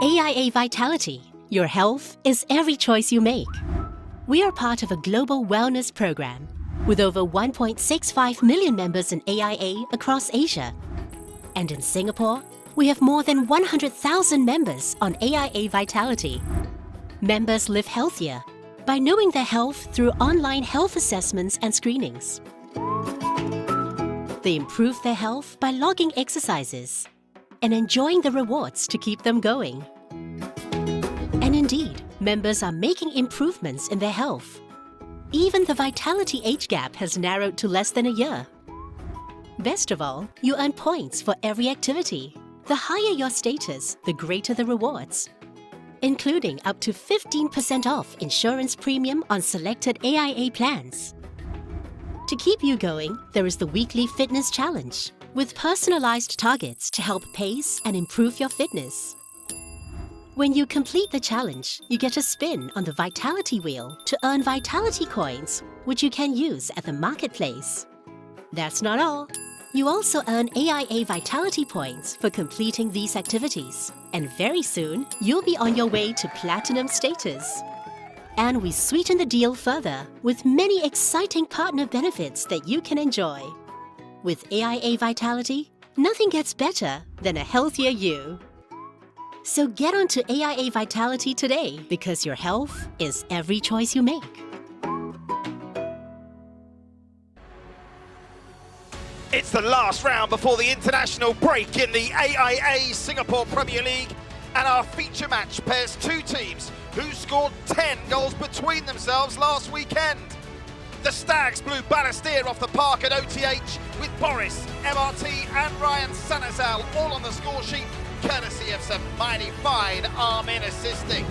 AIA Vitality. Your health is every choice you make. We are part of a global wellness program with over 1.65 million members in AIA across Asia. And in Singapore, we have more than 100,000 members on AIA Vitality. Members live healthier by knowing their health through online health assessments and screenings. They improve their health by logging exercises and enjoying the rewards to keep them going. And indeed, members are making improvements in their health. Even the vitality age gap has narrowed to less than a year. Best of all, you earn points for every activity. The higher your status, the greater the rewards, including up to 15% off insurance premium on selected AIA plans. To keep you going, there is the weekly fitness challenge, with personalized targets to help pace and improve your fitness. When you complete the challenge, you get a spin on the Vitality Wheel to earn Vitality Coins, which you can use at the marketplace. That's not all. You also earn AIA Vitality Points for completing these activities. And very soon, you'll be on your way to Platinum status. And we sweeten the deal further with many exciting partner benefits that you can enjoy. With AIA Vitality, nothing gets better than a healthier you. So get onto AIA Vitality today, because your health is every choice you make. It's the last round before the international break in the AIA Singapore Premier League, and our feature match pairs two teams who scored 10 goals between themselves last weekend. The Stags blew Balestier off the park at OTH with Boris, MRT and Ryan Sanazal all on the score sheet, courtesy of some mighty fine Armin assisting.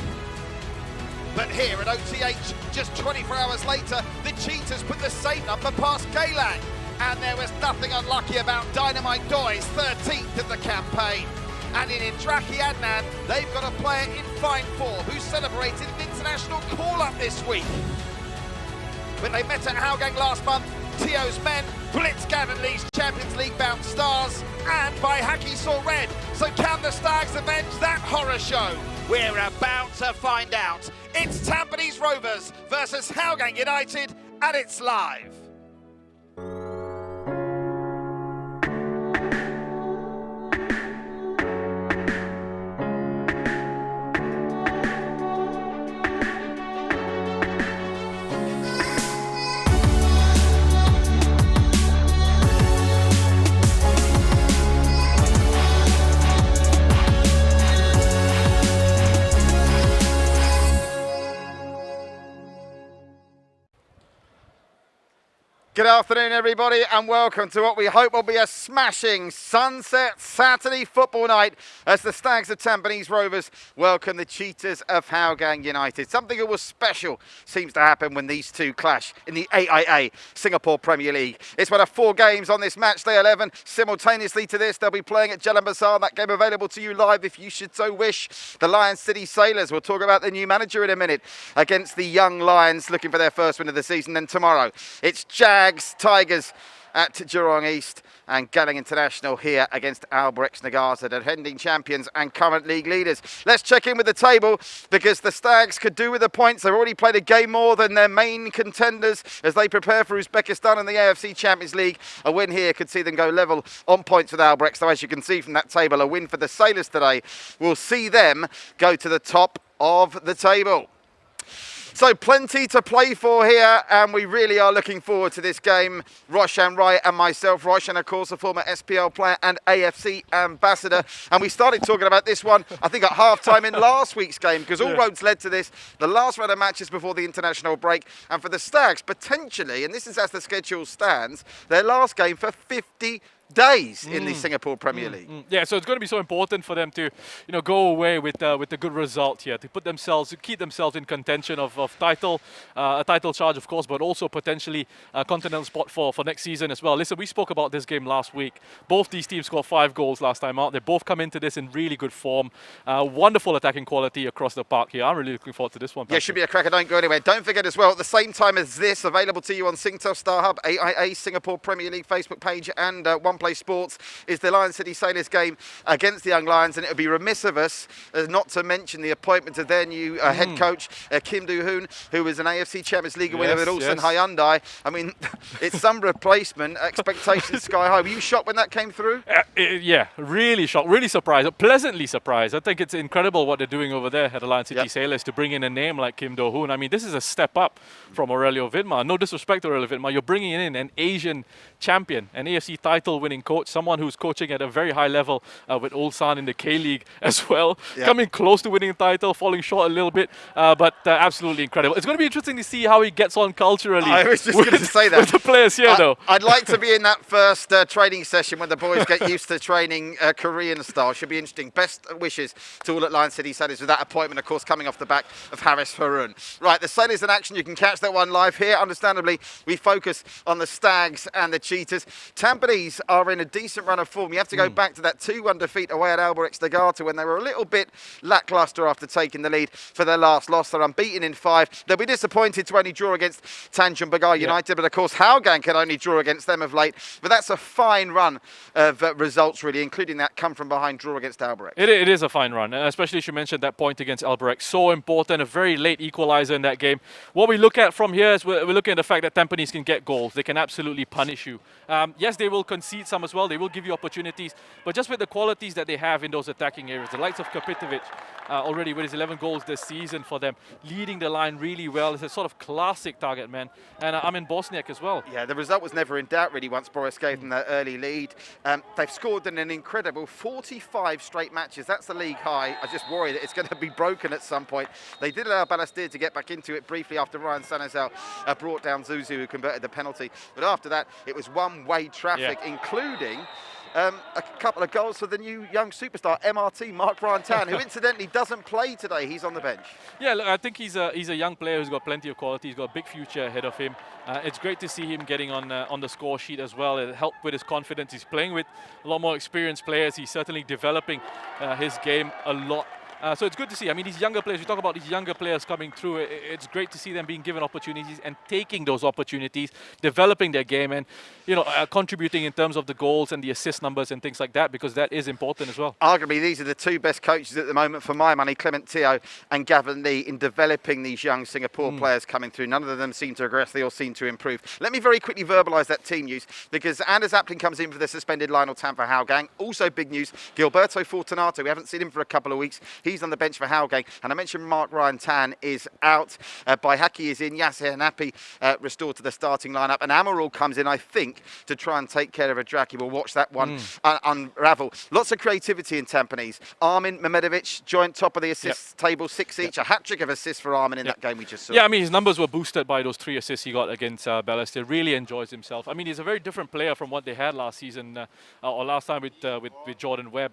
But here at OTH, just 24 hours later, the Cheetahs put the same number past Geylang. And there was nothing unlucky about Dynamite Doy's 13th of the campaign. And in Indraki Adnan, they've got a player in fine form who celebrated an international call-up this week. When they met at Hougang last month, Tio's men blitzed Gavin Lee's Champions League-bound Stars, and by Haki saw red. So can the Stags avenge that horror show? We're about to find out. It's Tampines Rovers versus Hougang United, and it's live. Good afternoon, everybody, and welcome to what we hope will be a smashing sunset Saturday football night as the Stags of Tampines Rovers welcome the Cheetahs of Hougang United. Something that was special seems to happen when these two clash in the AIA Singapore Premier League. It's one of 4 games on this match day 11. Simultaneously to this, they'll be playing at Jalan Besar. That game available to you live if you should so wish. The Lion City Sailors, we'll talk about the new manager in a minute, against the young Lions looking for their first win of the season. Then tomorrow, it's Tigers at Jurong East, and Geylang International here against Albrecht Nagasa, defending champions and current league leaders. Let's check in with the table, because the Stags could do with the points. They've already played a game more than their main contenders as they prepare for Uzbekistan and the AFC Champions League. A win here could see them go level on points with Albrecht. So as you can see from that table, a win for the Sailors today will see them go to the top of the table. So plenty to play for here, and we really are looking forward to this game. Roshan Rai and myself. Roshan, of course, a former SPL player and AFC ambassador. And we started talking about this one, I think, at half-time in last week's game, because all roads led to this. The last round of matches before the international break. And for the Stags, potentially, and this is as the schedule stands, their last game for 50 days in the Singapore Premier League. Yeah, so it's going to be so important for them to, go away with a good result here, to keep themselves in contention of title, a title charge, of course, but also potentially a continental spot for next season as well. Listen, we spoke about this game last week. Both these teams scored 5 goals last time out. They both come into this in really good form. Wonderful attacking quality across the park here. I'm really looking forward to this one. Yeah, should be a cracker. Don't go anywhere. Don't forget as well, at the same time as this, available to you on Singtel, Star Hub, AIA Singapore Premier League Facebook page, and 1 Sunplay Sports is the Lion City Sailors game against the Young Lions, and it would be remiss of us not to mention the appointment of their new head coach, Kim Do-hoon, who was an AFC Champions League winner with Ulsan Hyundai. I mean, it's some replacement, expectations sky high. Were you shocked when that came through? Yeah, really shocked, really surprised, pleasantly surprised. I think it's incredible what they're doing over there at the Lion City Sailors to bring in a name like Kim Do-hoon. I mean, this is a step up from Aurelio Vidmar. No disrespect to Aurelio Vidmar, you're bringing in an Asian champion, an AFC title-winning coach, someone who's coaching at a very high level with Ulsan in the K-League as well, coming close to winning the title, falling short a little bit, but absolutely incredible. It's going to be interesting to see how he gets on culturally. I was just going to say that. With the players here, though. I'd like to be in that first training session when the boys get used to training Korean style. Should be interesting. Best wishes to all at Lion City Sailors with that appointment, of course, coming off the back of Harris Harun. Right, the Sailors in action. You can catch that one live here. Understandably, we focus on the Stags and the Cheetahs. Tampines are in a decent run of form. You have to go back to that 2-1 defeat away at Albirex Niigata when they were a little bit lacklustre after taking the lead for their last loss. They're unbeaten in 5. They'll be disappointed to only draw against Tanjung Pagar United, but of course Hougang can only draw against them of late. But that's a fine run of results, really, including that come from behind draw against Albirex. It is a fine run, especially as you mentioned that point against Albirex. So important, a very late equalizer in that game. What we look at from here is we're looking at the fact that Tampines can get goals. They can absolutely punish you. Yes, they will concede some as well. They will give you opportunities, but just with the qualities that they have in those attacking areas, the likes of Kapitovic already with his 11 goals this season for them, leading the line really well. It's a sort of classic target man, and Armin Bosniak as well. Yeah, the result was never in doubt really once Boris gave them that early lead. They've scored in an incredible 45 straight matches. That's the league high. I just worry that it's going to be broken at some point. They did allow Balestier to get back into it briefly after Ryan Sanazal brought down Zuzu, who converted the penalty. But after that, it was one-way traffic, including a couple of goals for the new young superstar, MRT, Mark Ryan Tan, who incidentally doesn't play today. He's on the bench. Yeah, look, I think he's a young player who's got plenty of quality. He's got a big future ahead of him. It's great to see him getting on the score sheet as well. It helped with his confidence. He's playing with a lot more experienced players. He's certainly developing his game a lot. So it's good to see. I mean, these younger players, we talk about these younger players coming through. It's great to see them being given opportunities and taking those opportunities, developing their game and, contributing in terms of the goals and the assist numbers and things like that, because that is important as well. Arguably, these are the two best coaches at the moment, for my money, Clement Teo and Gavin Lee, in developing these young Singapore players coming through. None of them seem to regress. They all seem to improve. Let me very quickly verbalise that team news, because Anders Apling comes in for the suspended Lionel Tam for Hougang. Also big news, Gilberto Fortunato. We haven't seen him for a couple of weeks. He's on the bench for Hougang. And I mentioned Mark Ryan Tan is out. Baihaki is in. Yasser Hanapi restored to the starting lineup. And Amaral comes in, I think, to try and take care of Adraki. We'll watch that one unravel. Lots of creativity in Tampines. Armin Mehmedovic, joint top of the assists table, 6 each. A hat-trick of assists for Armin in that game we just saw. Yeah, I mean, his numbers were boosted by those 3 assists he got against Balestier. Really enjoys himself. I mean, he's a very different player from what they had last season or last time with Jordan Webb.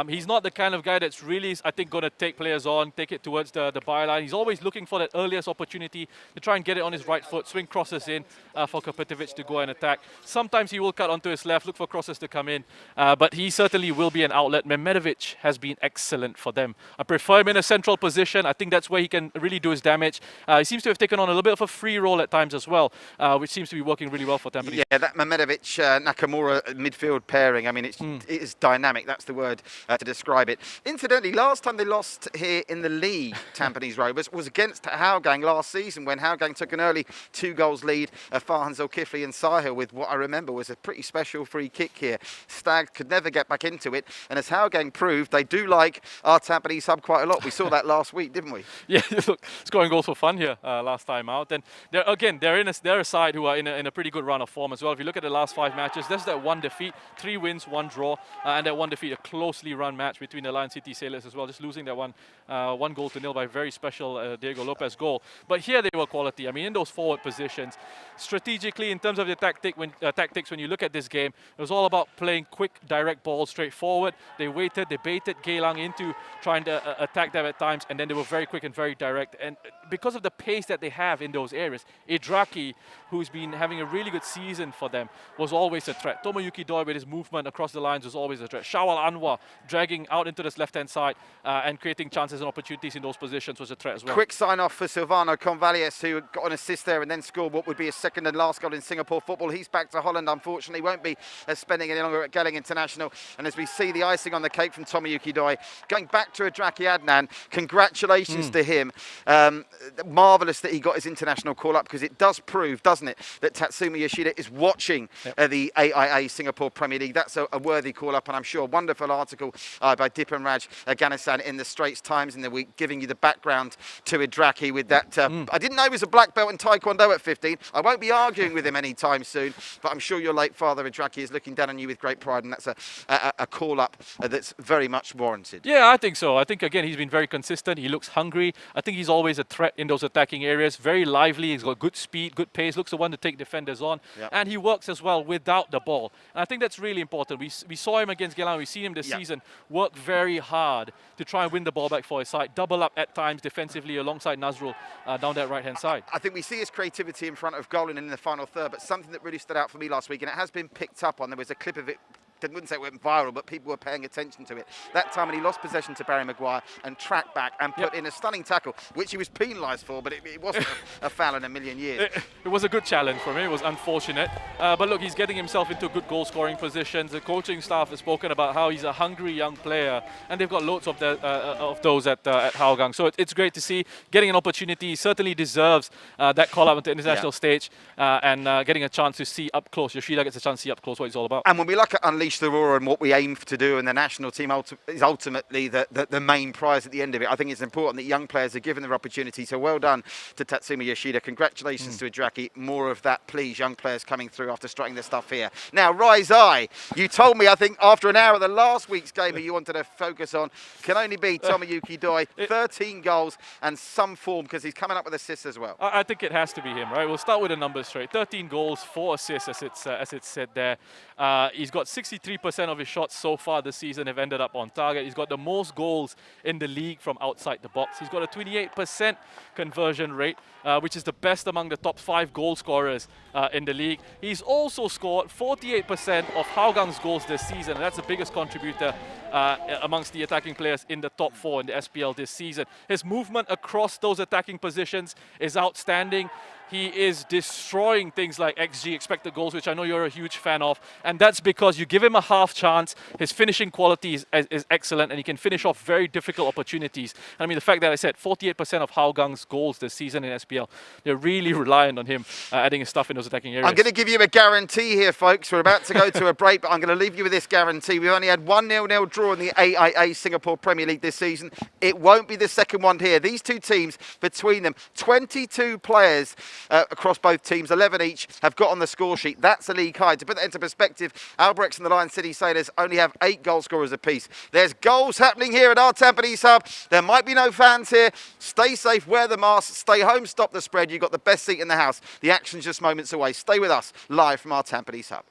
He's not the kind of guy that's really, I think, going to take players on, take it towards the byline. He's always looking for that earliest opportunity to try and get it on his right foot, swing crosses in for Kapitovic to go and attack. Sometimes he will cut onto his left, look for crosses to come in, but he certainly will be an outlet. Mehmedovic has been excellent for them. I prefer him in a central position. I think that's where he can really do his damage. He seems to have taken on a little bit of a free role at times as well, which seems to be working really well for Tampines. Yeah, that Mehmedovic-Nakamura midfield pairing, I mean, it is dynamic. That's the word to describe it. Incidentally, last time they lost here in the league, Tampines Rovers, was against Hougang last season, when Hougang took an early 2-goals lead of Farhan Zulkifli and Sahil with what I remember was a pretty special free kick here. Stag could never get back into it, and as Hougang proved, they do like our Tampines Hub quite a lot. We saw that last week, didn't we? Yeah, look, scoring goals for fun here last time out. And they're a side who are in a pretty good run of form as well. If you look at the last 5 matches, there's that 1 defeat, 3 wins, 1 draw, and that 1 defeat, a closely run match between the Lion City Sailors as well, just losing that 1-0 by a very special Diego Lopez goal. But here they were quality. I mean, in those forward positions, strategically in terms of the tactics, when you look at this game, it was all about playing quick, direct balls straight forward. They waited, they baited Geylang into trying to attack them at times, and then they were very quick and very direct. And because of the pace that they have in those areas, Adraki, who's been having a really good season for them, was always a threat. Tomoyuki Doi with his movement across the lines was always a threat. Shawal Anwar dragging out into this left-hand side and creating chances and opportunities in those positions was a threat as well. Quick sign-off for Silvano Convalles, who got an assist there and then scored what would be his second and last goal in Singapore football. He's back to Holland, unfortunately. Won't be spending any longer at Gelling International. And as we see the icing on the cake from Tomoyuki Doi, going back to Adraki Adnan, congratulations to him. Marvellous that he got his international call-up, because it does prove, doesn't it, that Tatsumi Yoshida is watching the AIA Singapore Premier League. That's a worthy call-up, and I'm sure a wonderful article by Dipan Raj Ganesan in the Straits Times in the week, giving you the background to Adraki with that. I didn't know he was a black belt in Taekwondo at 15. I won't be arguing with him anytime soon, but I'm sure your late father, Adraki, is looking down on you with great pride, and that's a call-up that's very much warranted. Yeah, I think so. I think, again, he's been very consistent. He looks hungry. I think he's always a threat in those attacking areas. Very lively. He's got good speed, good pace. Looks the one to take defenders on. And he works as well without the ball. And I think that's really important. We saw him against Geylang. We've seen him this season work very hard to try and win the ball back for his side. Double up at times defensively alongside Nazrul down that right-hand side. I think we see his creativity in front of goal and in the final third, but something that really stood out for me last week, and it has been picked up on, there was a clip of it, I wouldn't say it went viral, but people were paying attention to it. That time when he lost possession to Barry Maguire and tracked back and put in a stunning tackle, which he was penalised for, but it wasn't a foul in a million years. It was a good challenge for him. It was unfortunate. But look, he's getting himself into good goal-scoring positions. The coaching staff has spoken about how he's a hungry young player, and they've got loads of those at Hougang. So it's great to see. Getting an opportunity, he certainly deserves that call-up on the international stage, and getting a chance to see up close. Yoshida gets a chance to see up close what he's all about. And when we look at Unleash the Roar and what we aim to do, and the national team is ultimately the main prize at the end of it, I think it's important that young players are given their opportunity. So well done to Tatsumi Yoshida. Congratulations to Adraki. More of that, please, young players coming through after striking their stuff here. Now, Rise Eye, you told me, I think, after an hour of the last week's game that you wanted to focus on, can only be Tomoyuki Doi. 13 goals and some form, because he's coming up with assists as well. I think it has to be him, right? We'll start with the numbers straight. 13 goals, 4 assists, as it's said there. He's got 63% of his shots so far this season have ended up on target. He's got the most goals in the league from outside the box. He's got a 28% conversion rate, which is the best among the top 5 goal scorers in the league. He's also scored 48% of Hougang's goals this season, and that's the biggest contributor amongst the attacking players in the top 4 in the SPL this season. His movement across those attacking positions is outstanding. He is destroying things like XG, expected goals, which I know you're a huge fan of. And that's because you give him a half chance. His finishing quality is excellent, and he can finish off very difficult opportunities. I mean, the fact that I said 48% of Hougang's goals this season in SPL, they're really reliant on him adding his stuff in those attacking areas. I'm going to give you a guarantee here, folks. We're about to go to a break, but I'm going to leave you with this guarantee. We've only had one 0-0 draw in the AIA Singapore Premier League this season. It won't be the second one here. These two teams, between them, 22 players across both teams, 11 each, have got on the score sheet. That's a league high. To put that into perspective, Albrechts and the Lion City Sailors only have 8 goal scorers apiece. There's goals happening here at our Tampines Hub. There might be no fans here. Stay safe, wear the mask, stay home, stop the spread. You've got the best seat in the house. The action's just moments away. Stay with us, live from our Tampines Hub.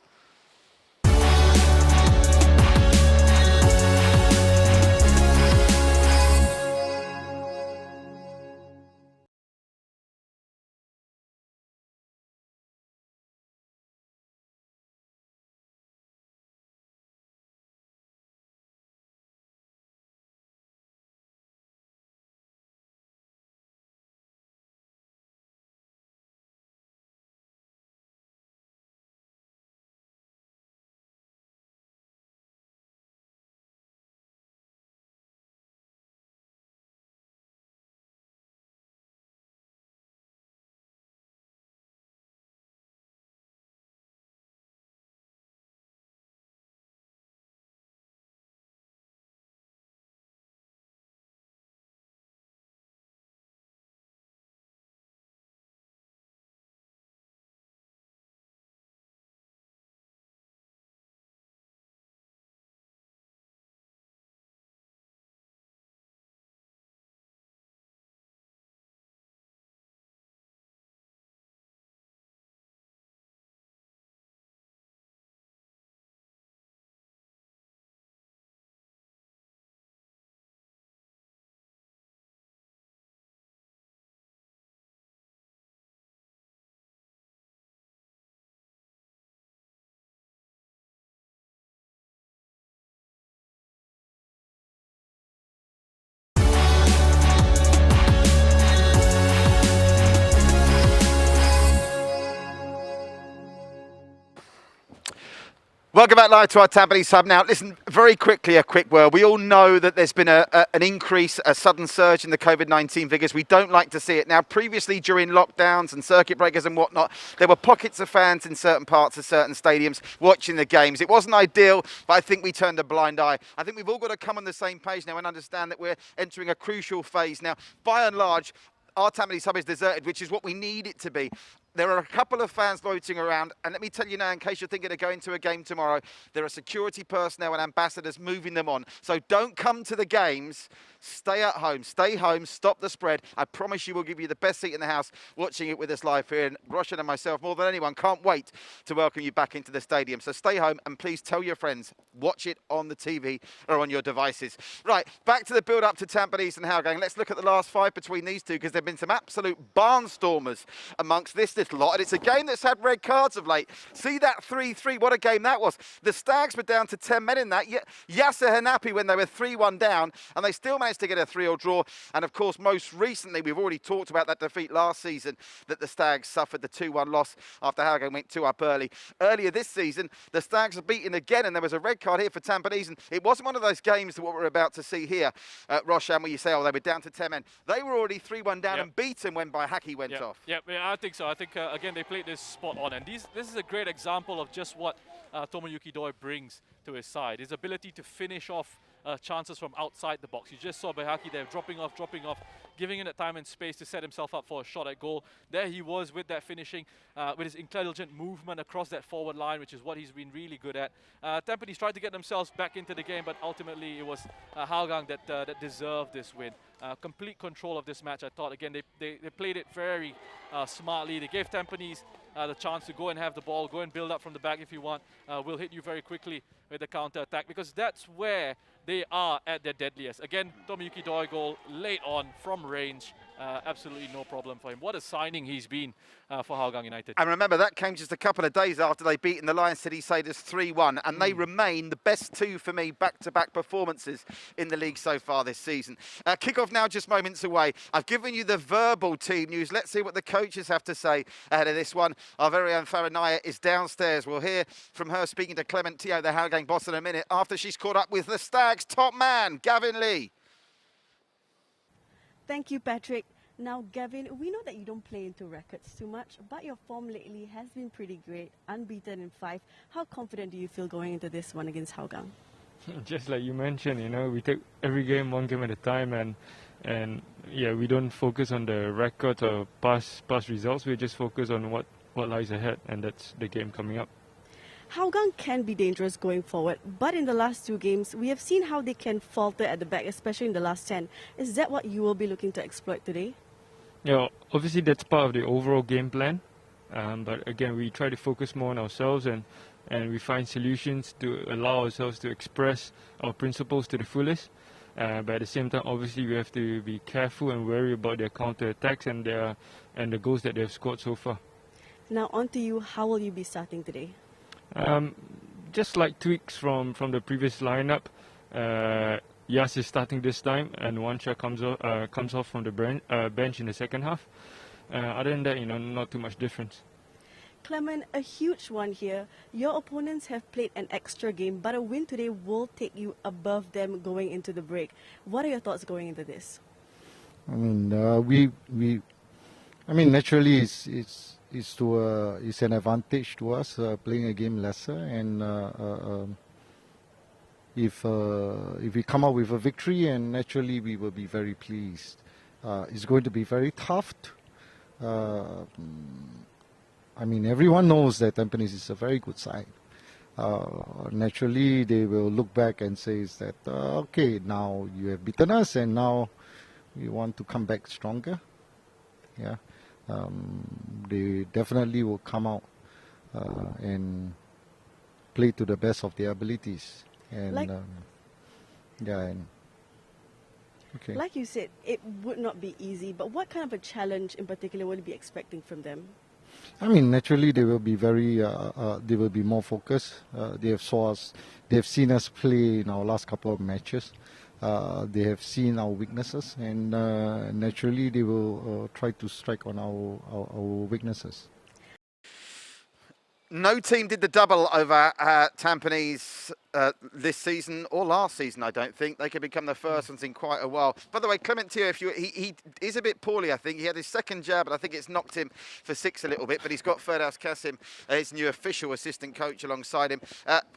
Welcome back live to our Tampines Hub. Now, listen, very quickly, a quick word. We all know that there's been an increase, a sudden surge in the COVID-19 figures. We don't like to see it. Now, previously, during lockdowns and circuit breakers and whatnot, there were pockets of fans in certain parts of certain stadiums watching the games. It wasn't ideal, but I think we turned a blind eye. I think we've all got to come on the same page now and understand that we're entering a crucial phase now. By and large, our Tampines Hub is deserted, which is what we need it to be. There are a couple of fans loitering around, and let me tell you now, in case you're thinking of going to a game tomorrow, there are security personnel and ambassadors moving them on. So don't come to the games. Stay at home. Stay home. Stop the spread. I promise you we'll give you the best seat in the house watching it with us live here. And Roshan and myself, more than anyone, can't wait to welcome you back into the stadium. So stay home and please tell your friends. Watch it on the TV or on your devices. Right, back to the build-up to Tampines and Hougang. Let's look at the last five between these two because there have been some absolute barnstormers amongst this little lot. And it's a game that's had red cards of late. See that 3-3. What a game that was. The Stags were down to 10 men in that. Yasser Hanapi when they were 3-1 down, and they still managed to get a 3-0 draw. And of course, most recently, we've already talked about that defeat last season that the Stags suffered the 2-1 loss after Hougang went 2 up early. Earlier this season, the Stags are beaten again, and there was a red card here for Tampines. And it wasn't one of those games that what we're about to see here at Roshan, where you say, oh, they were down to 10 men. They were already 3-1 down and beaten when Baihaki went off. Yeah, I think so. I think, again, they played this spot on. And this is a great example of just what Tomoyuki Doi brings to his side. His ability to finish off chances from outside the box. You just saw Baihaki there dropping off, giving him that time and space to set himself up for a shot at goal. There he was with that finishing, with his intelligent movement across that forward line, which is what he's been really good at. Tampines tried to get themselves back into the game, but ultimately it was Hougang that deserved this win. Complete control of this match, I thought. Again, they played it very smartly. They gave Tampines the chance to go and have the ball, go and build up from the back if you want. We'll hit you very quickly with the counter-attack because that's where they are at their deadliest. Again, Tomoyuki Doi goal late on from range. Absolutely no problem for him. What a signing he's been for Hougang United. And remember, that came just a couple of days after they beaten the Lion City Sailors 3-1, and they remain the best two for me back-to-back performances in the league so far this season. Kick-off now just moments away. I've given you the verbal team news. Let's see what the coaches have to say ahead of this one. Our very own Faranaya is downstairs. We'll hear from her speaking to Clement Teo, the Hougang boss, in a minute after she's caught up with the Stags' top man, Gavin Lee. Thank you, Patrick. Now, Gavin, we know that you don't play into records too much, but your form lately has been pretty great, unbeaten in 5. How confident do you feel going into this one against Hougang? Just like you mentioned, you know, we take every game one game at a time, and yeah, we don't focus on the records or past results. We just focus on what lies ahead, and that's the game coming up. Hougang can be dangerous going forward, but in the last 2 games, we have seen how they can falter at the back, especially in the last 10. Is that what you will be looking to exploit today? Yeah, obviously that's part of the overall game plan. But again, we try to focus more on ourselves and we find solutions to allow ourselves to express our principles to the fullest. But at the same time, obviously, we have to be careful and wary about their counter-attacks and the goals that they have scored so far. Now, on to you. How will you be starting today? Just like tweaks from the previous lineup. Yas is starting this time, and Wansha comes off from the bench in the second half. Other than that, you know, not too much difference. Clement, a huge one here. Your opponents have played an extra game, but a win today will take you above them going into the break. What are your thoughts going into this? I mean, naturally, it's an advantage to us playing a game lesser, and if we come out with a victory, and naturally we will be very pleased. It's going to be very tough. Everyone knows that Tampines is a very good side. Naturally, they will look back and say that, okay, now you have beaten us, and now we want to come back stronger. Yeah, they definitely will come out and play to the best of their abilities. And okay. Like you said, it would not be easy, but what kind of a challenge in particular would you be expecting from them? I mean, naturally they will be they will be more focused. They have seen us play in our last couple of matches. They have seen our weaknesses, and naturally they will try to strike on our weaknesses. No team did the double over Tampines this season or last season, I don't think. They could become the first ones in quite a while. By the way, Clement Teo, he is a bit poorly, I think. He had his second jab, but I think it's knocked him for 6 a little bit. But he's got Ferdows Kasim, his new official assistant coach, alongside him.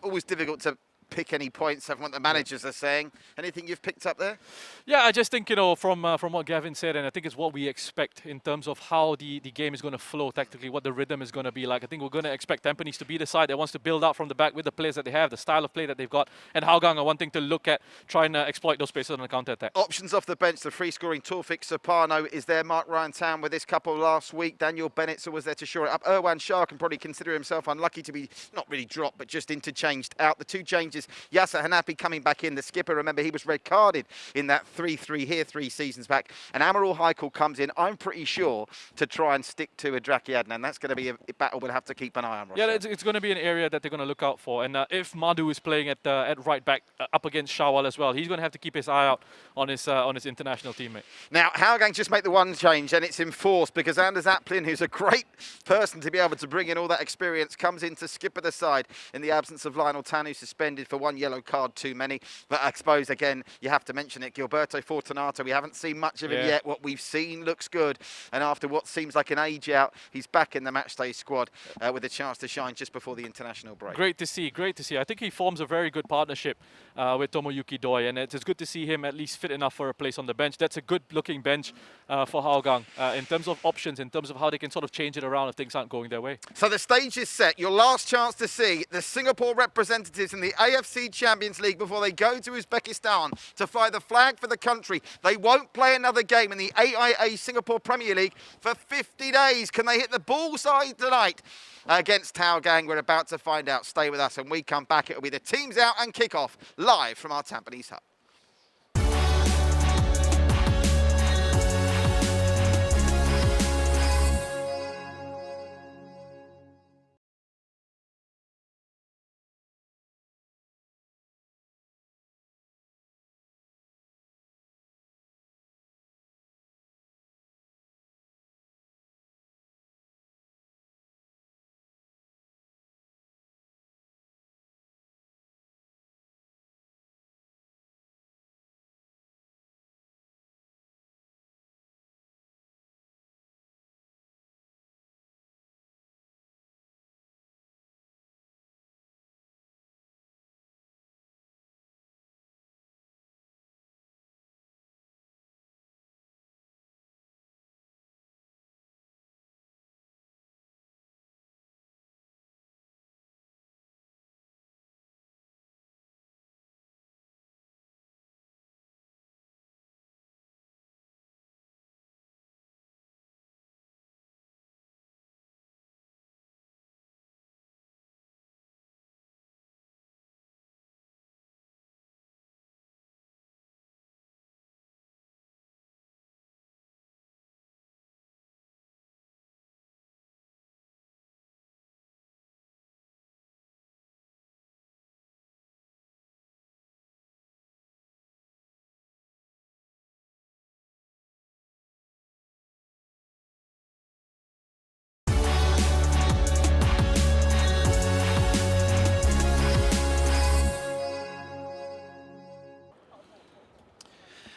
Always difficult to pick any points from what the managers are saying. Anything you've picked up there? Yeah, I just think, from what Gavin said, and I think it's what we expect in terms of how the game is going to flow tactically, what the rhythm is going to be like. I think we're going to expect Tampines to be the side that wants to build out from the back with the players that they have, the style of play that they've got, and Hougang are wanting to look at trying to exploit those spaces on the counter-attack. Options off the bench, the free-scoring Taufik Soprano is there. Mark Ryan Town with this couple last week. Daniel Bennett was there to shore it up. Irwan Shah can probably consider himself unlucky to be not really dropped, but just interchanged out. The two changes, Yasser Hanapi coming back in, the skipper. Remember, he was red carded in that 3-3 here 3 seasons back. And Amarul Haikal comes in, I'm pretty sure, to try and stick to Adraki Adnan. That's going to be a battle we'll have to keep an eye on. Yeah, it's going to be an area that they're going to look out for. And if Madhu is playing at right back up against Shawal as well, he's going to have to keep his eye out on his international teammate. Now, Hougang just make the one change, and it's enforced because Anders Aplin, who's a great person to be able to bring in all that experience, comes in to skipper the side in the absence of Lionel Tan, who's suspended for 1 yellow card too many. But I suppose, again, you have to mention it. Gilberto Fortunato, we haven't seen much of him yet. What we've seen looks good. And after what seems like an age out, he's back in the matchday squad with a chance to shine just before the international break. Great to see, great to see. I think he forms a very good partnership with Tomoyuki Doi, and it's good to see him at least fit enough for a place on the bench. That's a good-looking bench for Hougang in terms of options, in terms of how they can sort of change it around if things aren't going their way. So the stage is set. Your last chance to see the Singapore representatives in the AFC Champions League before they go to Uzbekistan to fly the flag for the country. They won't play another game in the AIA Singapore Premier League for 50 days. Can they hit the bullseye tonight against Hougang? We're about to find out. Stay with us. When we come back, it'll be the teams out and kick-off live from our Tampines Hub.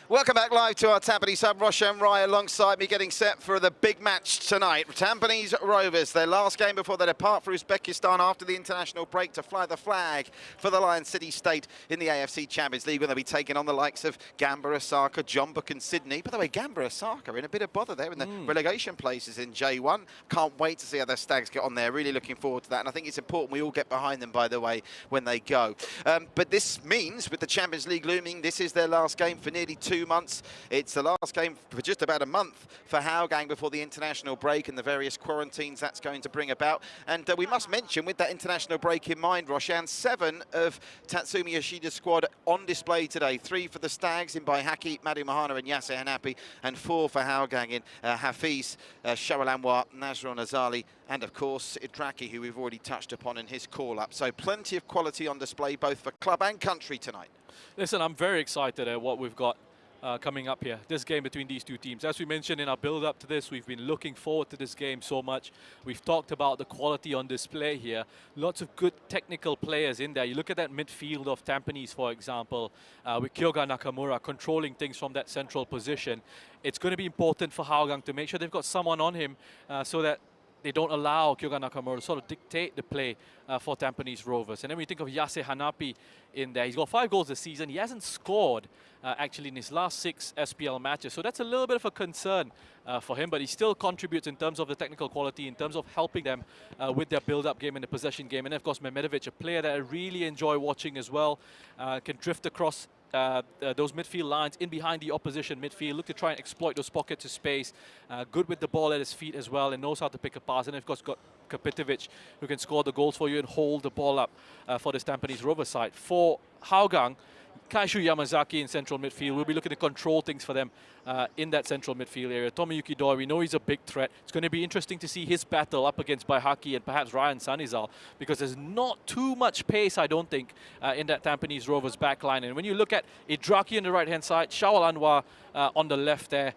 Welcome back live to our Tampines Hub. Roshan Rai alongside me getting set for the big match tonight. Tampines Rovers, their last game before they depart for Uzbekistan after the international break to fly the flag for the Lion City State in the AFC Champions League, when they'll be taking on the likes of Gamba Osaka, Jombuk and Sydney. By the way, Gamba Osaka in a bit of bother there in the relegation places in J1. Can't wait to see how their Stags get on there. Really looking forward to that. And I think it's important we all get behind them, by the way, when they go. But this means, with the Champions League looming, this is their last game for nearly 2 months. It's the last game for just about a month for Hougang before the international break and the various quarantines that's going to bring about. And we must mention, with that international break in mind, Roshan, 7 of Tatsumi Yoshida's squad on display today. 3 for the Stags in by Haki, Madhu Mahana and Yasser Hanapi, and 4 for Hougang in Hafiz, Shawal Anwar, Nazron Azali, and of course Idraki, who we've already touched upon in his call-up. So plenty of quality on display both for club and country tonight. Listen, I'm very excited at what we've got coming up here, this game between these two teams. As we mentioned in our build-up to this, we've been looking forward to this game so much. We've talked about the quality on display here. Lots of good technical players in there. You look at that midfield of Tampines, for example, with Kyoga Nakamura controlling things from that central position. It's going to be important for Hougang to make sure they've got someone on him so that they don't allow Kyoga Nakamura to sort of dictate the play for Tampines Rovers. And then we think of Yase Hanapi in there. He's got 5 goals this season. He hasn't scored actually in his last 6 SPL matches. So that's a little bit of a concern for him, but he still contributes in terms of the technical quality, in terms of helping them with their build-up game and the possession game. And of course, Mehmedovic, a player that I really enjoy watching as well, can drift across those midfield lines in behind the opposition midfield, look to try and exploit those pockets of space, good with the ball at his feet as well, and knows how to pick a pass. And of course got Kapitovic, who can score the goals for you and hold the ball up for this Tampines Rovers side. For Hougang, Kaishu Yamazaki in central midfield. We'll be looking to control things for them in that central midfield area. Tomoyuki Doi, we know he's a big threat. It's going to be interesting to see his battle up against Baihaki and perhaps Ryan Sanizal, because there's not too much pace, I don't think, in that Tampines Rovers backline. And when you look at Idraki on the right-hand side, Shawal Anwar on the left there,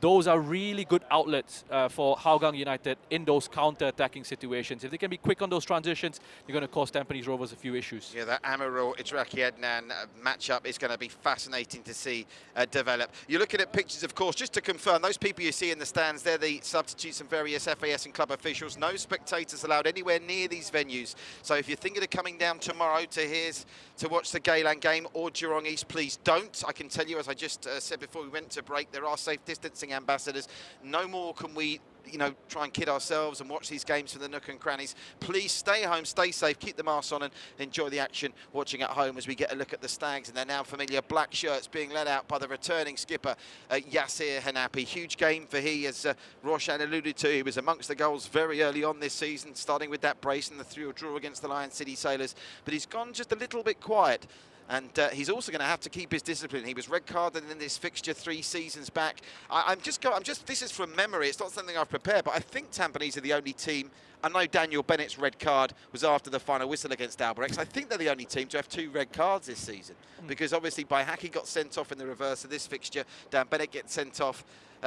those are really good outlets for Hougang United in those counter-attacking situations. If they can be quick on those transitions, they're going to cause Tampines Rovers a few issues. Yeah, that Amarul Idraki Ednan matchup is going to be fascinating to see develop. You're looking at pictures, of course, just to confirm, those people you see in the stands, they're the substitutes and various FAS and club officials. No spectators allowed anywhere near these venues. So if you're thinking of coming down tomorrow to watch the Geylang game or Jurong East, please don't. I can tell you, as I just said before we went to break, there are safe distancing ambassadors. No more can we try and kid ourselves and watch these games from the nook and crannies. Please stay home, stay safe, keep the masks on and enjoy the action watching at home as we get a look at the Stags and their now familiar black shirts being led out by the returning skipper, Yasir Hanapi. Huge game for he, as Roshan alluded to. He was amongst the goals very early on this season, starting with that brace and the 3-0 draw against the Lion City Sailors. But he's gone just a little bit quiet. And he's also going to have to keep his discipline. He was red carded in this fixture 3 seasons back. This is from memory. It's not something I've prepared, but I think Tampines are the only team. I know Daniel Bennett's red card was after the final whistle against Albirex. I think they're the only team to have 2 red cards this season, because obviously Baihaki got sent off in the reverse of this fixture. Dan Bennett gets sent off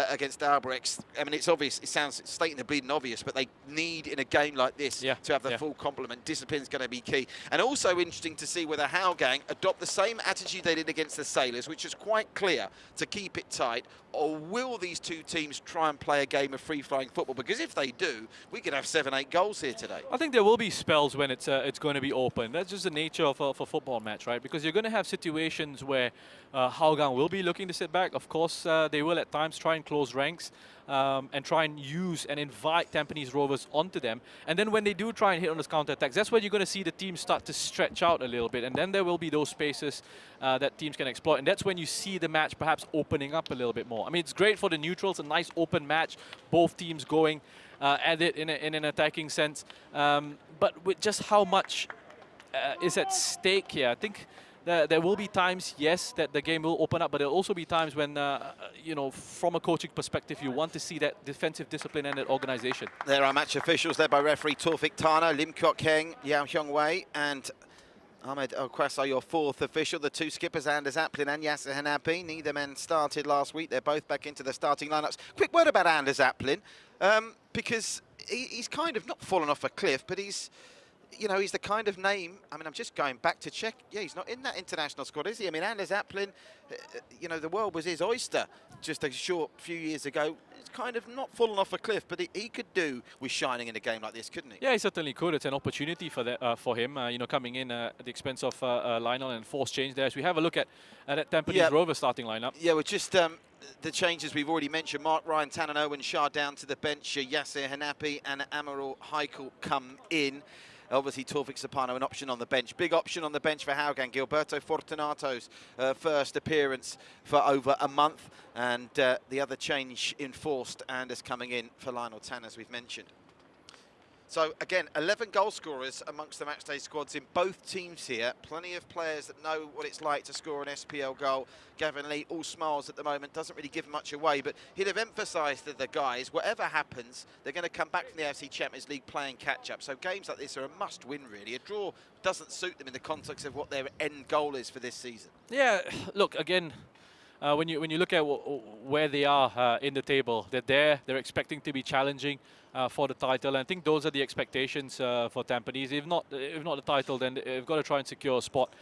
against Albirex. I mean, it's obvious. It sounds stating the bleeding obvious, but they need in a game like this to have the full complement. Discipline's going to be key. And also interesting to see whether Hougang adopt the same attitude they did against the Sailors, which is quite clear, to keep it tight, or will these two teams try and play a game of free-flowing football? Because if they do, we could have 7-8 goals here today. I think there will be spells when it's going to be open. That's just the nature of a football match, right? Because you're going to have situations where Hougang will be looking to sit back. Of course, they will at times try and close ranks and try and use and invite Tampines Rovers onto them. And then when they do try and hit on those counter-attacks, that's when you're going to see the team start to stretch out a little bit. And then there will be those spaces that teams can exploit. And that's when you see the match perhaps opening up a little bit more. I mean, it's great for the neutrals, a nice open match, both teams going at it in an attacking sense. But with just how much is at stake here, I think there will be times, yes, that the game will open up, but there will also be times when, from a coaching perspective, you want to see that defensive discipline and that organisation. There are match officials led by referee Taufik Tana, Lim Kwok Heng, Yao Hyung Wei, and Ahmed Okwasa, your 4th official. The 2 skippers, Anders Aplin and Yasser Hanapi. Neither men started last week. They're both back into the starting lineups. Quick word about Anders Aplin, because he's kind of not fallen off a cliff, but he's the kind of name. I mean, I'm just going back to check. Yeah, he's not in that international squad, is he? I mean, Anders Aplin, the world was his oyster just a short few years ago. It's kind of not fallen off a cliff, but he could do with shining in a game like this, couldn't he? Yeah, he certainly could. It's an opportunity for that for him, coming in at the expense of Lionel and force change there. As we have a look at that Tampines Rovers starting lineup. Yeah, we're just the changes we've already mentioned. Mark Ryan, Tannen Owen Shah down to the bench. Yasser Hanapi and Amarul Haikal come in. Obviously, Taufik Sapano, an option on the bench. Big option on the bench for Hougang. Gilberto Fortunato's first appearance for over a month. And the other change enforced, Anders coming in for Lionel Tan, as we've mentioned. So, again, 11 goal scorers amongst the matchday squads in both teams here. Plenty of players that know what it's like to score an SPL goal. Gavin Lee, all smiles at the moment, doesn't really give much away, but he'd have emphasised that the guys, whatever happens, they're going to come back from the AFC Champions League playing catch-up. So games like this are a must-win, really. A draw doesn't suit them in the context of what their end goal is for this season. Yeah, look, again, when you look at where they are in the table, they're there. They're expecting to be challenging for the title. And I think those are the expectations for Tampines. If not the title, then they've got to try and secure a spot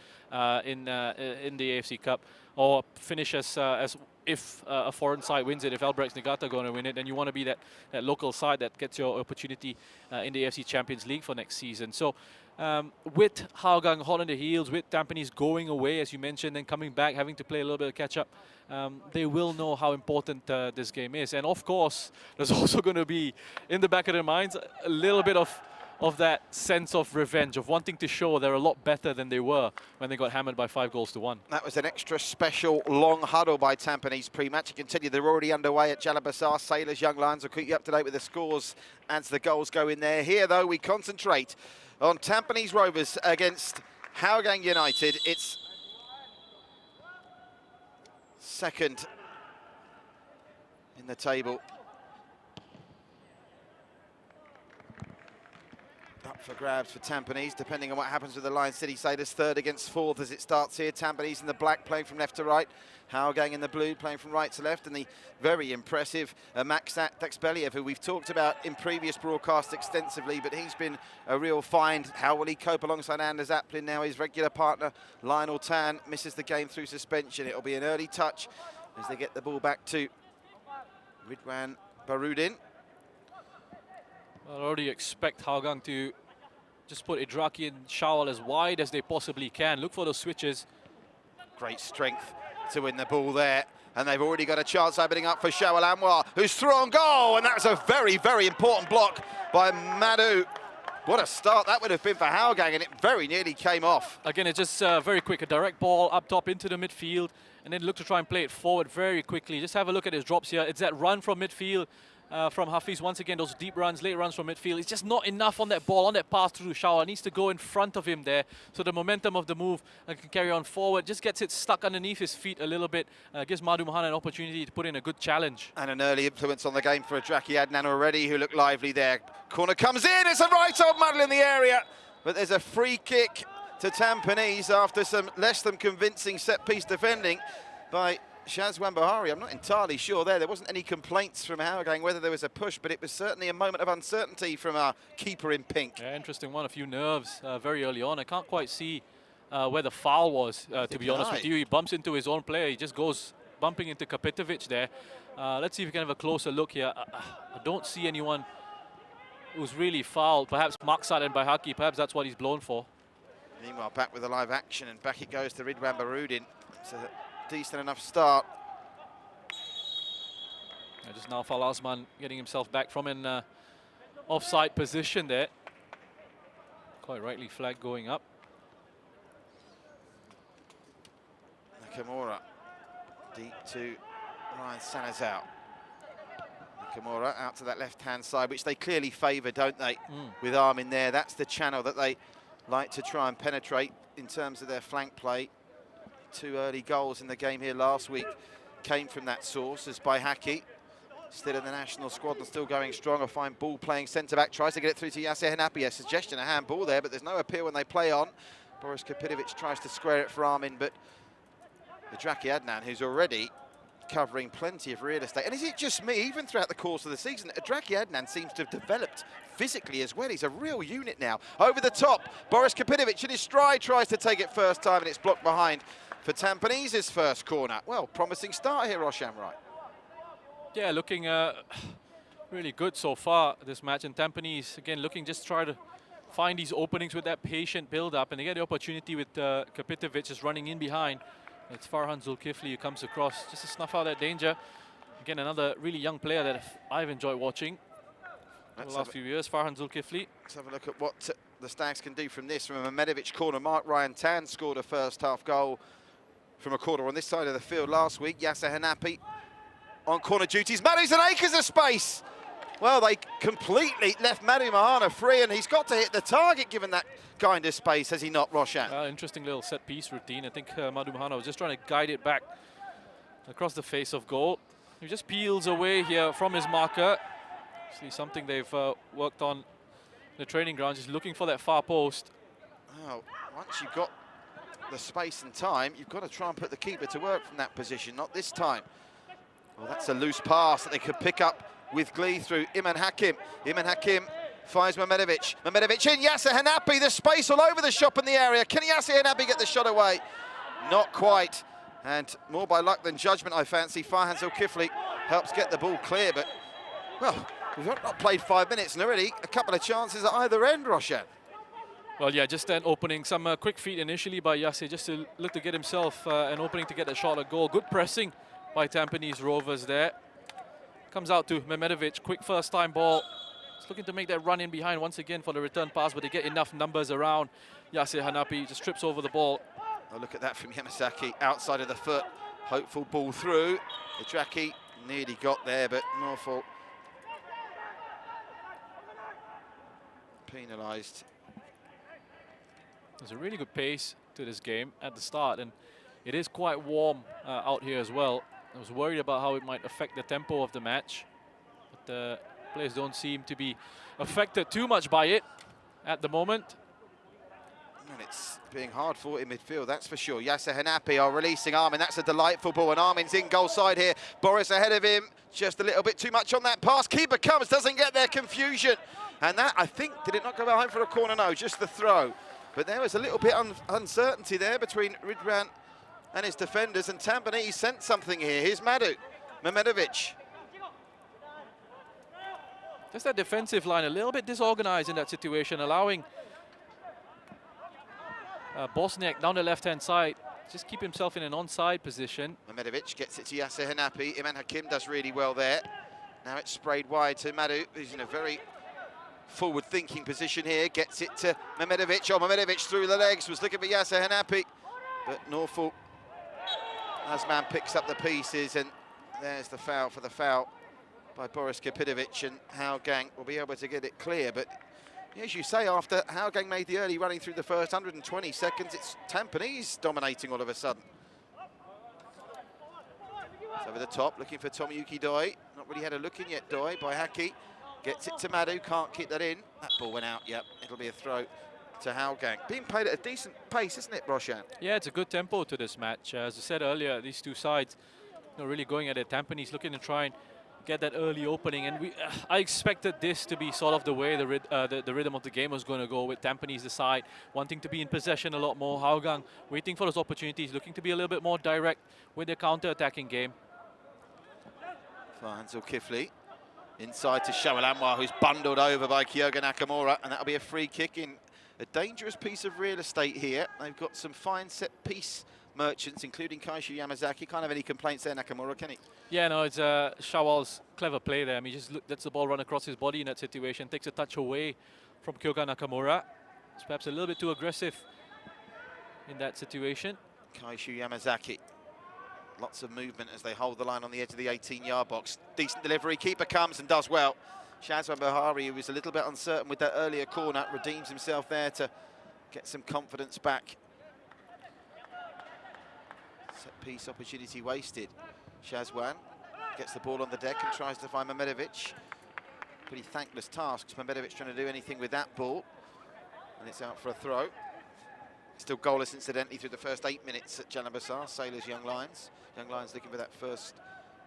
in the AFC Cup, or finish as if a foreign side wins it. If Albrechts Niigata are going to win it, then you want to be that local side that gets your opportunity in the AFC Champions League for next season. So with Hougang hot on the heels, with Tampines going away, as you mentioned, and coming back, having to play a little bit of catch-up, they will know how important this game is. And of course, there's also going to be, in the back of their minds, a little bit of that sense of revenge, of wanting to show they're a lot better than they were when they got hammered by 5-1. That was an extra special long huddle by Tampines pre-match. You can tell you they're already underway at Jalabasar. Sailors, Young Lions will keep you up to date with the scores as the goals go in there. Here, though, we concentrate on Tampines Rovers against Hougang United. It's second in the table. Up for grabs for Tampines, depending on what happens with the Lion City Sailors. Third against fourth as it starts here. Tampines in the black, playing from left to right. Hougang in the blue, playing from right to left. And the very impressive Maksat Daxbeliev, who we've talked about in previous broadcasts extensively, but he's been a real find. How will he cope alongside Anders Aplin now? His regular partner, Lionel Tan, misses the game through suspension. It'll be an early touch as they get the ball back to Ridwan Barudin. I already expect Hougang to just put Idraki and Shawal as wide as they possibly can. Look for those switches. Great strength to win the ball there. And they've already got a chance opening up for Shawal Anwar, who's through on goal. And that's a very, very important block by Madhu. What a start that would have been for Hougang, and it very nearly came off. Again, it's just very quick. A direct ball up top into the midfield, and then look to try and play it forward very quickly. Just have a look at his drops here. It's that run from midfield. From Hafiz, once again, those deep runs, late runs from midfield. It's just not enough on that ball, on that pass through. Shawal needs to go in front of him there, so the momentum of the move can carry on forward. Just gets it stuck underneath his feet a little bit. Gives Madhu Mahan an opportunity to put in a good challenge. And an early influence on the game for Adraki Adnan already, who looked lively there. Corner comes in, it's a right-old muddle in the area. But there's a free kick to Tampines after some less than convincing set-piece defending by Shazwan Bahari. I'm not entirely sure there. There wasn't any complaints from Hougang whether there was a push, but it was certainly a moment of uncertainty from our keeper in pink. Yeah, interesting one. A few nerves very early on. I can't quite see where the foul was, to be honest with you. He bumps into his own player. He just goes bumping into Kapitovic there. Let's see if we can have a closer look here. I don't see anyone who's really fouled. Perhaps Maksat and Baihaki, perhaps that's what he's blown for. Meanwhile, back with the live action, and back it goes to Ridwan Barudin. So decent enough start. Just now Fal Azman getting himself back from an offside position there. Quite rightly flagged going up. Nakamura deep to Ryan Sanazao. Nakamura out to that left-hand side, which they clearly favour, don't they, with Armin there. That's the channel that they like to try and penetrate in terms of their flank play. 2 early goals in the game here last week came from that source, as Baihaki, still in the national squad and still going strong. A fine ball playing centre-back, tries to get it through to Yasser Hanapi. A suggestion, a handball there, but there's no appeal when they play on. Boris Kapitovic tries to square it for Armin, but Adraki Adnan, who's already covering plenty of real estate. And is it just me, even throughout the course of the season, Adraki Adnan seems to have developed physically as well. He's a real unit now. Over the top, Boris Kapitovic in his stride tries to take it first time, and it's blocked behind for Tampines' first corner. Well, promising start here, Roshan, right? Yeah, looking really good so far this match. And Tampines, again, looking just try to find these openings with that patient build-up. And they get the opportunity with Kapitovic just running in behind. It's Farhan Zulkifli who comes across just to snuff out that danger. Again, another really young player that I've enjoyed watching over the last few years, Farhan Zulkifli. Let's have a look at what the Stags can do from this. From a Medovic corner, Mark Ryan Tan scored a first-half goal from a corner on this side of the field last week. Yasser Hanapi on corner duties. Madhu's an acres of space. Well, they completely left Madhu Mahana free, and he's got to hit the target given that kind of space, has he not, Roshan? Interesting little set-piece routine. I think Madhu Mahana was just trying to guide it back across the face of goal. He just peels away here from his marker. See, something they've worked on in the training ground, just looking for that far post. Well, once you've got the space and time, you've got to try and put the keeper to work from that position, not this time. Well, that's a loose pass that they could pick up with glee through Iman Hakim. Iman Hakim finds Mehmedovic. Mehmedovic in, Yasser Hanapi, there's space all over the shop in the area. Can Yasser Hanapi get the shot away? Not quite. And more by luck than judgment, I fancy. Farhan Zulkifli helps get the ball clear, but, well, we've not played 5 minutes and already a couple of chances at either end, Roshan. Well, yeah, just an opening. Some quick feet initially by Yasser, just to look to get himself an opening to get a shot at goal. Good pressing by Tampines Rovers there. Comes out to Mehmedovic, quick first time ball. He's looking to make that run in behind once again for the return pass, but they get enough numbers around. Yasser Hanapi just trips over the ball. Oh, look at that from Yamasaki, outside of the foot. Hopeful ball through. Idraki nearly got there, but Norfolk penalised. There's a really good pace to this game at the start, and it is quite warm out here as well. I was worried about how it might affect the tempo of the match, but the players don't seem to be affected too much by it at the moment. And it's being hard fought in midfield, that's for sure. Yasser Hanapi are releasing Armin. That's a delightful ball, and Armin's in goal side here. Boris ahead of him, just a little bit too much on that pass. Keeper comes, doesn't get there, confusion. And that, I think, did it not go behind for a corner? No, just the throw. But there was a little bit uncertainty there between Ridwan and his defenders, and Tampines sent something here. Here's Mehmedovic. Just that defensive line a little bit disorganized in that situation, allowing Bosniak down the left-hand side just keep himself in an onside position. Mehmedovic gets it to Yasser Hanapi. Iman Hakim does really well there. Now it's sprayed wide to Madu, who's in a very forward-thinking position here. Gets it to Mehmedovic. Oh, Mehmedovic through the legs, was looking for Yasser Hanapi. But Norfolk, Asman picks up the pieces, and there's the foul for the foul by Boris Kapidovic, and Hougang will be able to get it clear. But as you say, after Hougang made the early running through the first 120 seconds, it's Tampines dominating all of a sudden. It's over the top, looking for Tomoyuki Doi. Not really had a look in yet, Doi, by Haki. Gets it to Madu, can't keep that in. That ball went out, yep. It'll be a throw to Hougang. Being played at a decent pace, isn't it, Roshan? Yeah, it's a good tempo to this match. As I said earlier, these two sides really going at it. Tampines looking to try and get that early opening, and I expected this to be sort of the way the rhythm of the game was going to go, with Tampines the side wanting to be in possession a lot more. Hougang waiting for those opportunities, looking to be a little bit more direct with their counter-attacking game. Farhan Zulkifli inside to Shawal Anwar, who's bundled over by Kyoga Nakamura, and that'll be a free kick in a dangerous piece of real estate here. They've got some fine set-piece merchants, including Kaishu Yamazaki. Can't have any complaints there, Nakamura, can he? Yeah, no, it's Shawal's clever play there. I mean, he just lets the ball run across his body in that situation, takes a touch away from Kyoga Nakamura. It's perhaps a little bit too aggressive in that situation. Kaishu Yamazaki. Lots of movement as they hold the line on the edge of the 18-yard box. Decent delivery, keeper comes and does well. Shazwan Bahari, who was a little bit uncertain with that earlier corner, redeems himself there to get some confidence back. Set-piece opportunity wasted. Shazwan gets the ball on the deck and tries to find Mehmedovic. Pretty thankless task. Mehmedovic trying to do anything with that ball. And it's out for a throw. Still goalless, incidentally, through the first 8 minutes at Jalan Sailors Young Lions. Young Lions looking for that first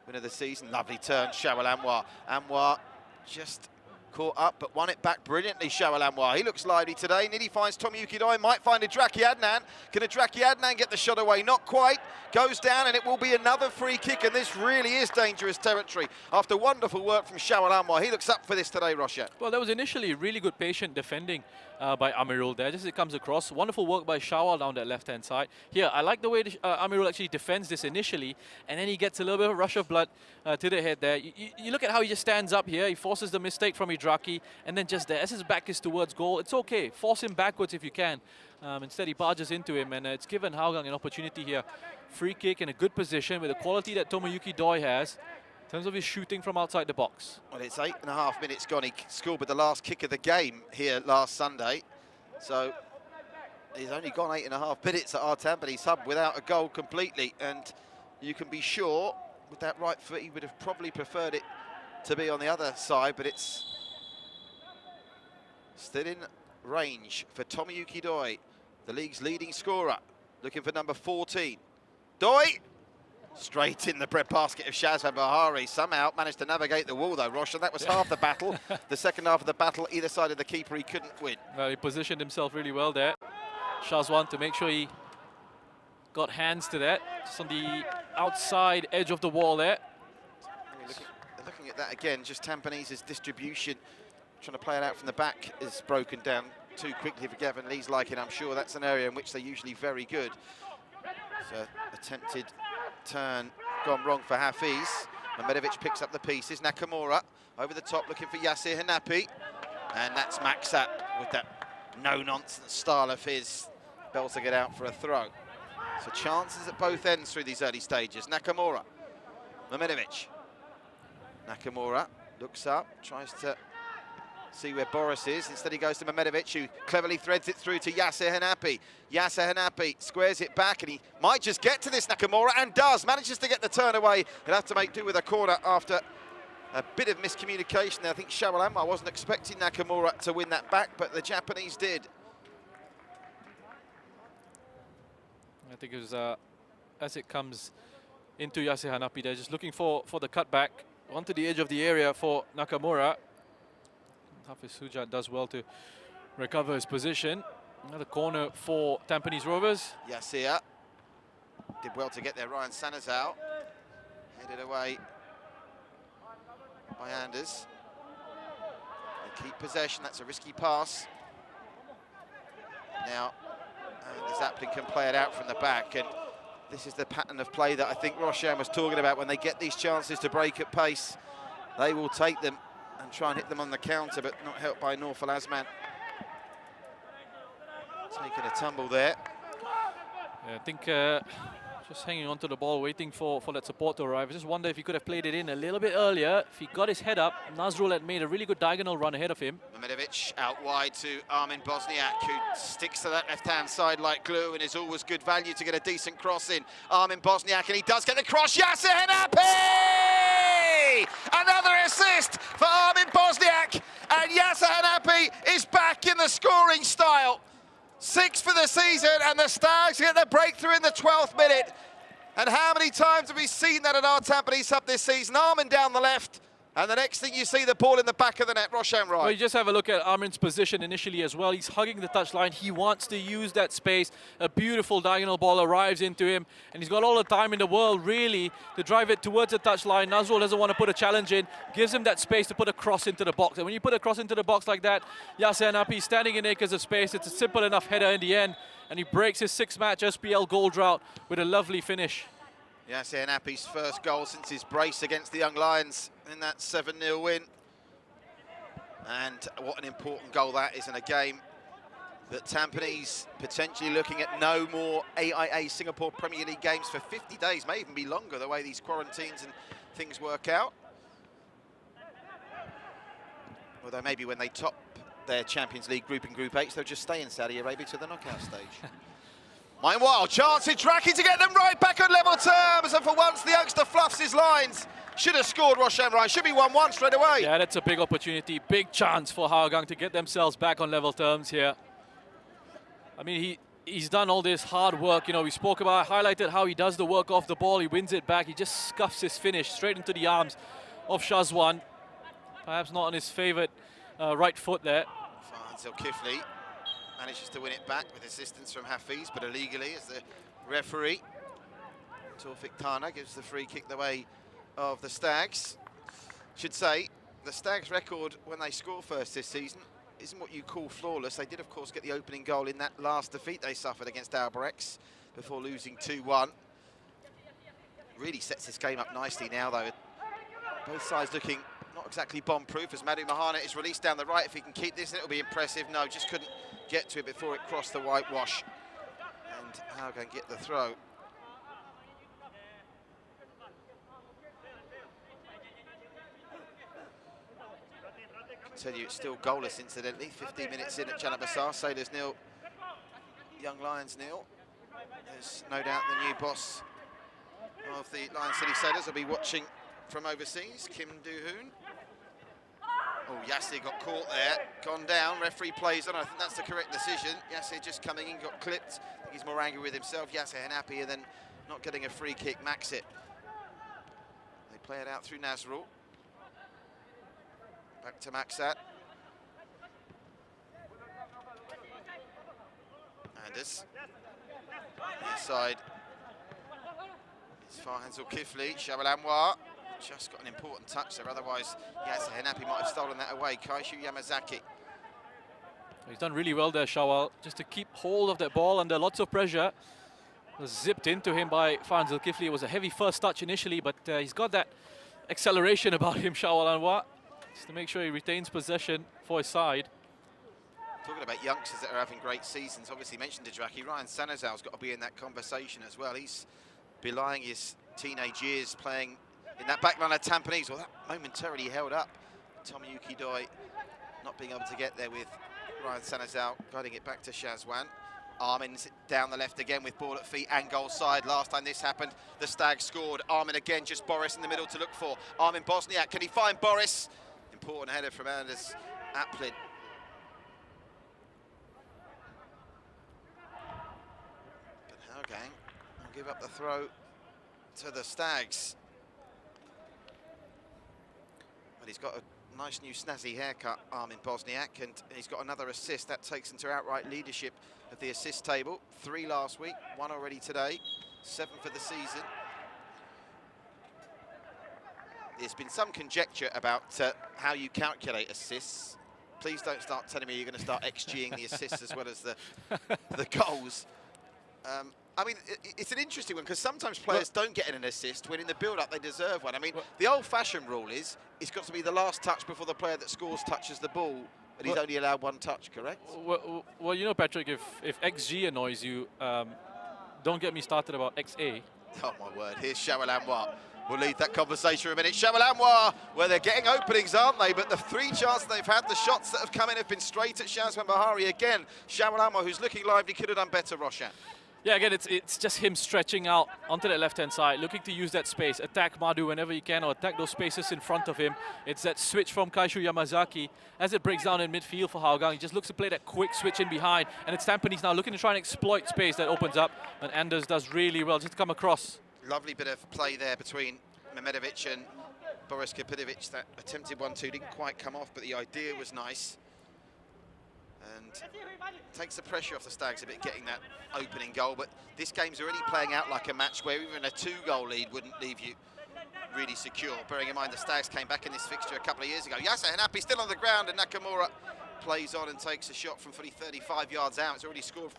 win of the season. Lovely turn, Shawal Anwar. Anwar just caught up, but won it back brilliantly, Shawal Anwar. He looks lively today. Nearly finds Tomoyuki Doi, might find Idraki Adnan. Can Idraki Adnan get the shot away? Not quite. Goes down, and it will be another free kick, and this really is dangerous territory. After wonderful work from Shawal Anwar, he looks up for this today, Roshan. Well, that was initially really good patient defending by Amirul there, just as it comes across. Wonderful work by Shawal down that left-hand side. Here, I like the way Amirul actually defends this initially, and then he gets a little bit of a rush of blood to the head there. You look at how he just stands up here. He forces the mistake from Idraki, and then just there, as his back is towards goal, it's okay. Force him backwards if you can. Instead, he barges into him, and it's given Hougang an opportunity here. Free kick in a good position with the quality that Tomoyuki Doi has in terms of his shooting from outside the box. Well, it's 8.5 minutes gone. He scored with the last kick of the game here last Sunday. So he's only gone 8.5 minutes at our Tampines Hub without a goal completely. And you can be sure with that right foot, he would have probably preferred it to be on the other side, but it's still in range for Tomoyuki Doi, the league's leading scorer. looking for number 14. Doi! Straight in the breadbasket of Shazza Bahari. Somehow managed to navigate the wall though, Roshan. That was half the battle. The second half of the battle, either side of the keeper, he couldn't win. Well, he positioned himself really well there. Shazwan to make sure he got hands to that. Just on the outside edge of the wall there. Looking at that again, just Tampanese's distribution, trying to play it out from the back, is broken down too quickly for Gavin Lee's liking. I'm sure that's an area in which they're usually very good. So attempted turn gone wrong for Hafiz. Mehmedovic picks up the pieces. Nakamura over the top looking for Yasir Hanapi. And that's Maxat with that no-nonsense style of his. Belter get out for a throw. So chances at both ends through these early stages. Nakamura, Mehmedovic. Nakamura looks up, tries to see where Boris is. Instead he goes to Mehmedovic, who cleverly threads it through to Yasir Hanapi. Yasir Hanapi squares it back, and he might just get to this Nakamura, and does. Manages to get the turn away. He'll have to make do with a corner after a bit of miscommunication there. I think Shawalamma wasn't expecting Nakamura to win that back, but the Japanese did. I think it was as it comes into Yasir Hanapi, they're just looking for the cutback onto the edge of the area for Nakamura. Hafiz Hujat does well to recover his position. Another corner for Tampines Rovers. Yasir did well to get there. Ryan Sanners out. Headed away by Anders. They keep possession. That's a risky pass. Now, Zaplin can play it out from the back. And this is the pattern of play that I think Roshan was talking about. When they get these chances to break at pace, they will take them and try and hit them on the counter, but not helped by Norfal Asman. Taking a tumble there. Yeah, I think just hanging on to the ball, waiting for that support to arrive. I just wonder if he could have played it in a little bit earlier. If he got his head up, Nazrul had made a really good diagonal run ahead of him. Mehmedovic out wide to Armin Bosniak, who sticks to that left-hand side like glue and is always good value to get a decent cross in. Armin Bosniak, and he does get the cross. Yasir Hanapi! Another assist for Armin Bosniak, and Yasir Hanapi is back in the scoring style. 6 for the season, and the Stags get the breakthrough in the 12th minute. And how many times have we seen that at our Tampines Hub this season? Armin down the left, and the next thing you see, the ball in the back of the net. Roshan right. Well, you just have a look at Armin's position initially as well. He's hugging the touchline. He wants to use that space. A beautiful diagonal ball arrives into him, and he's got all the time in the world, really, to drive it towards the touchline. Nazrul doesn't want to put a challenge in, gives him that space to put a cross into the box. And when you put a cross into the box like that, Yasir Hanapi standing in acres of space. It's a simple enough header in the end, and he breaks his 6-match SPL goal drought with a lovely finish. Yasir Hanapi's first goal since his brace against the Young Lions in that 7-0 win. And what an important goal that is in a game that Tampines potentially looking at no more AIA Singapore Premier League games for 50 days, may even be longer the way these quarantines and things work out. Although maybe when they top their Champions League group in Group H, they'll just stay in Saudi Arabia to the knockout stage. Meanwhile, chance in Traki to get them right back on level terms, and for once the youngster fluffs his lines. Should have scored, Roshan Rai. Should be 1-1 straight away. Yeah, that's a big opportunity, big chance for Hougang to get themselves back on level terms here. I mean, he's done all this hard work. You know, we spoke about, highlighted how he does the work off the ball. He wins it back. He just scuffs his finish straight into the arms of Shazwan. Perhaps not on his favourite right foot there. Farzil Kifli manages to win it back with assistance from Hafiz, but illegally as the referee. Taufik Tana gives the free kick the way of the Stags. Should say, the Stags' record when they score first this season isn't what you call flawless. They did, of course, get the opening goal in that last defeat they suffered against Albirex before losing 2-1. Really sets this game up nicely now, though. Both sides looking not exactly bomb-proof as Madhu Mahana is released down the right. If he can keep this, it'll be impressive. No, just couldn't get to it before it crossed the whitewash. And Hougang get the throw. I can tell you it's still goalless, incidentally. 15 minutes in at Janabasar. Sailors nil, Young Lions nil. There's no doubt the new boss of the Lion City Sailors will be watching from overseas, Kim Do-hoon. Oh, Yassir got caught there, gone down, referee plays on. I think that's the correct decision. Yassir just coming in, got clipped. I think he's more angry with himself. Yassir unhappy, and then not getting a free kick, Max it. They play it out through Nazrul. Back to Maxat. Anders. Inside. It's Farhan Zulkifli, Shawal Anwar. Just got an important touch there, otherwise Yassir Hanapi might have stolen that away. Kaishu Yamazaki. He's done really well there, Shawal, just to keep hold of that ball under lots of pressure. Was zipped into him by Farhan Zulkifli. It was a heavy first touch initially, but he's got that acceleration about him, Shawal Anwar, just to make sure he retains possession for his side. Talking about youngsters that are having great seasons, obviously mentioned Dejraki, Ryan Sanazal's got to be in that conversation as well. He's belying his teenage years playing in that back line of Tampines. Well, that momentarily held up. Tomoyuki Doi not being able to get there with Ryan Sanazal, guiding it back to Shazwan. Armin's down the left again with ball at feet and goal side. Last time this happened, the Stags scored. Armin again, just Boris in the middle to look for. Armin Bosniak, can he find Boris? Important header from Anders Aplin. But Hougang will give up the throw to the Stags. But he's got a nice new snazzy haircut, Armin Bosniak, and he's got another assist. That takes him to outright leadership of the assist table. 3 last week, 1 already today, 7 for the season. There's been some conjecture about how you calculate assists. Please don't start telling me you're going to start XGing the assists as well as the goals. I mean, it's an interesting one because sometimes players don't get an assist when in the build-up they deserve one. I mean, the old-fashioned rule is it's got to be the last touch before the player that scores touches the ball, and he's only allowed 1 touch, correct? Well, you know, Patrick, if XG annoys you, don't get me started about XA. Oh, my word. Here's Shawal Anwar. We'll leave that conversation for a minute. Shawal Anwar, where they're getting openings, aren't they? But the 3 chances they've had, the shots that have come in have been straight at Shazwan Bahari. Again, Shawal Anwar, who's looking lively, could have done better, Roshan. Yeah, again, it's just him stretching out onto that left-hand side, looking to use that space, attack Madhu whenever he can, or attack those spaces in front of him. It's that switch from Kaishu Yamazaki. As it breaks down in midfield for Hougang, he just looks to play that quick switch in behind, and it's Tampines now looking to try and exploit space that opens up, and Anders does really well just to come across. Lovely bit of play there between Mehmedovic and Boris Kapitovic. That attempted 1-2 didn't quite come off, but the idea was nice. And takes the pressure off the Stags a bit, getting that opening goal. But this game's already playing out like a match where even a 2-goal lead wouldn't leave you really secure. Bearing in mind the Stags came back in this fixture a couple of years ago. Yassir Hanapi still on the ground, and Nakamura plays on and takes a shot from 35 yards out. It's already scored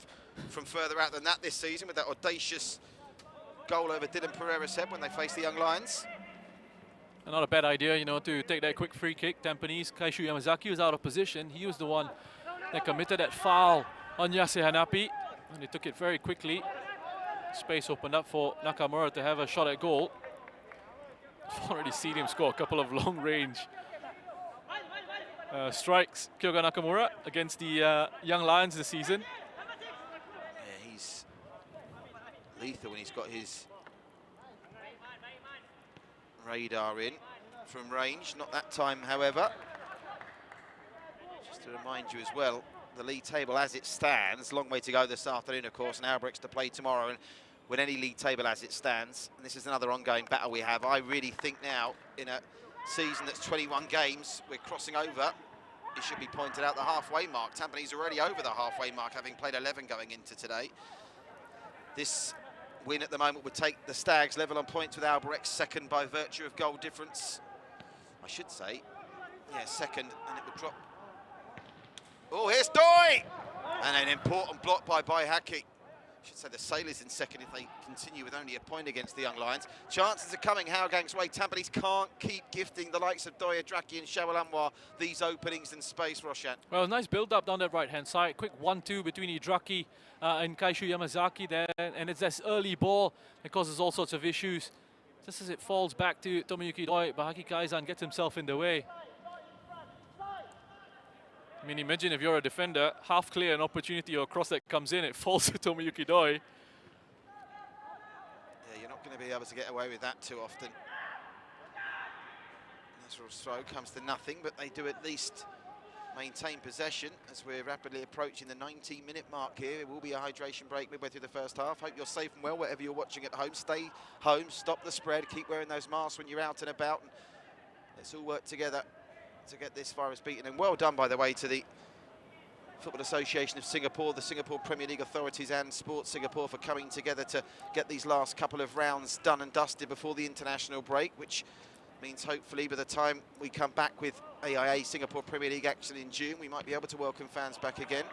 from further out than that this season with that audacious goal over Dylan Pereira's head when they face the Young Lions. And not a bad idea, you know, to take that quick free kick. Tampines, Kaishu Yamazaki was out of position. He was the one that committed that foul on Yassir Hanapi, and he took it very quickly. Space opened up for Nakamura to have a shot at goal. I've already seen him score a couple of long-range strikes, Kyoga Nakamura, against the Young Lions this season. Yeah, he's lethal when he's got his radar in from range. Not that time, however. Just to remind you as well, the league table as it stands, long way to go this afternoon, of course, and Albrecht's to play tomorrow. And with any league table as it stands, and this is another ongoing battle we have, I really think now, in a season that's 21 games, we're crossing over, it should be pointed out, the halfway mark. Tampines already over the halfway mark, having played 11 going into today. This win at the moment would take the Stags level on points with Albrecht, second by virtue of goal difference. I should say, yeah, second, and it would drop. Oh, here's Doi! And an important block by Haki. I should say the Sailors in second if they continue with only a point against the Young Lions. Chances are coming Hougaang's way. Tampines can't keep gifting the likes of Doi Dejraki and Shawal Anwar these openings in space, Roshan. Well, nice build-up down that right-hand side. Quick 1-2 between Dejraki and Kaishu Yamazaki there. And it's this early ball that causes all sorts of issues. Just as it falls back to Tomoyuki Doi, Haki Kaizan gets himself in the way. I mean, imagine if you're a defender, half clear an opportunity or a cross that comes in, it falls to Tomoyuki Doi. Yeah, you're not going to be able to get away with that too often. Nazrul's throw comes to nothing, but they do at least maintain possession as we're rapidly approaching the 19-minute mark here. It will be a hydration break midway through the first half. Hope you're safe and well wherever you're watching at home. Stay home, stop the spread, keep wearing those masks when you're out and about. And let's all work together to get this virus beaten. And well done, by the way, to the Football Association of Singapore, the Singapore Premier League authorities and Sports Singapore for coming together to get these last couple of rounds done and dusted before the international break, which means hopefully by the time we come back with AIA Singapore Premier League action in June, we might be able to welcome fans back again.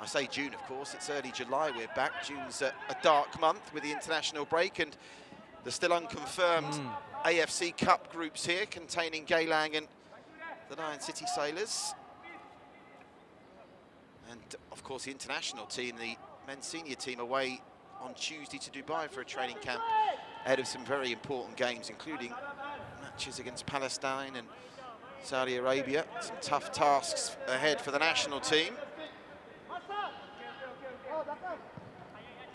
I say June, of course, it's early July we're back. June's a dark month with the international break, and the still unconfirmed AFC Cup groups here containing Geylang and the Lion City Sailors. And of course the international team, the men's senior team, away on Tuesday to Dubai for a training camp ahead of some very important games, including matches against Palestine and Saudi Arabia. Some tough tasks ahead for the national team.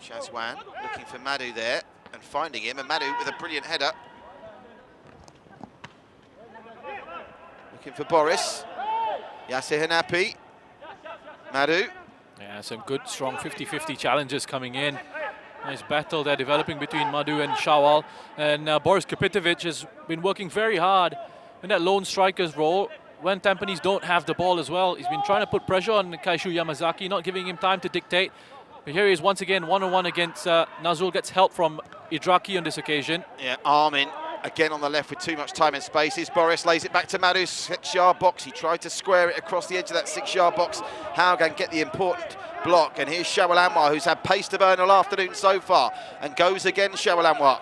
Shazwan looking for Madhu there and finding him, and Madhu with a brilliant header. Looking for Boris. Yasser Hanapi. Madhu. Yeah, some good, strong 50-50 challenges coming in. Nice battle there developing between Madhu and Shawal. And Boris Kapitovic has been working very hard in that lone striker's role when Tampines don't have the ball as well. He's been trying to put pressure on Kaishu Yamazaki, not giving him time to dictate. But here he is once again, one-on-one against Nazrul. Gets help from Idraki on this occasion. Yeah, Armin again on the left with too much time and spaces. Boris lays it back to Madhu's 6-yard box. He tried to square it across the edge of that 6-yard box. Hougang get the important block, and here's Shawal Anwar, who's had pace to burn all afternoon so far, and goes again, Shawal Anwar.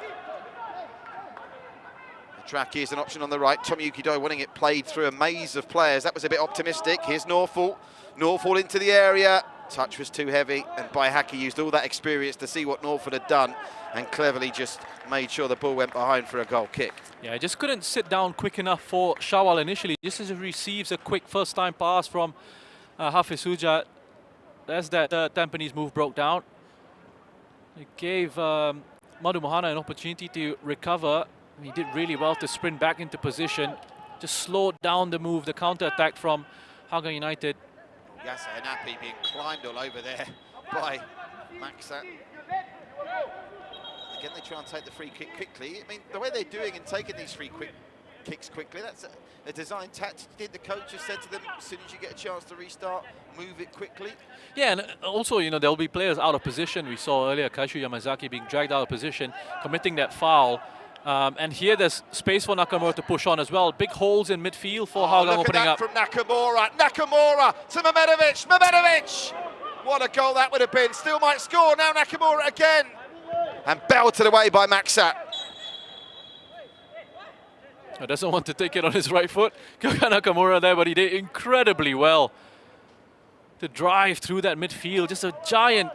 Idraki is an option on the right. Tomiyuki Doi wanting it played through a maze of players. That was a bit optimistic. Here's Norfall. Norfall into the area. Touch was too heavy, and Baihaki used all that experience to see what Norfall had done and cleverly just made sure the ball went behind for a goal kick. Yeah, just couldn't sit down quick enough for Shawal initially. Just as he receives a quick first-time pass from Hafiz Huja, as that Tampines move broke down. It gave Madhu Mohana an opportunity to recover. He did really well to sprint back into position. Just slowed down the move, the counter-attack from Hougang United. Yasser Hanapi being climbed all over there by Maxat. Again, they try and take the free kick quickly. I mean, the way they're doing and taking these free kicks quickly, that's a design tactic. The coach has said to them, as soon as you get a chance to restart, move it quickly. Yeah, and also, you know, there'll be players out of position. We saw earlier Kaishu Yamazaki being dragged out of position, committing that foul. And here there's space for Nakamura to push on as well. Big holes in midfield for Hougang opening up. From Nakamura. Nakamura to Mehmedovic. Mehmedovic! What a goal that would have been. Still might score. Now Nakamura again. And belted away by Maxat. Doesn't want to take it on his right foot. Nakamura there, but he did incredibly well to drive through that midfield. Just a giant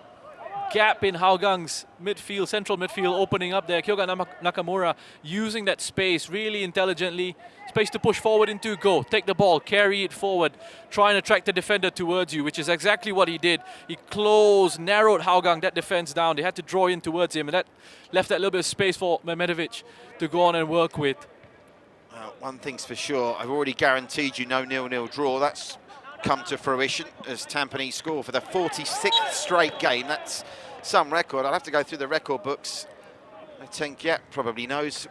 gap in Hougang's midfield, central midfield opening up there. Kyoga Nakamura using that space really intelligently. Space to push forward into, go, take the ball, carry it forward, try and attract the defender towards you, which is exactly what he did. He closed, narrowed Hougang, that defense down. They had to draw in towards him, and that left that little bit of space for Mehmedovic to go on and work with. One thing's for sure, I've already guaranteed you no 0-0 draw. That's come to fruition as Tampines score for the 46th straight game. That's some record. I'll have to go through the record books. Tenkyat probably knows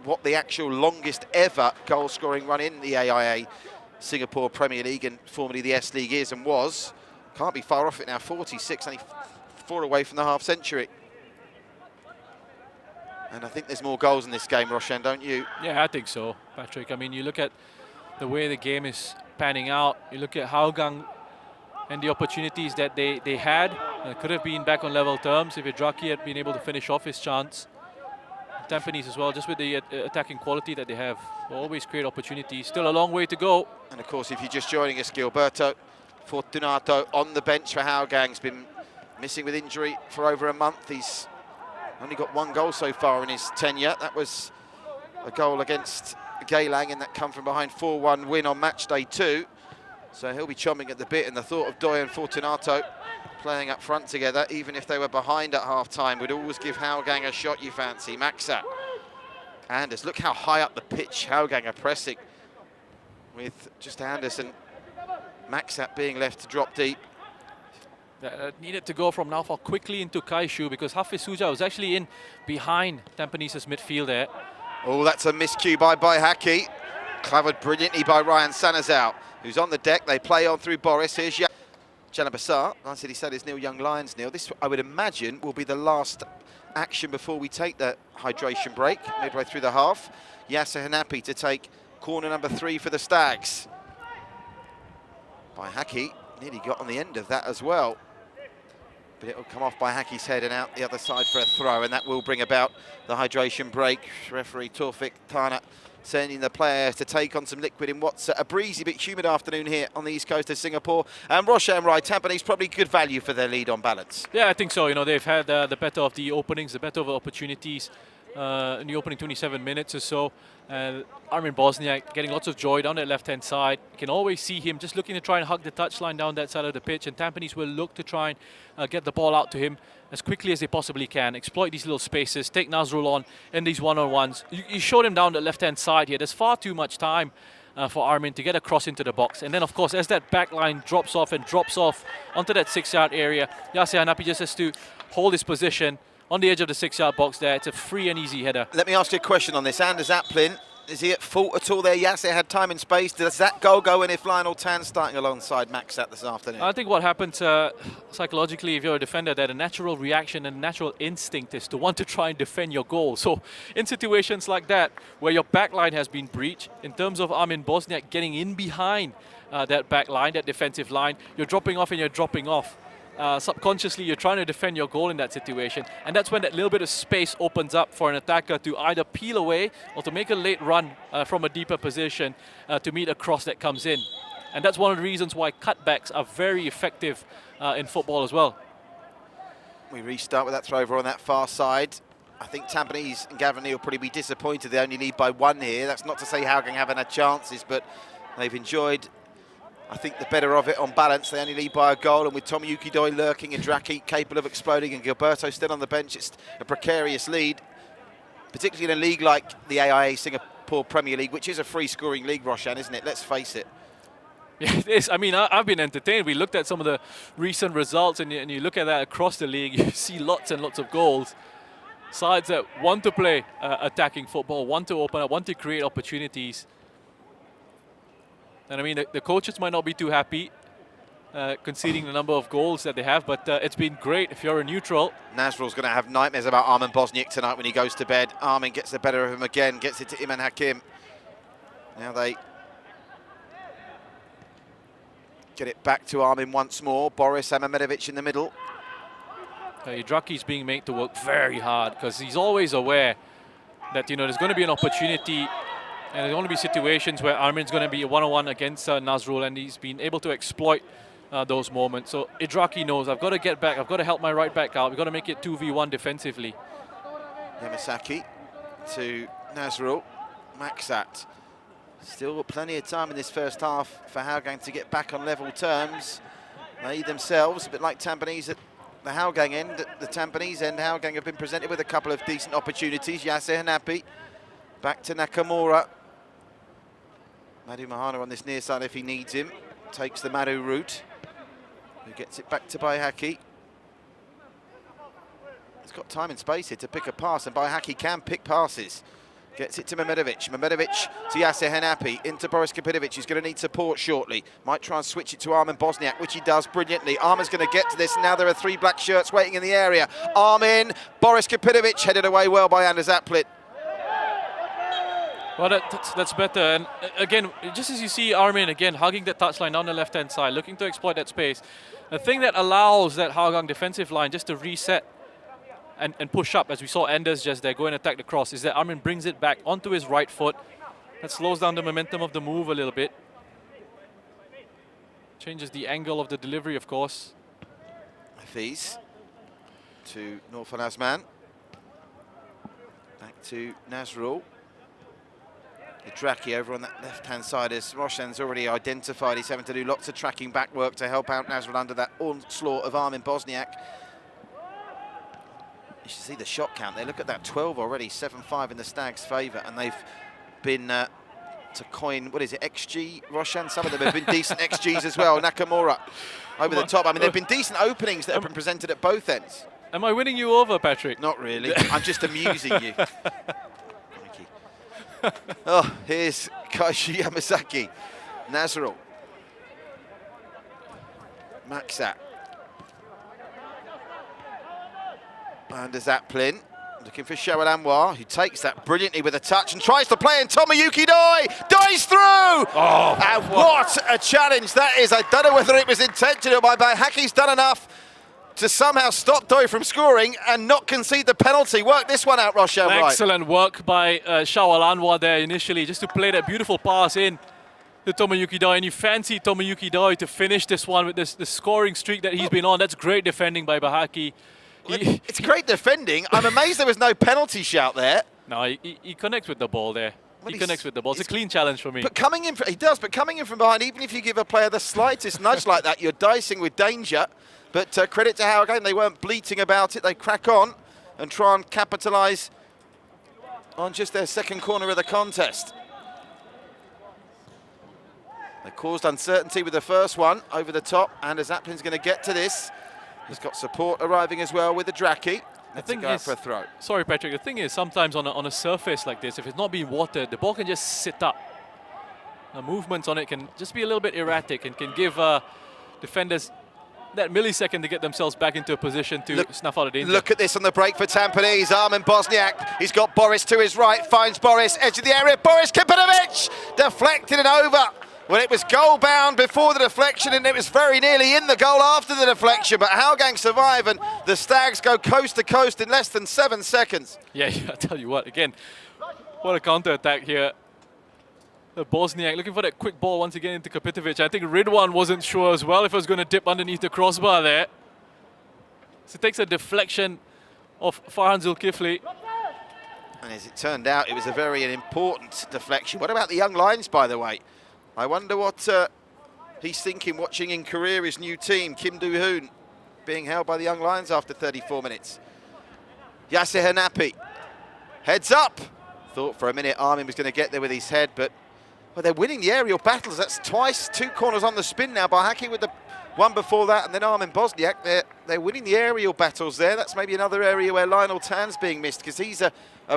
what the actual longest ever goal-scoring run in the AIA Singapore Premier League and formerly the S-League is and was. Can't be far off it now, 46, only 4 away from the half-century. And I think there's more goals in this game, Roshan, don't you? Yeah, I think so, Patrick. I mean, you look at the way the game is panning out. You look at Hougang and the opportunities that they had. Could have been back on level terms if Idraki had been able to finish off his chance. Tampines as well, just with the attacking quality that they have. Always create opportunities. Still a long way to go. And of course, if you're just joining us, Gilberto Fortunato on the bench for Hougang's been missing with injury for over a month. He's only got 1 goal so far in his tenure. That was a goal against Geylang in that come from behind 4-1 win on match day 2. So he'll be chomping at the bit, and the thought of Doi and Fortunato playing up front together, even if they were behind at half-time, would always give Hougang a shot, you fancy. Maxat. Anders, look how high up the pitch Hougang are pressing, with just Anders and Maxat being left to drop deep. Needed to go from Naufal quickly into Kaishu because Hafiz Suja was actually in behind Tampanese's midfield there. Oh, that's a miscue by Haki. Covered brilliantly by Ryan Sanazau, who's on the deck. They play on through Boris. Here's Janabasar. Nice that he said his Neil Young Lions, Neil. This, I would imagine, will be the last action before we take the hydration break, midway through the half. Yasser Hanapi to take corner number 3 for the Stags. By Haki, nearly got on the end of that as well. But it will come off by Haki's head and out the other side for a throw, and that will bring about the hydration break. Referee Taufik Tana sending the players to take on some liquid in what's a breezy but humid afternoon here on the east coast of Singapore. And Roshan Rai, Tampines probably good value for their lead on balance. Yeah, I think so. You know, they've had the better of the openings, the better of the opportunities in the opening 27 minutes or so. Armin Bosniak getting lots of joy down that left-hand side. You can always see him just looking to try and hug the touchline down that side of the pitch, and Tampines will look to try and get the ball out to him as quickly as they possibly can, exploit these little spaces, take Nazrul on in these one-on-ones. You showed him down the left-hand side here. There's far too much time for Armin to get across into the box. And then, of course, as that back line drops off onto that 6-yard area, Yasser Hanapi just has to hold his position on the edge of the 6-yard box there. It's a free and easy header. Let me ask you a question on this. Anders Aplin, is he at fault at all there? Yasser had time and space. Does that goal go in if Lionel Tan's starting alongside Maxat this afternoon? I think what happens psychologically if you're a defender, that a natural reaction and natural instinct is to want to try and defend your goal. So in situations like that, where your back line has been breached, in terms of Armin Bosniak getting in behind that back line, that defensive line, you're dropping off and you're dropping off. Subconsciously, you're trying to defend your goal in that situation. And that's when that little bit of space opens up for an attacker to either peel away or to make a late run from a deeper position to meet a cross that comes in. And that's one of the reasons why cutbacks are very effective in football as well. We restart with that throw over on that far side. I think Tampines and Gavin Neal will probably be disappointed they only lead by 1 here. That's not to say Hougang haven't had chances, but they've enjoyed, I think, the better of it on balance. They only lead by a goal, and with Tomoyuki Doi lurking and Draki capable of exploding and Gilberto still on the bench, it's a precarious lead, particularly in a league like the AIA Singapore Premier League, which is a free-scoring league, Roshan, isn't it? Let's face it. Yeah, it is. I mean, I've been entertained. We looked at some of the recent results, and you look at that across the league, you see lots and lots of goals. Sides that want to play attacking football, want to open up, want to create opportunities. And I mean, the coaches might not be too happy conceding the number of goals that they have, but it's been great if you're a neutral. Nazrul's going to have nightmares about Armin Bosniak tonight when he goes to bed. Armin gets the better of him again, gets it to Iman Hakim. Now they get it back to Armin once more. Boris Amamedovic in the middle. Draki's being made to work very hard because he's always aware that, you know, there's going to be an opportunity. And there's going to be situations where Armin's going to be one-on-one against Nazrul, and he's been able to exploit those moments. So Idraki knows, I've got to get back, I've got to help my right back out, we've got to make it 2v1 defensively. Yamasaki to Nazrul. Maxat. Still plenty of time in this first half for Hougang to get back on level terms. They themselves, a bit like Tampines at the Hougang end, at the Tampines end, Hougang have been presented with a couple of decent opportunities. Yasser Hanapi. Back to Nakamura. Madhu Mahana on this near side if he needs him. Takes the Madhu route. Who gets it back to Baihaki. He's got time and space here to pick a pass, and Baihaki can pick passes. Gets it to Mamedovic. Mamedovic to Yasser Hanapi. Into Boris Kapidovic, who's going to need support shortly. Might try and switch it to Armin Bosniak, which he does brilliantly. Armin's going to get to this. Now there are 3 black shirts waiting in the area. Armin, Boris Kapidovic headed away well by Anders Aplin. Well, that's better. And again, just as you see Armin again hugging that touchline down the left-hand side, looking to exploit that space. The thing that allows that Hougang defensive line just to reset and push up, as we saw Anders just there go and attack the cross, is that Armin brings it back onto his right foot. That slows down the momentum of the move a little bit. Changes the angle of the delivery, of course. Hafiz to Norfan Azman. Back to Nazrul. Draki over on that left-hand side, as Roshan's already identified. He's having to do lots of tracking back work to help out Nazrul under that onslaught of Armin Bosniak. You should see the shot count there. Look at that, 12 already, 7-5 in the Stags' favour, and they've been to coin, what is it, XG, Roshan? Some of them have been decent XGs as well. Nakamura over the top. I mean, there have been decent openings that have been presented at both ends. Am I winning you over, Patrick? Not really. I'm just amusing you. Thank you. Oh, here's Kaishu Yamazaki. Nazrul. Maxat. And Zaplin. Looking for Shoel Anwar, who takes that brilliantly with a touch and tries to play in Tomoyuki Doi. Doi's through! Oh, and what a challenge that is. I don't know whether it was intentional, but Haki's done enough to somehow stop Doi from scoring and not concede the penalty. Work this one out, Rochelle. Excellent work by Shoel Anwar there initially, just to play that beautiful pass in to Tomoyuki Doi. And you fancy Tomoyuki Doi to finish this one with the scoring streak that he's been on. That's great defending by Bahaki. It's great defending. I'm amazed there was no penalty shout there. No, he connects with the ball there. Well, he connects with the ball. It's a clean challenge for me. But coming in, he does. But coming in from behind, even if you give a player the slightest nudge like that, you're dicing with danger. But credit to Hougang, they weren't bleating about it. They crack on and try and capitalise on just their second corner of the contest. They caused uncertainty with the first one over the top, and as Zaplin's going to get to this, he's got support arriving as well with the Draki. The thing go is, for a throw. Sorry, Patrick. The thing is, sometimes on a surface like this, if it's not being watered, the ball can just sit up. The movements on it can just be a little bit erratic and can give defenders that millisecond to get themselves back into a position to snuff out a danger. Look at this on the break for Tampines. Armin Bosniak. He's got Boris to his right. Finds Boris, edge of the area. Boris Kipanovic deflected it over. Well, it was goal bound before the deflection, and it was very nearly in the goal after the deflection. But Hougang survive, and the Stags go coast to coast in less than 7 seconds. Yeah, I tell you what, again, what a counter-attack here. The Bosniak looking for that quick ball once again into Kapitovic. I think Ridwan wasn't sure as well if it was going to dip underneath the crossbar there. So it takes a deflection of Farhan Zulkifli. And as it turned out, it was a very important deflection. What about the young Lions, by the way? I wonder what he's thinking watching in Korea, his new team, Kim Do-hoon, being held by the young Lions after 34 minutes. Yasser Hanapi, heads up. Thought for a minute Armin was going to get there with his head, but well, they're winning the aerial battles. That's twice, 2 corners on the spin now by Haki with the one before that, and then Armin Bosniak. They're winning the aerial battles there. That's maybe another area where Lionel Tan's being missed, because he's a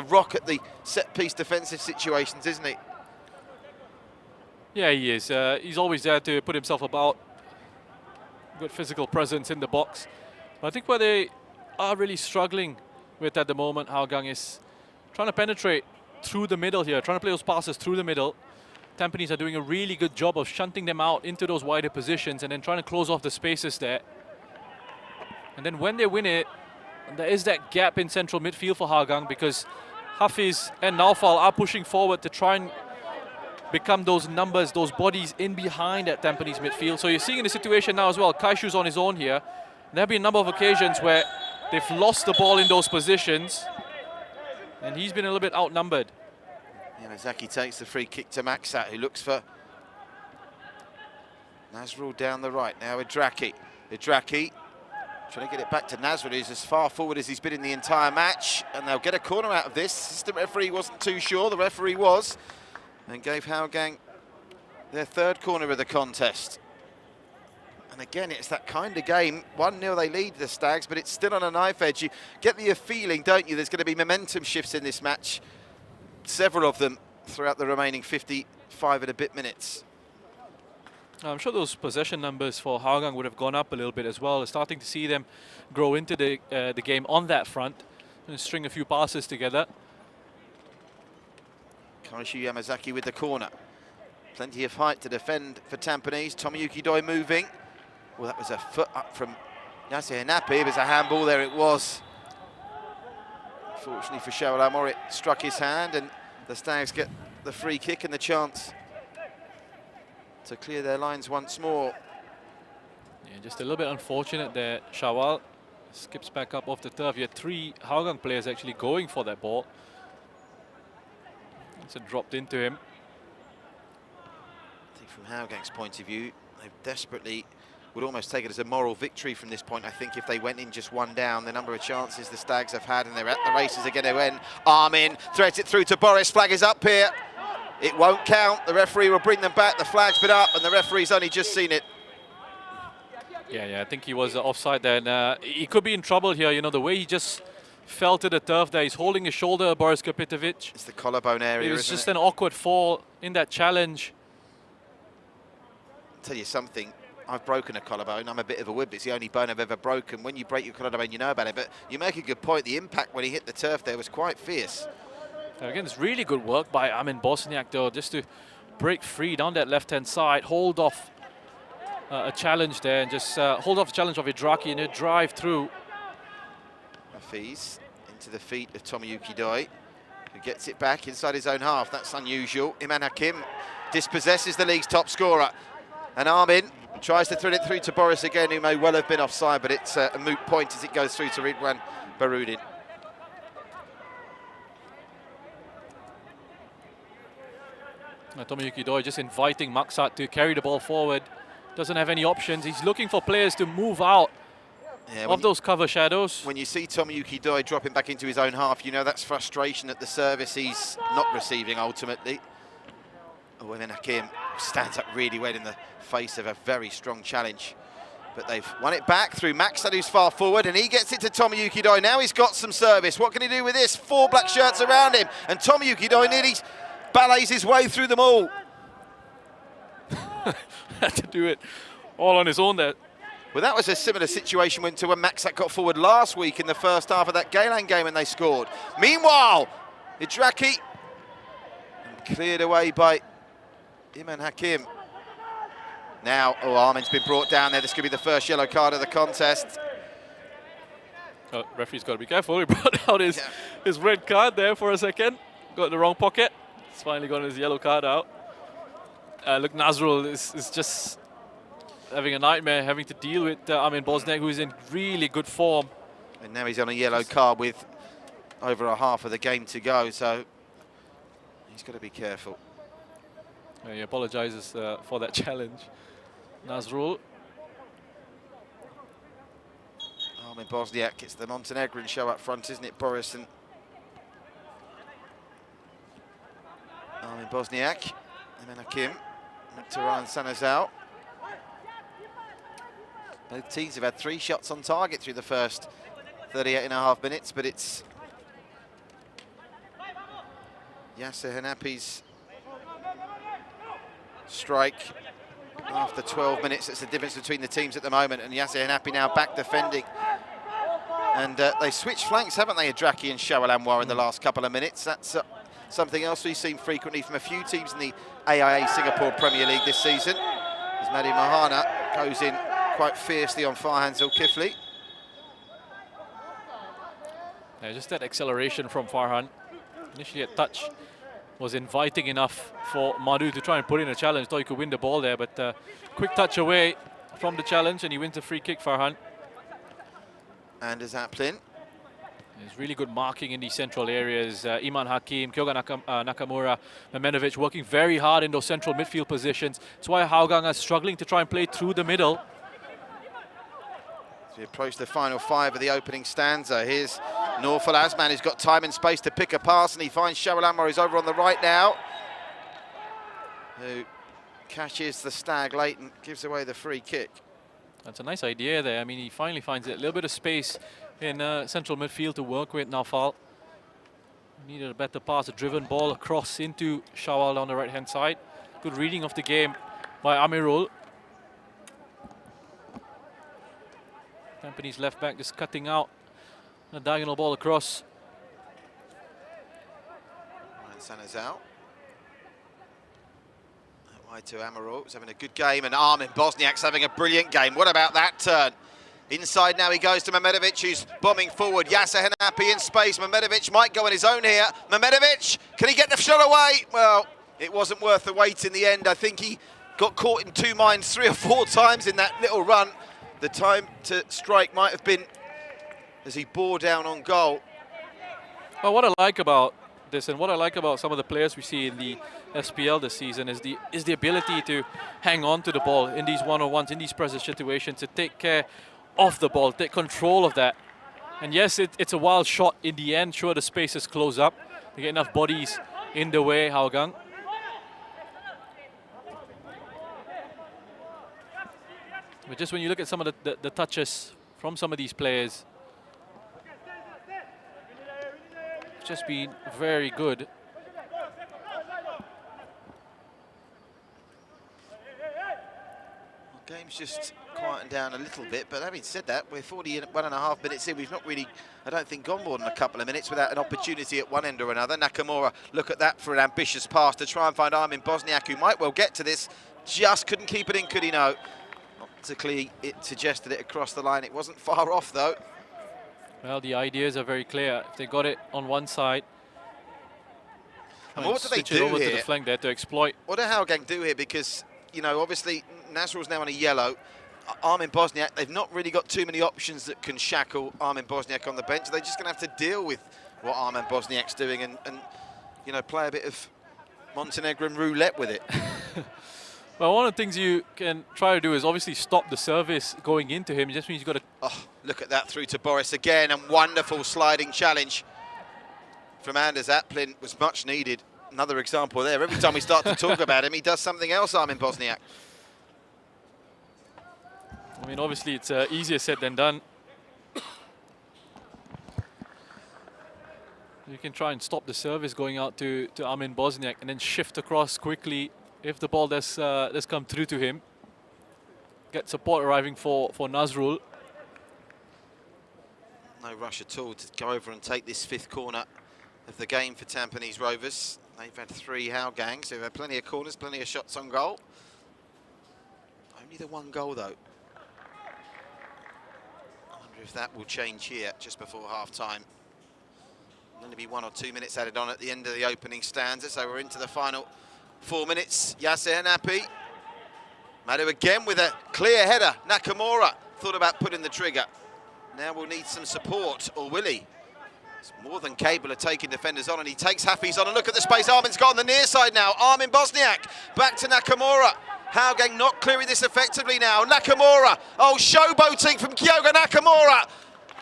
rock at the set-piece defensive situations, isn't he? Yeah, he is. He's always there to put himself about. Good physical presence in the box. But I think where they are really struggling with at the moment, Hougang, is trying to penetrate through the middle here, trying to play those passes through the middle. Tampines are doing a really good job of shunting them out into those wider positions and then trying to close off the spaces there. And then when they win it, there is that gap in central midfield for Hougang, because Hafiz and Naufal are pushing forward to try and become those numbers, those bodies in behind at Tampines midfield. So you're seeing in the situation now as well, Kaishu's on his own here. There have been a number of occasions where they've lost the ball in those positions, and he's been a little bit outnumbered. Yamazaki takes the free kick to Maxat, who looks for Nazrul down the right. Now with Draki. Idraki trying to get it back to Nazrul, who's as far forward as he's been in the entire match. And they'll get a corner out of this. Assistant referee wasn't too sure. The referee was, and gave Hougang their 3rd corner of the contest. And again, it's that kind of game. 1-0 they lead the Stags, but it's still on a knife edge. You get the feeling, don't you, there's going to be momentum shifts in this match. Several of them throughout the remaining 55 and a bit minutes. I'm sure those possession numbers for Hougang would have gone up a little bit as well. We're starting to see them grow into the game on that front and string a few passes together. Kaishu Yamazaki with the corner. Plenty of height to defend for Tampines. Tomoyuki Doi moving. Well, that was a foot up from Yasser Hanapi. It was a handball, there it was. Fortunately for Shoel Anwar, it struck his hand, and the Stags get the free kick and the chance to clear their lines once more. Yeah, just a little bit unfortunate there. Shawal skips back up off the turf. You had 3 Hougang players actually going for that ball. So it dropped into him. I think from Hougang's point of view, they've desperately would almost take it as a moral victory from this point. I think if they went in just one down, the number of chances the Stags have had, and they're at the races again to end. Armin threads it through to Boris. Flag is up here. It won't count. The referee will bring them back. The flag's been up, and the referee's only just seen it. Yeah, I think he was offside there. And, he could be in trouble here. You know, the way he just fell to the turf there. He's holding his shoulder, Boris Kapitovic. It's the collarbone area, It was isn't just it? an awkward fall in that challenge. I'll tell you something. I've broken a collarbone. I'm a bit of a whip. It's the only bone I've ever broken. When you break your collarbone, you know about it. But you make a good point. The impact when he hit the turf there was quite fierce. Again, it's really good work by Armin Bosniak, though, just to break free down that left-hand side, hold off a challenge there, and just hold off the challenge of Idraki and a drive through. Hafiz into the feet of Tomoyuki Doi, who gets it back inside his own half. That's unusual. Iman Hakim dispossesses the league's top scorer. And Armin tries to thread it through to Boris again, who may well have been offside, but it's a moot point as it goes through to Ridwan Barudin. Tomoyuki Doi just inviting Maksat to carry the ball forward. Doesn't have any options. He's looking for players to move out of those cover shadows. When you see Tomoyuki Doi dropping back into his own half, you know that's frustration at the service he's not receiving ultimately. Oh, and then Hakim stands up really well in the face of a very strong challenge. But they've won it back through Maksat, who's far forward, and he gets it to Tomoyuki Doi. Now he's got some service. What can he do with this? 4 black shirts around him, and Tomoyuki Doi nearly ballets his way through them all. Had to do it all on his own there. Well, that was a similar situation to when Maksat got forward last week in the first half of that Geylang game and they scored. Meanwhile, Idraki cleared away by Iman Hakim. Now, Armin's been brought down there. This could be the first yellow card of the contest. Oh, referee's got to be careful. He brought out his red card there for a second. Got in the wrong pocket. He's finally got his yellow card out. Look, Nazrul is just having a nightmare, having to deal with Armin Bosniak, who's in really good form. And now he's on a yellow card with over a half of the game to go, so he's got to be careful. He apologises for that challenge. Nazrul. Armin Bosniak, it's the Montenegrin show up front, isn't it, Boris? And Armin Bosniak, Iman Hakim, Taran Sanazal. Both teams have had 3 shots on target through the first 38.5 minutes, but it's Yasser Hanapi's strike after 12 minutes. That's the difference between the teams at the moment, and Yasser Hanapi now back defending. And they switched flanks, haven't they, Idraki and Shawal Anwar in the last couple of minutes. That's something else we've seen frequently from a few teams in the AIA Singapore Premier League this season. As Madi Mahana goes in quite fiercely on Farhan Zulkifli. Yeah, just that acceleration from Farhan. Initially a touch was inviting enough for Madhu to try and put in a challenge. Thought he could win the ball there, but quick touch away from the challenge, and he wins a free kick, Farhan. Anders Aplin. There's really good marking in these central areas. Iman Hakim, Kyoga Nakamura, Memenovic working very hard in those central midfield positions. That's why Hougang are struggling to try and play through the middle. As we approach the final 5 of the opening stanza, here's Norfal Asman, who's got time and space to pick a pass, and he finds Shawal Anwar, who's over on the right now, who catches the Stag late and gives away the free kick. That's a nice idea there. I mean, he finally finds a little bit of space in central midfield to work with Naufal. Needed a better pass, a driven ball across into Shawal on the right-hand side. Good reading of the game by Amirul. Tampines left back just cutting out a diagonal ball across. Sanazal. Wide to Amirul, who's having a good game, and Armin Bosniak's having a brilliant game. What about that turn? Inside now he goes to Memenovic, who's bombing forward. Yasser Hanapi in space. Memenovic might go on his own here. Memenovic, can he get the shot away? Well, it wasn't worth the wait in the end. I think he got caught in 2 minds 3 or 4 times in that little run. The time to strike might have been as he bore down on goal. Well, what I like about this. And what I like about some of the players we see in the SPL this season is the ability to hang on to the ball in these one-on-ones, in these pressure situations, to take care of the ball, take control of that. And yes, it's a wild shot in the end. Sure, the spaces close up. They get enough bodies in the way, Hougang. But just when you look at some of the touches from some of these players, it's just been very good. Game's just quieting down a little bit, but having said that, we're 41.5 minutes in. We've not really, I don't think, gone more than a couple of minutes without an opportunity at one end or another. Nakamura, look at that for an ambitious pass to try and find Armin Bosniak, who might well get to this. Just couldn't keep it in, could he? No. Optically, it suggested it across the line. It wasn't far off, though. Well, the ideas are very clear. If they got it on one side, and what do they switch it do over here? to the flank there to exploit. What do Hougang do here? Because, you know, obviously Nasrul's now on a yellow. Armin Bosniak, they've not really got too many options that can shackle Armin Bosniak on the bench. They're just going to have to deal with what Armin Bosniak's doing and you know, play a bit of Montenegrin roulette with it. Well, one of the things you can try to do is obviously stop the service going into him. It just means you've got to... Oh, look at that through to Boris again, and wonderful sliding challenge from Anders Aplin was much needed. Another example there. Every time we start to talk about him, he does something else, Armin Bosniak. I mean, obviously, it's easier said than done. You can try and stop the service going out to Armin Bosniak and then shift across quickly if the ball does come through to him. Get support arriving for Nazrul. No rush at all to go over and take this fifth corner of the game for Tampines Rovers. They've had 3 Hougangs. They've had plenty of corners, plenty of shots on goal. Only the 1 goal, though. I wonder if that will change here just before half-time. Only be 1 or 2 minutes added on at the end of the opening stanza, so we're into the final 4 minutes. Yasser Hanapi. Madu again with a clear header. Nakamura thought about putting the trigger. Now we'll need some support, or will he? It's more than capable of taking defenders on, and he takes Hafiz on. And look at the space. Armin's got on the near side now. Armin Bosniak back to Nakamura. Hougang not clearing this effectively now. Nakamura. Oh, showboating from Kyoga Nakamura.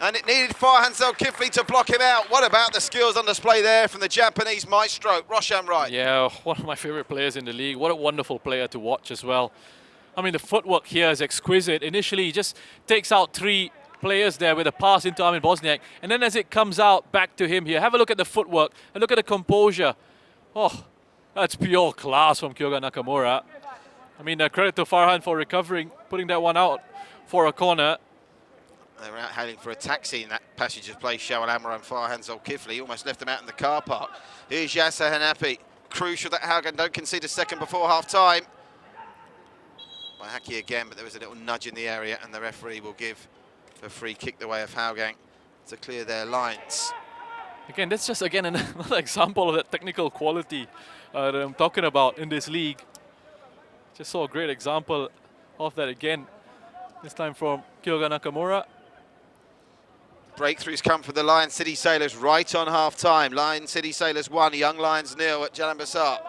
And it needed Farhan Zulkifli to block him out. What about the skills on display there from the Japanese maestro, Roshan Wright? Yeah, one of my favorite players in the league. What a wonderful player to watch as well. I mean, the footwork here is exquisite. Initially, he just takes out 3 players there with a pass into Armin Bosniak. And then as it comes out back to him here, have a look at the footwork and look at the composure. Oh, that's pure class from Kyoga Nakamura. I mean, credit to Farhan for recovering, putting that one out for a corner. They were out hailing for a taxi in that passage of play. Shawal Amra and Farhan Zulkifli almost left them out in the car park. Here's Yasser Hanapi. Crucial that Hougang don't concede a second before half-time. By Haki again, but there was a little nudge in the area, and the referee will give a free kick the way of Hougang to clear their lines. Again, that's just, again, another example of that technical quality that I'm talking about in this league. Just saw a great example of that again, this time from Kyoga Nakamura. Breakthroughs come for the Lion City Sailors right on half-time. Lion City Sailors 1, Young Lions 0 at Jalan Besar.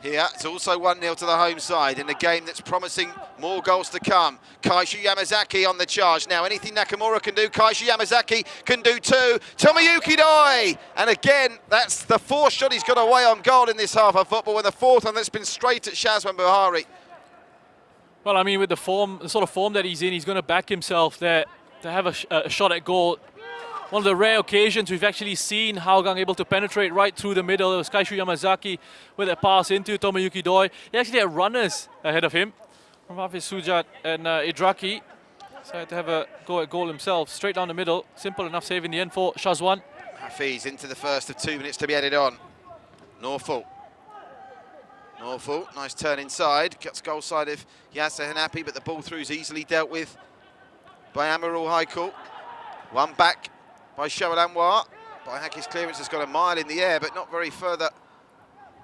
Here, it's also 1-0 to the home side in a game that's promising more goals to come. Kaishu Yamazaki on the charge. Now, anything Nakamura can do, Kaishu Yamazaki can do too. Tomoyuki Doi! And again, that's the 4th shot he's got away on goal in this half of football, and the 4th one that's been straight at Shazwan Buhari. Well, I mean, with the sort of form that he's in, he's going to back himself there to have a shot at goal. One of the rare occasions we've actually seen Hougang able to penetrate right through the middle. It was Kaishu Yamazaki with a pass into Tomoyuki Doi. He actually had runners ahead of him from Hafiz Sujat and Idraki. So he had to have a go at goal himself. Straight down the middle. Simple enough save in the end for Shazwan. Hafiz into the first of 2 minutes to be added on. Norfolk, nice turn inside. Gets goal side of Yasser Hanapi, but the ball through is easily dealt with by Amarul Haikul. One back by Shawal Anwar. By Haki's clearance has got a mile in the air, but not very further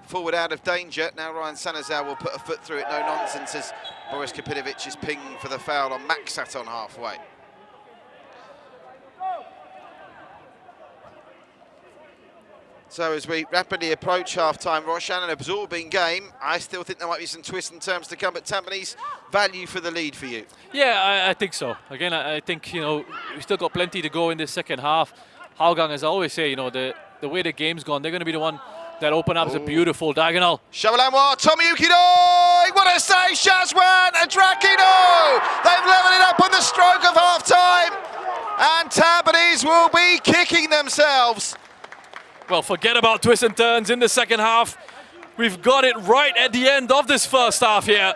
forward out of danger. Now Ryan Sanazar will put a foot through it, no nonsense, as Boris Kapinovic is pinging for the foul on Maksat on halfway. So as we rapidly approach half-time, Roshan, an absorbing game. I still think there might be some twists and turns to come, but Tampines, value for the lead for you. Yeah, I think so. Again, I think, you know, we still got plenty to go in this second half. Hougang, as I always say, you know, the way the game's gone, they're going to be the one that open up a beautiful diagonal. Shabalanwa, Tommy Yukidoi, what a save, Shazwan and Drakino! They've leveled it up on the stroke of half-time, and Tampines will be kicking themselves. Well, forget about twists and turns in the second half. We've got it right at the end of this first half here.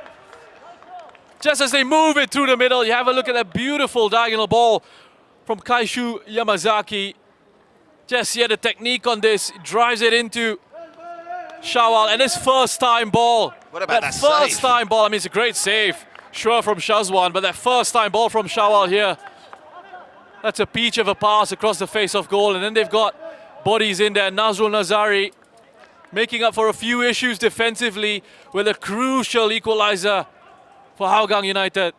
Just as they move it through the middle, you have a look at that beautiful diagonal ball from Kaishu Yamazaki. Just the technique on this, drives it into Shawal, and his first time ball. What about that first save? time ball? I mean, it's a great save, sure, from Shazwan, but that first time ball from Shawal here, that's a peach of a pass across the face of goal, and then they've got bodies in there. Nazrul Nazari making up for a few issues defensively with a crucial equalizer for Hougang United.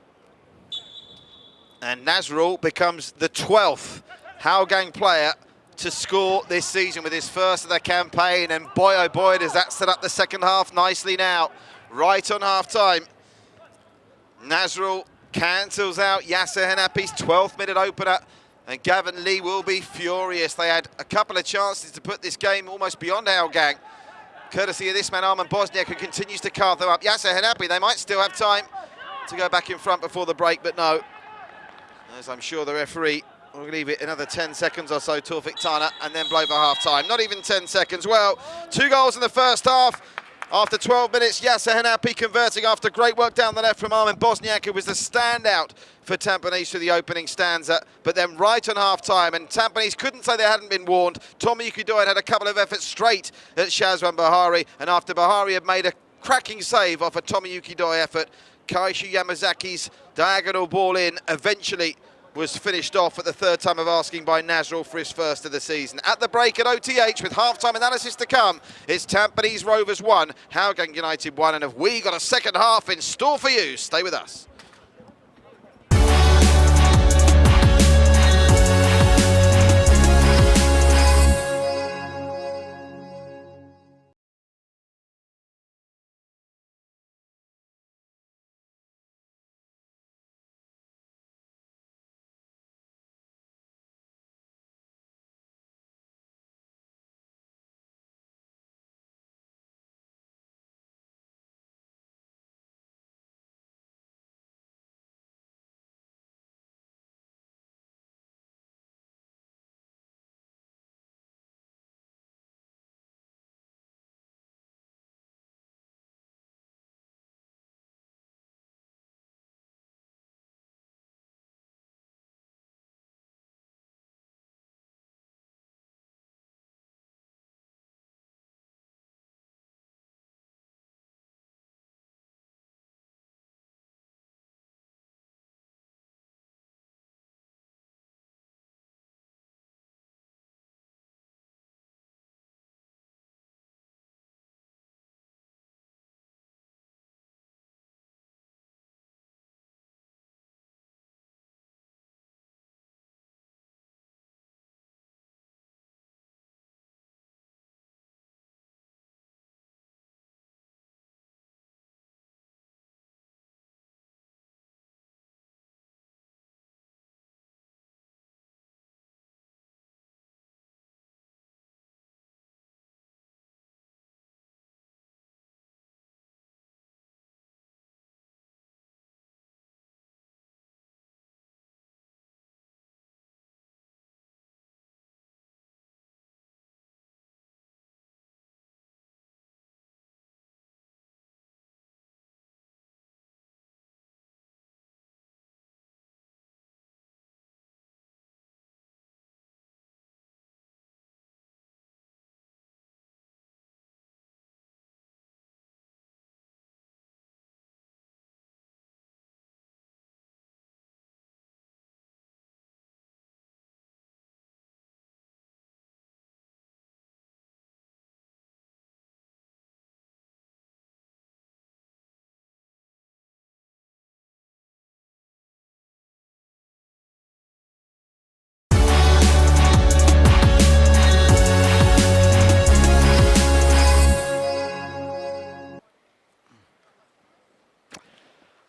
And Nazrul becomes the 12th Hougang player to score this season with his first of the campaign, and boy oh boy does that set up the second half nicely now. Right on half-time, Nazrul cancels out Yasser Hanapi's 12th minute opener, and Gavin Lee will be furious. They had a couple of chances to put this game almost beyond Hougang, courtesy of this man Arman Bosniak, who continues to carve them up. Yasser Hanapi, they might still have time to go back in front before the break, but no, as I'm sure the referee will leave it another 10 seconds or so, Taufik Tana, and then blow for half-time. Not even 10 seconds. Well, 2 goals in the first half. After 12 minutes, Yasser Hanapi converting after great work down the left from Armin Bosniak, who was the standout for Tampines for the opening stanza. But then right on half-time, and Tampines couldn't say they hadn't been warned. Tommy Yukidoy had a couple of efforts straight at Shazwan Bahari, and after Bahari had made a cracking save off a Tommy Yukidoy effort, Kaishu Yamazaki's diagonal ball in eventually was finished off at the third time of asking by Nazrul for his first of the season. At the break at OTH, with half-time analysis to come, it's Tampines Rovers 1, Hougang United 1, and have we got a second half in store for you? Stay with us.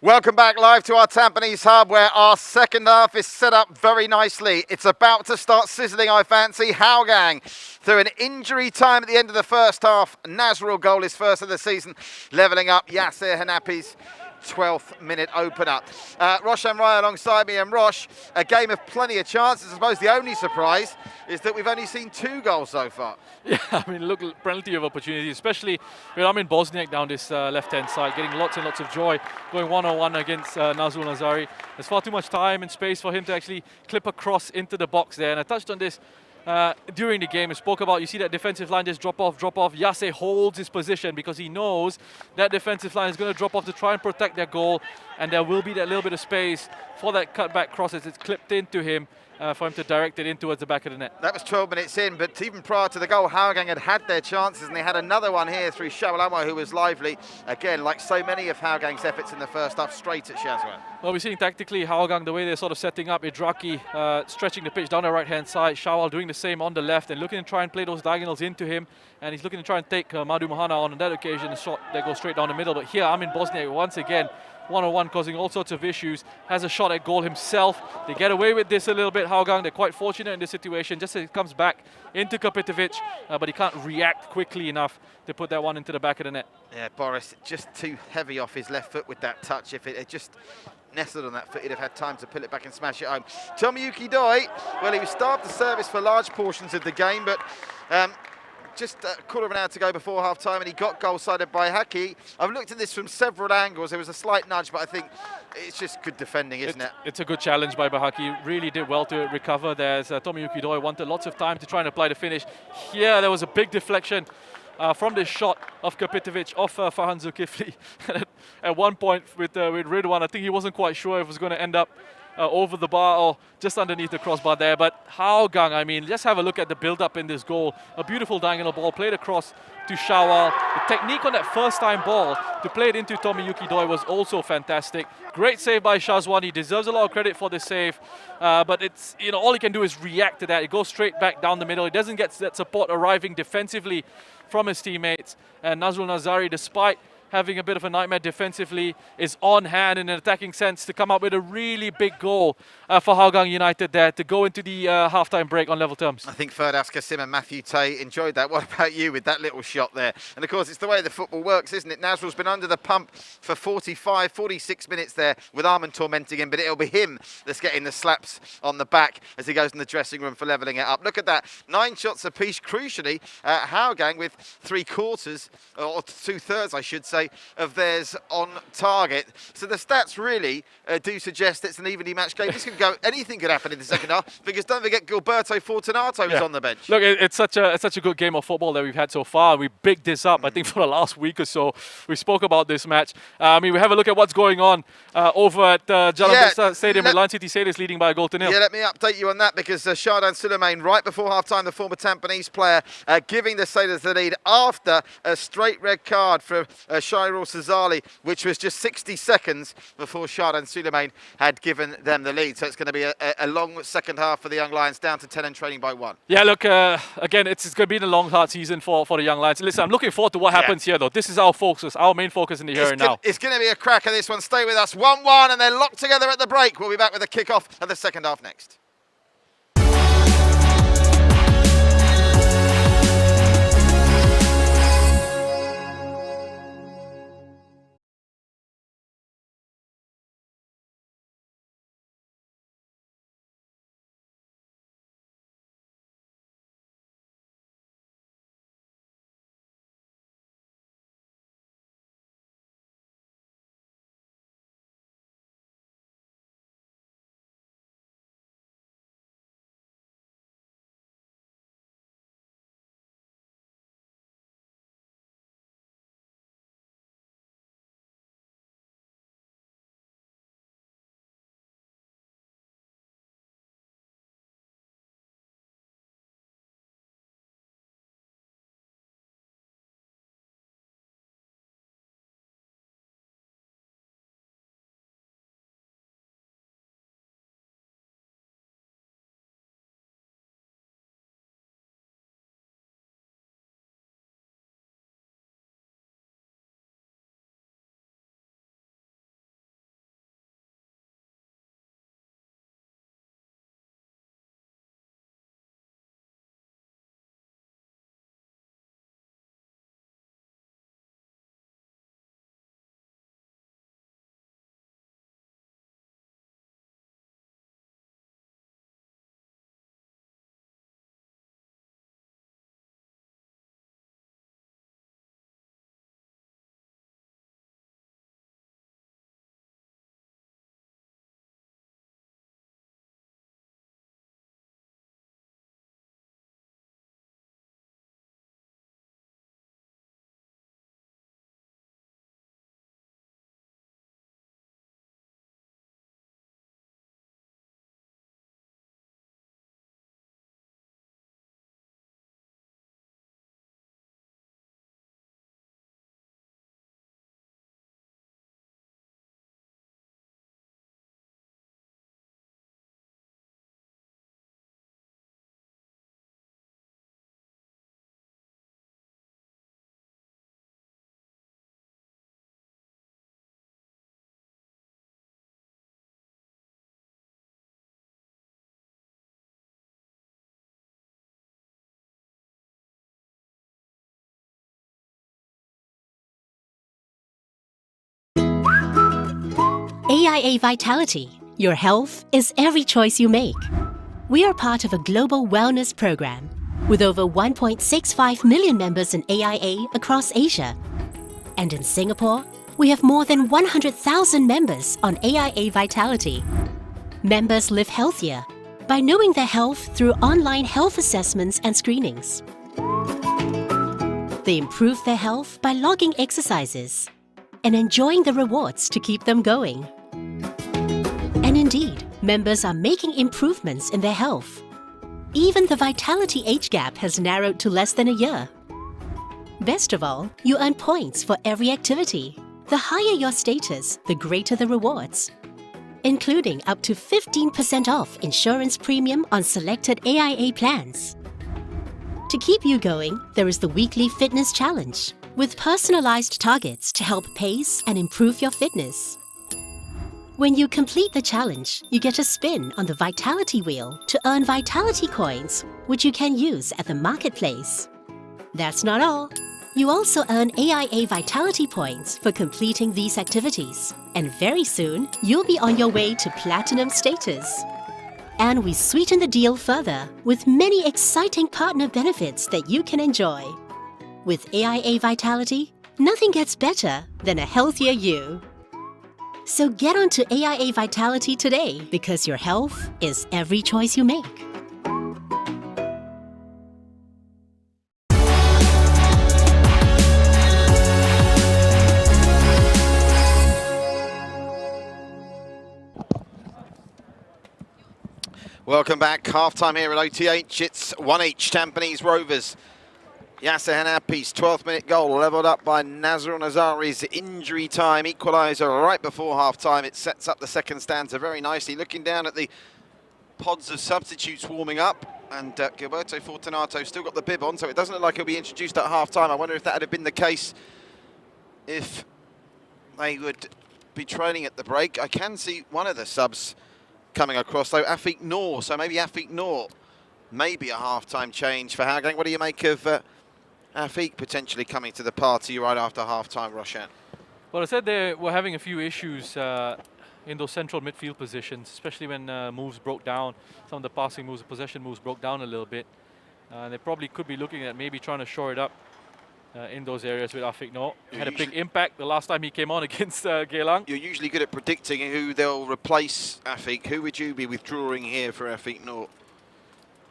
Welcome back live to our Tampines Hub, where our second half is set up very nicely. It's about to start sizzling, I fancy. Hougang, through an injury time at the end of the first half. Nazrul goal, his first of the season, levelling up Yasser Hanapi's 12th minute opener. Roshan Rai alongside me, and Rosh, a game of plenty of chances. I suppose the only surprise is that we've only seen 2 goals so far. Yeah, I mean, look, plenty of opportunities, especially with Amin Bosniak down this left-hand side, getting lots and lots of joy, going one-on-one against Nazrul Nazari. There's far too much time and space for him to actually clip across into the box there, and I touched on this during the game. I spoke about, you see that defensive line just drop off. Yase holds his position because he knows that defensive line is going to drop off to try and protect their goal, and there will be that little bit of space for that cutback cross as it's clipped into him for him to direct it in towards the back of the net. That was 12 minutes in, but even prior to the goal, Hougang had their chances, and they had another one here through Shawalamo, who was lively. Again, like so many of Hougang's efforts in the first half, straight at Shazwan. Well, we're seeing tactically Hougang, the way they're sort of setting up, Idraki stretching the pitch down the right-hand side, Shawal doing the same on the left and looking to try and play those diagonals into him, and he's looking to try and take Madu Mahana on that occasion, a shot that goes straight down the middle. But here, Amin Bosniak once again, one-on-one, causing all sorts of issues, has a shot at goal himself. They get away with this a little bit, Hougang. They're quite fortunate in this situation, just as it comes back into Kapitovic, but he can't react quickly enough to put that one into the back of the net. Yeah, Boris, just too heavy off his left foot with that touch. If it had just nestled on that foot, he'd have had time to pull it back and smash it home. Tomiyuki Doi, well, he was starved the service for large portions of the game, but just a quarter of an hour to go before half-time, and he got goal-sided by Haki. I've looked at this from several angles. There was a slight nudge, but I think it's just good defending, isn't it? It's a good challenge by Bahaki. Really did well to recover there. Tomiyuki Doi wanted lots of time to try and apply the finish. Here, there was a big deflection from this shot of Kapitovic off Farhan Zulkifli. At one point with Ridwan, I think he wasn't quite sure if it was going to end up over the bar or just underneath the crossbar there. But Hougang, I mean, just have a look at the build-up in this goal. A beautiful diagonal ball played across to Shawal. The technique on that first-time ball to play it into Tomiyuki Doi was also fantastic. Great save by Shazwan. He deserves a lot of credit for this save. But it's, you know, all he can do is react to that. It goes straight back down the middle. He doesn't get that support arriving defensively from his teammates. And Nazrul Nazari, despite having a bit of a nightmare defensively, is on hand in an attacking sense to come up with a really big goal for Hougang United there to go into the halftime break on level terms. I think Ferdas Kasim and Matthew Tay enjoyed that. What about you with that little shot there? And of course, it's the way the football works, isn't it? Nazrul's been under the pump for 45, 46 minutes there with Arman tormenting him, but it'll be him that's getting the slaps on the back as he goes in the dressing room for levelling it up. Look at that, 9 shots apiece. Crucially, Hougang with 3/4, or 2/3, I should say, of theirs on target. So the stats really do suggest it's an evenly matched game. This could go, anything could happen in the second half, because don't forget Gilberto Fortunato is on the bench. Look, it's such a good game of football that we've had so far. We bigged this up, I think, for the last week or so. We spoke about this match. I mean, we have a look at what's going on over at Jalan Besar Stadium. Lion City Sailors leading by a goal to nil. Yeah, let me update you on that, because Shardan Suleiman, right before half-time, the former Tampines player, giving the Sailors the lead after a straight red card for Shairul Sazali, which was just 60 seconds before Shardan Suleiman had given them the lead. So it's going to be a long second half for the Young Lions, down to 10 and trailing by 1. Yeah, look, again, it's going to be a long, hard season for the Young Lions. Listen, I'm looking forward to what happens here, though. This is our focus, our main focus in the here and now. It's going to be a cracker, this one. Stay with us. 1-1, and they're locked together at the break. We'll be back with a kick-off of the second half next. AIA Vitality. Your health is every choice you make. We are part of a global wellness program with over 1.65 million members in AIA across Asia. And in Singapore, we have more than 100,000 members on AIA Vitality. Members live healthier by knowing their health through online health assessments and screenings. They improve their health by logging exercises and enjoying the rewards to keep them going. And indeed, members are making improvements in their health. Even the vitality age gap has narrowed to less than a year. Best of all, you earn points for every activity. The higher your status, the greater the rewards, including up to 15% off insurance premium on selected AIA plans. To keep you going, there is the weekly fitness challenge with personalized targets to help pace and improve your fitness. When you complete the challenge, you get a spin on the Vitality Wheel to earn Vitality Coins, which you can use at the marketplace. That's not all. You also earn AIA Vitality Points for completing these activities. And very soon, you'll be on your way to Platinum status. And we sweeten the deal further with many exciting partner benefits that you can enjoy. With AIA Vitality, nothing gets better than a healthier you. So get on to AIA Vitality today because your health is every choice you make. Welcome back. Half-time here at OTH. It's 1-each. Tampines Rovers. Yasser Hanapi's 12th minute goal levelled up by Nazrul Nazari's injury time equaliser right before half-time. It sets up the second stanza very nicely. Looking down at the pods of substitutes warming up, and Gilberto Fortunato still got the bib on, so it doesn't look like he'll be introduced at half-time. I wonder if that had been the case if they would be training at the break. I can see one of the subs coming across, though, Afiq Noor. So maybe Afiq Noor, maybe a half-time change for Hougang. What do you make of Afiq potentially coming to the party right after half-time, Roshan? Well, I said they were having a few issues in those central midfield positions, especially when moves broke down. Some of the passing moves, possession moves broke down a little bit. They probably could be looking at maybe trying to shore it up in those areas with Afiq Noor. Had a big impact the last time he came on against Geylang. You're usually good at predicting who they'll replace Afiq. Who would you be withdrawing here for Afiq Noor?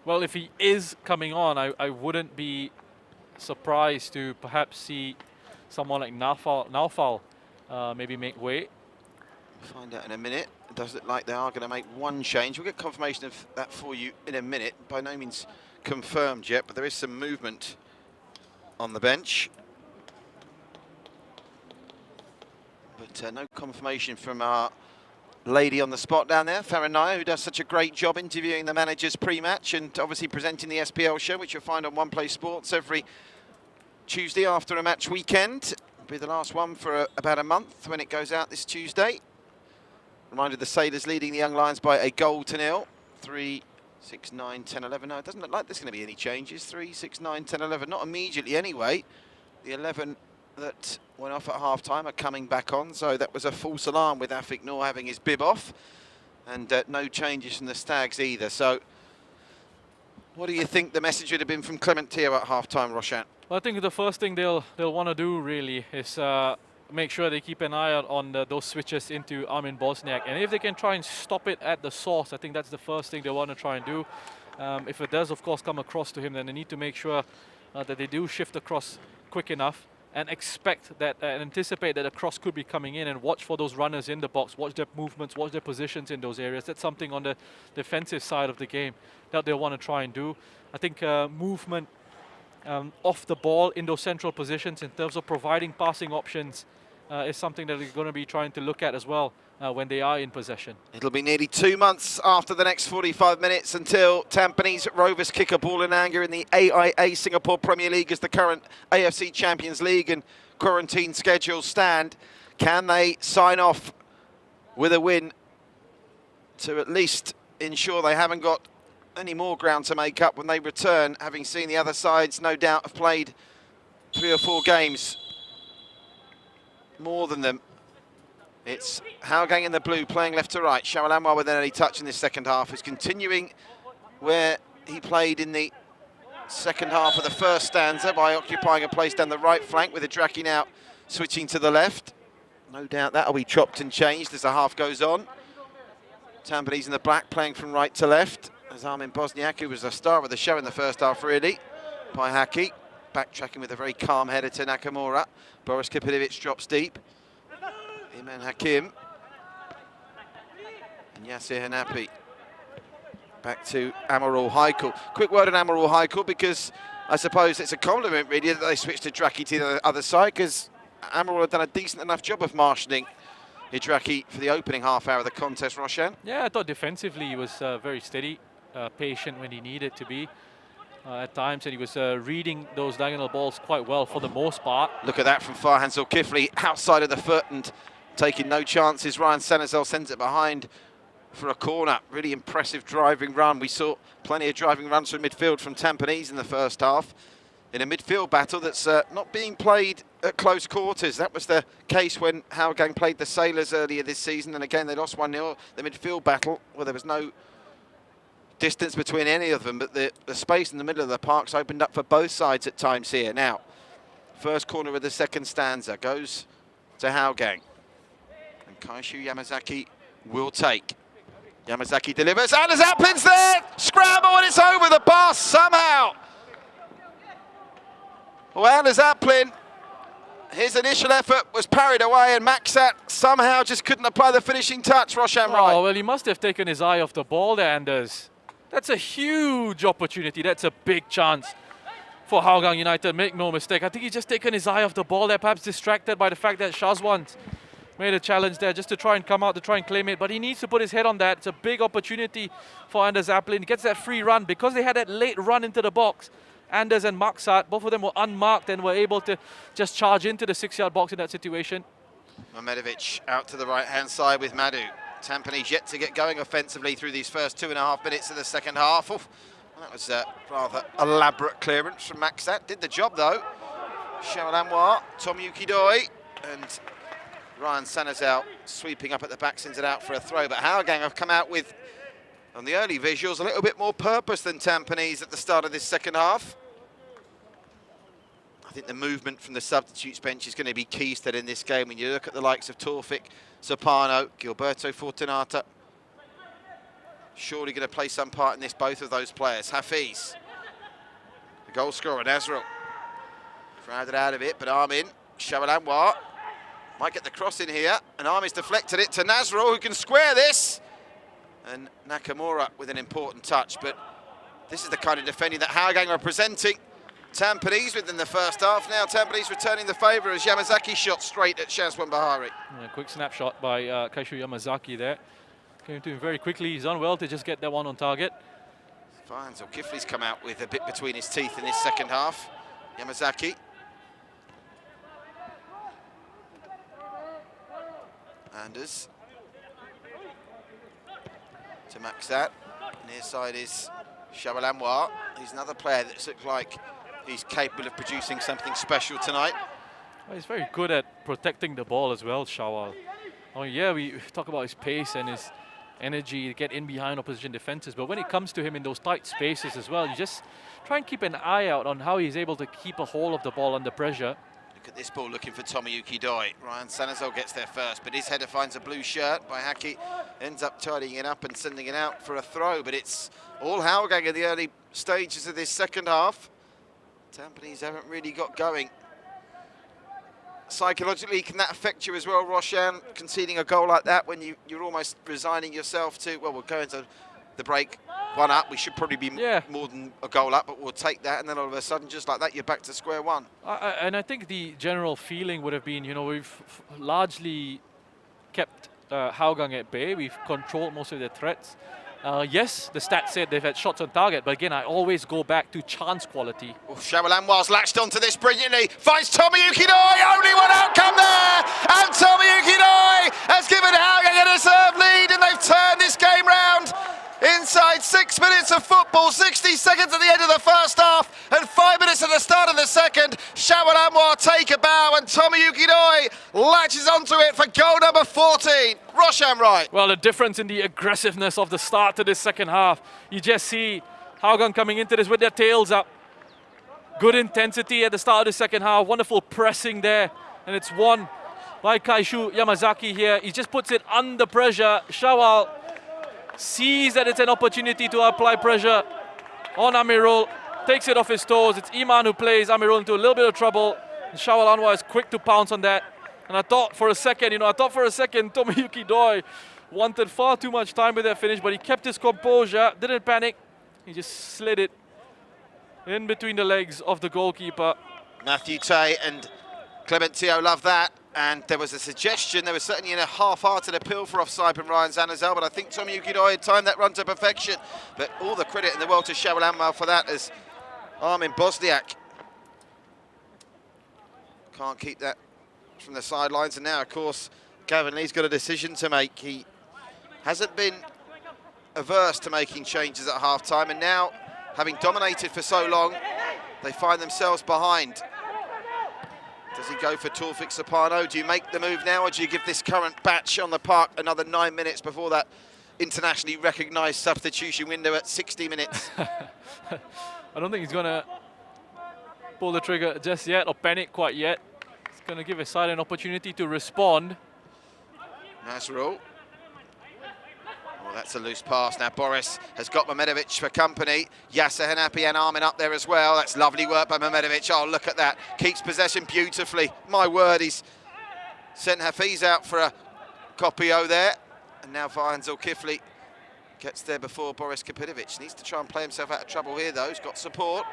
Well, if he is coming on, I wouldn't be surprised to perhaps see someone like Naufal maybe make way. Find out in a minute. It does look like they are going to make one change. We'll get confirmation of that for you in a minute. By no means confirmed yet, but there is some movement on the bench. But no confirmation from our lady on the spot down there, Faranaya, who does such a great job interviewing the managers pre-match and obviously presenting the SPL show, which you'll find on One Play Sports every Tuesday after a match weekend. It'll be the last one for about a month when it goes out this Tuesday. Reminded the Sailors leading the Young Lions by a goal to nil. 3, 6, 9, 10, 11. No, it doesn't look like there's going to be any changes. 3, 6, 9, 10, 11. Not immediately anyway. The 11 that went off at half-time are coming back on, so that was a false alarm with Afiq Noor having his bib off, and no changes from the Stags either. So what do you think the message would have been from Clement Teo at half-time, Roshan? Well, I think the first thing they'll want to do really is make sure they keep an eye out on those switches into Armin Bosniak, and if they can try and stop it at the source, I think that's the first thing they want to try and do. If it does, of course, come across to him, then they need to make sure that they do shift across quick enough and expect that and anticipate that a cross could be coming in, and watch for those runners in the box, watch their movements, watch their positions in those areas. That's something on the defensive side of the game that they'll want to try and do. I think movement off the ball in those central positions in terms of providing passing options is something that they're going to be trying to look at as well when they are in possession. It'll be nearly 2 months after the next 45 minutes until Tampines Rovers kick a ball in anger in the AIA Singapore Premier League as the current AFC Champions League and quarantine schedules stand. Can they sign off with a win to at least ensure they haven't got any more ground to make up when they return, having seen the other sides no doubt have played 3 or 4 games more than them It's Hougang in the blue, playing left to right. Shawalanwa with an early touch in this second half is continuing where he played in the second half of the first stanza by occupying a place down the right flank, with Idraki now switching to the left. No doubt that'll be chopped and changed as the half goes on. Tampines in the black, playing from right to left, as Armin Bosniak, who was a star of the show in the first half really, by Haki. Backtracking with a very calm header to Nakamura. Boris Kapinovic drops deep. Iman Hakim. And Yasir Hanapi. Back to Amarul Haikul. Quick word on Amarul Haikul, because I suppose it's a compliment really that they switched Idraki to the other side, because Amarul had done a decent enough job of marshalling Idraki for the opening half hour of the contest, Roshan. Yeah, I thought defensively he was very steady, patient when he needed to be at times, and he was reading those diagonal balls quite well for the most part. Look at that from Farhan Zulkifli, outside of the foot and taking no chances. Ryan Senezel sends it behind for a corner. Really impressive driving run. We saw plenty of driving runs from midfield from Tampines in the first half, in a midfield battle that's not being played at close quarters. That was the case when Hougang played the Sailors earlier this season, and again they lost 1-0. The midfield battle, well, there was no distance between any of them, but the space in the middle of the park's opened up for both sides at times here. Now, first corner of the second stanza goes to Hougang, and Kaishu Yamazaki will take. Yamazaki delivers, and as Aplin's there, scramble, and it's over the bar somehow. Well, Anders Aplin, his initial effort was parried away, and Maxat somehow just couldn't apply the finishing touch. Roshan Rai. Oh, well, he must have taken his eye off the ball there, Anders. That's a huge opportunity. That's a big chance for Hougang United. Make no mistake. I think he's just taken his eye off the ball there, perhaps distracted by the fact that Shazwan's made a challenge there just to try and come out, to try and claim it. But he needs to put his head on that. It's a big opportunity for Anders Aplin. He gets that free run. Because they had that late run into the box, Anders and Maksat, both of them were unmarked and were able to just charge into the 6-yard box in that situation. Mamedovic out to the right-hand side with Madu. Tampines yet to get going offensively through these first 2.5 minutes of the second half. Oof, that was a rather elaborate clearance from Maksat. Did the job though. Shawalanwa, Tomiyuki Doi, and Ryan Sanazal sweeping up at the back, sends it out for a throw. But Hougang have come out with, on the early visuals, a little bit more purpose than Tampines at the start of this second half. I think the movement from the substitutes bench is going to be key still in this game. When you look at the likes of Torfik, Soprano, Gilberto Fortunata, surely going to play some part in this, both of those players. Hafiz, the goal scorer, Nazrul, crowded out of it, but Armin, Shawalanwa, might get the cross in here, and Armin's deflected it to Nazrul, who can square this. And Nakamura with an important touch, but this is the kind of defending that Hougang are presenting Tampines within the first half. Now Tampines returning the favour as Yamazaki shot straight at Shazwan Bahari. Yeah, quick snapshot by Kaishu Yamazaki there. Came to him very quickly. He's done well to just get that one on target. Fine, so Kifli's come out with a bit between his teeth in this second half. Yamazaki. Anders. To Maksat. Near side is Shawalanwa. He's another player that looks like he's capable of producing something special tonight. Well, he's very good at protecting the ball as well, Shawal. Oh yeah, we talk about his pace and his energy to get in behind opposition defenses, but when it comes to him in those tight spaces as well, you just try and keep an eye out on how he's able to keep a hold of the ball under pressure. Look at this ball looking for Tomiyuki Doi. Ryan Sanazol gets there first, but his header finds a blue shirt by Haki. Ends up tidying it up and sending it out for a throw, but it's all Hougang in the early stages of this second half. Tampines haven't really got going. Psychologically, can that affect you as well, Roshan, conceding a goal like that when you're almost resigning yourself to, well, we'll go into the break 1 up. We should probably be more than a goal up, but we'll take that. And then all of a sudden, just like that, you're back to square one. And I think the general feeling would have been, you know, we've largely kept Hougang at bay. We've controlled most of their threats. Yes, the stats said they've had shots on target, but again, I always go back to chance quality. Oh, Shawalanwa's latched onto this brilliantly, finds Tomiyuki Doi, only one outcome there, and Tomiyuki Doi has given Hougang a deserved lead, and they've turned this game round. Inside 6 minutes of football, 60 seconds at the end of the first half, and 5 minutes at the start of the second, Shawalanwa take a bow, and Tomiyuki Doi latches onto it for goal number 14. Roshan Wright. Well, the difference in the aggressiveness of the start to this second half. You just see Hougang coming into this with their tails up. Good intensity at the start of the second half. Wonderful pressing there. And it's won by Kaishu Yamazaki here. He just puts it under pressure. Shawal sees that it's an opportunity to apply pressure on Amirul. Takes it off his toes. It's Iman who plays Amirul into a little bit of trouble. And Shawal Anwar is quick to pounce on that. And I thought for a second, Tomoyuki Doi wanted far too much time with that finish, but he kept his composure, didn't panic. He just slid it in between the legs of the goalkeeper. Matthew Tay and Clementio love that. And there was a suggestion, there was certainly a half-hearted appeal for offside from Ryan Zanazal, but I think Tomoyuki Doi had timed that run to perfection. But all the credit in the world to Shawal Anwar for that, as Armin Bosniak can't keep that from the sidelines. And now, of course, Gavin Lee's got a decision to make. He hasn't been averse to making changes at half-time, and now, having dominated for so long, they find themselves behind. Does he go for Taufik Sapano? Do you make the move now, or do you give this current batch on the park another 9 minutes before that internationally recognised substitution window at 60 minutes? I don't think he's going to pull the trigger just yet or panic quite yet. He's going to give his side an opportunity to respond. Nasrul. Oh, that's a loose pass. Now Boris has got Mehmedovic for company. Yasser Hanapi and Armin up there as well. That's lovely work by Mehmedovic. Oh, look at that. Keeps possession beautifully. My word, he's sent Hafiz out for a Kopio there. And now Vahan Zulkifli gets there before Boris Kapidovic. Needs to try and play himself out of trouble here, though. He's got support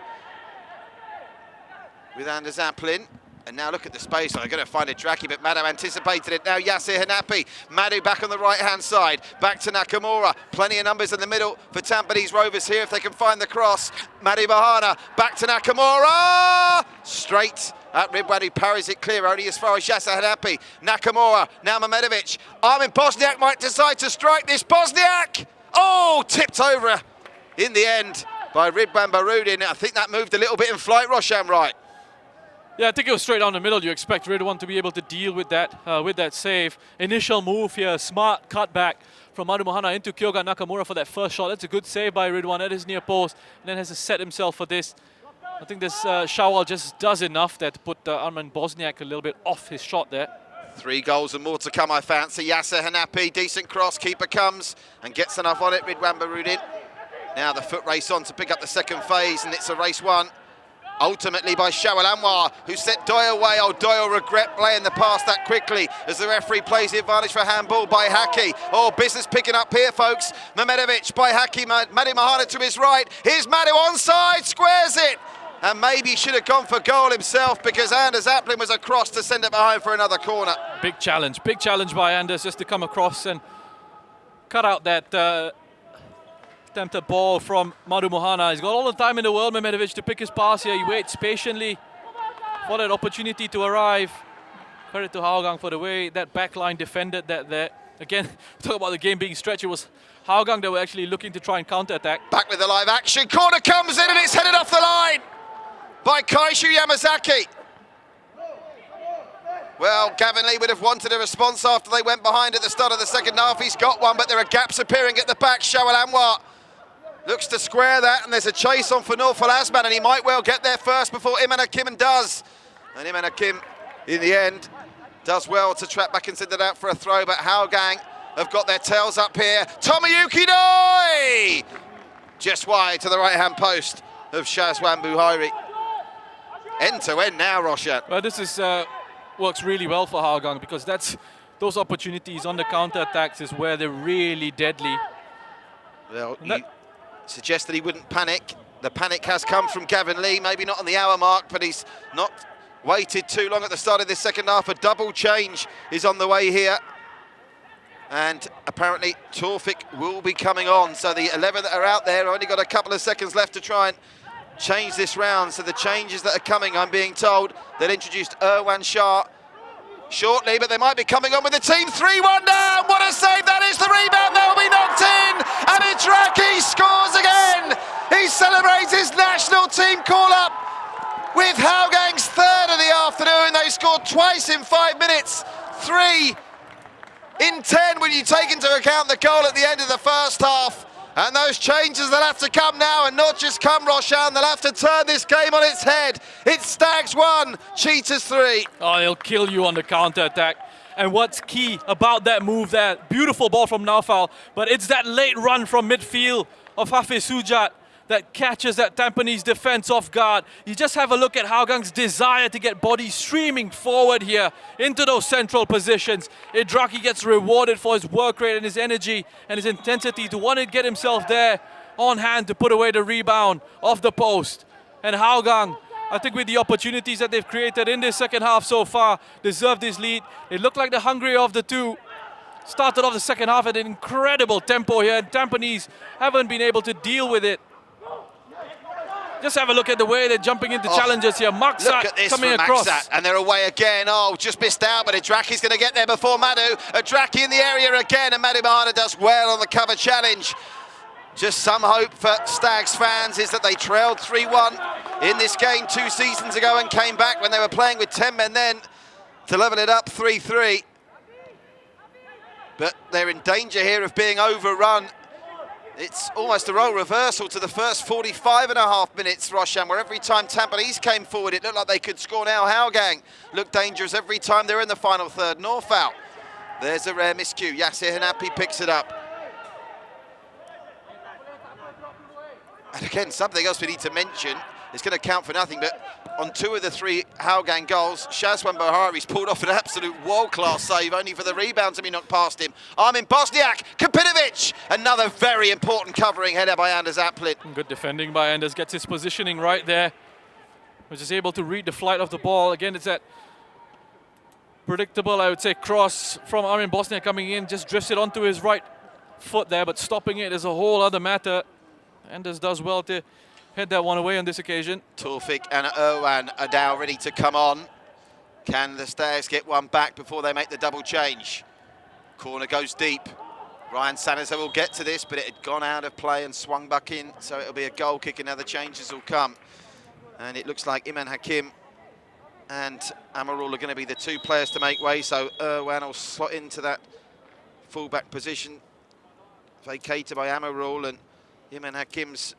with Anders Aplin. And now look at the space. They're going to find a Draki, but Madu anticipated it. Now Yasser Hanapi. Madu back on the right-hand side. Back to Nakamura. Plenty of numbers in the middle for Tampines Rovers here if they can find the cross. Madu Bahana. Back to Nakamura. Straight at Ridwan, who parries it clear only as far as Yasser Hanapi. Nakamura. Now Mehmedovic. Armin Bosniak might decide to strike this. Bosniak. Oh, tipped over in the end by Ridwan Barudin. I think that moved a little bit in flight, Roshan Wright. Yeah, I think it was straight down the middle. You expect Ridwan to be able to deal with that save. Initial move here, smart cutback from Madu Mohana into Kyoga Nakamura for that first shot. That's a good save by Ridwan at his near post, and then has to set himself for this. I think this Shawal just does enough there to put Armin Bosniak a little bit off his shot there. 3 goals and more to come, I fancy. Yasser Hanapi, decent cross, keeper comes and gets enough on it. Ridwan Barudin. Now the foot race on to pick up the second phase, and it's a race won ultimately by Shawal Anwar, who sent Doyle away. Oh, Doyle regret playing the pass that quickly as the referee plays the advantage for handball by Haki. Oh, business picking up here, folks. Mehmedovic by Haki, Madu Mahana to his right. Here's Madu onside, squares it. And maybe he should have gone for goal himself, because Anders Aplin was across to send it behind for another corner. Big challenge by Anders just to come across and cut out that attempted ball from Madu Mohana. He's got all the time in the world, Mehmedovic, to pick his pass here. He waits patiently for that opportunity to arrive. Credit to Hougang for the way that backline defended that there. Again, talk about the game being stretched. It was Hougang that were actually looking to try and counter-attack. Back with the live action. Corner comes in and it's headed off the line by Kaishu Yamazaki. Well, Gavin Lee would have wanted a response after they went behind at the start of the second half. He's got one, but there are gaps appearing at the back. Shawal Anwar looks to square that, and there's a chase on for Norfal Asman, and he might well get there first before Iman Hakim does. And Iman Hakim, in the end, does well to trap back and send it out for a throw, but Hougang have got their tails up here. Tomoyuki Doi! Just wide to the right-hand post of Shazwan Buhairi. End to end now, Roshan. Well, this is works really well for Hougang, because those opportunities on the counter-attacks is where they're really deadly. Well, you suggested he wouldn't panic. The panic has come from Gavin Lee, maybe not on the hour mark, but he's not waited too long at the start of this second half. A double change is on the way here. And apparently Taufik will be coming on. So the 11 that are out there only got a couple of seconds left to try and change this round. So the changes that are coming, I'm being told, they'll introduce Irwan Shah shortly, but they might be coming on with the team. 3-1 down. What a save that is. The rebound, that will be knocked in. And Idraki scores again. He celebrates his national team call-up with Hougang's third of the afternoon. Those scored twice in 5 minutes, 3 in 10 when you take into account the goal at the end of the first half. And those changes that have to come now, and not just come, Roshan, they'll have to turn this game on its head. It's Stags 1, Cheetahs 3. Oh, they'll kill you on the counter-attack. And what's key about that move there, beautiful ball from Naufal, but it's that late run from midfield of Hafiz Sujat that catches that Tampines defense off guard. You just have a look at Hougang's desire to get bodies streaming forward here into those central positions. Idraki gets rewarded for his work rate and his energy and his intensity to want to get himself there on hand to put away the rebound off the post. And Hougang, I think with the opportunities that they've created in this second half so far, deserve this lead. They look like the hungrier of the two. Started off the second half at an incredible tempo here, and Tampines haven't been able to deal with it. Just have a look at the way they're jumping into challenges here. Maksat coming across. Maksat, and they're away again. Oh, just missed out, but Idraki's going to get there before Madu. Idraki in the area again, and Madu Mahana does well on the cover challenge. Just some hope for Stags fans is that they trailed 3-1 in this game 2 seasons ago and came back when they were playing with 10 men then to level it up 3-3. But they're in danger here of being overrun. It's almost a role reversal to the first 45.5 minutes, Roshan, where every time Tampines came forward, it looked like they could score. Now Hougang looked dangerous every time they're in the final third. Norfout. There's a rare miscue. Yasir Hanapi picks it up. And again, something else we need to mention, it's going to count for nothing, but on 2 of the 3 Hougang goals, Shazwan Bohari's pulled off an absolute world-class save, only for the rebound to be knocked past him. Armin Bosniak, Kapinovic, another very important covering header by Anders Aplin. Good defending by Anders, gets his positioning right there. Was just able to read the flight of the ball. Again, it's that predictable, I would say, cross from Armin Bosniak coming in, just drifts it onto his right foot there, but stopping it is a whole other matter. Anders does well to head that one away on this occasion. Taufik and Irwan are now ready to come on. Can the Stags get one back before they make the double change? Corner goes deep. Ryan Sanderson will get to this, but it had gone out of play and swung back in, so it'll be a goal kick and other changes will come. And it looks like Iman Hakim and Amarul are going to be the 2 players to make way, so Irwan will slot into that fullback position, vacated by Amarul, and Iman Hakim's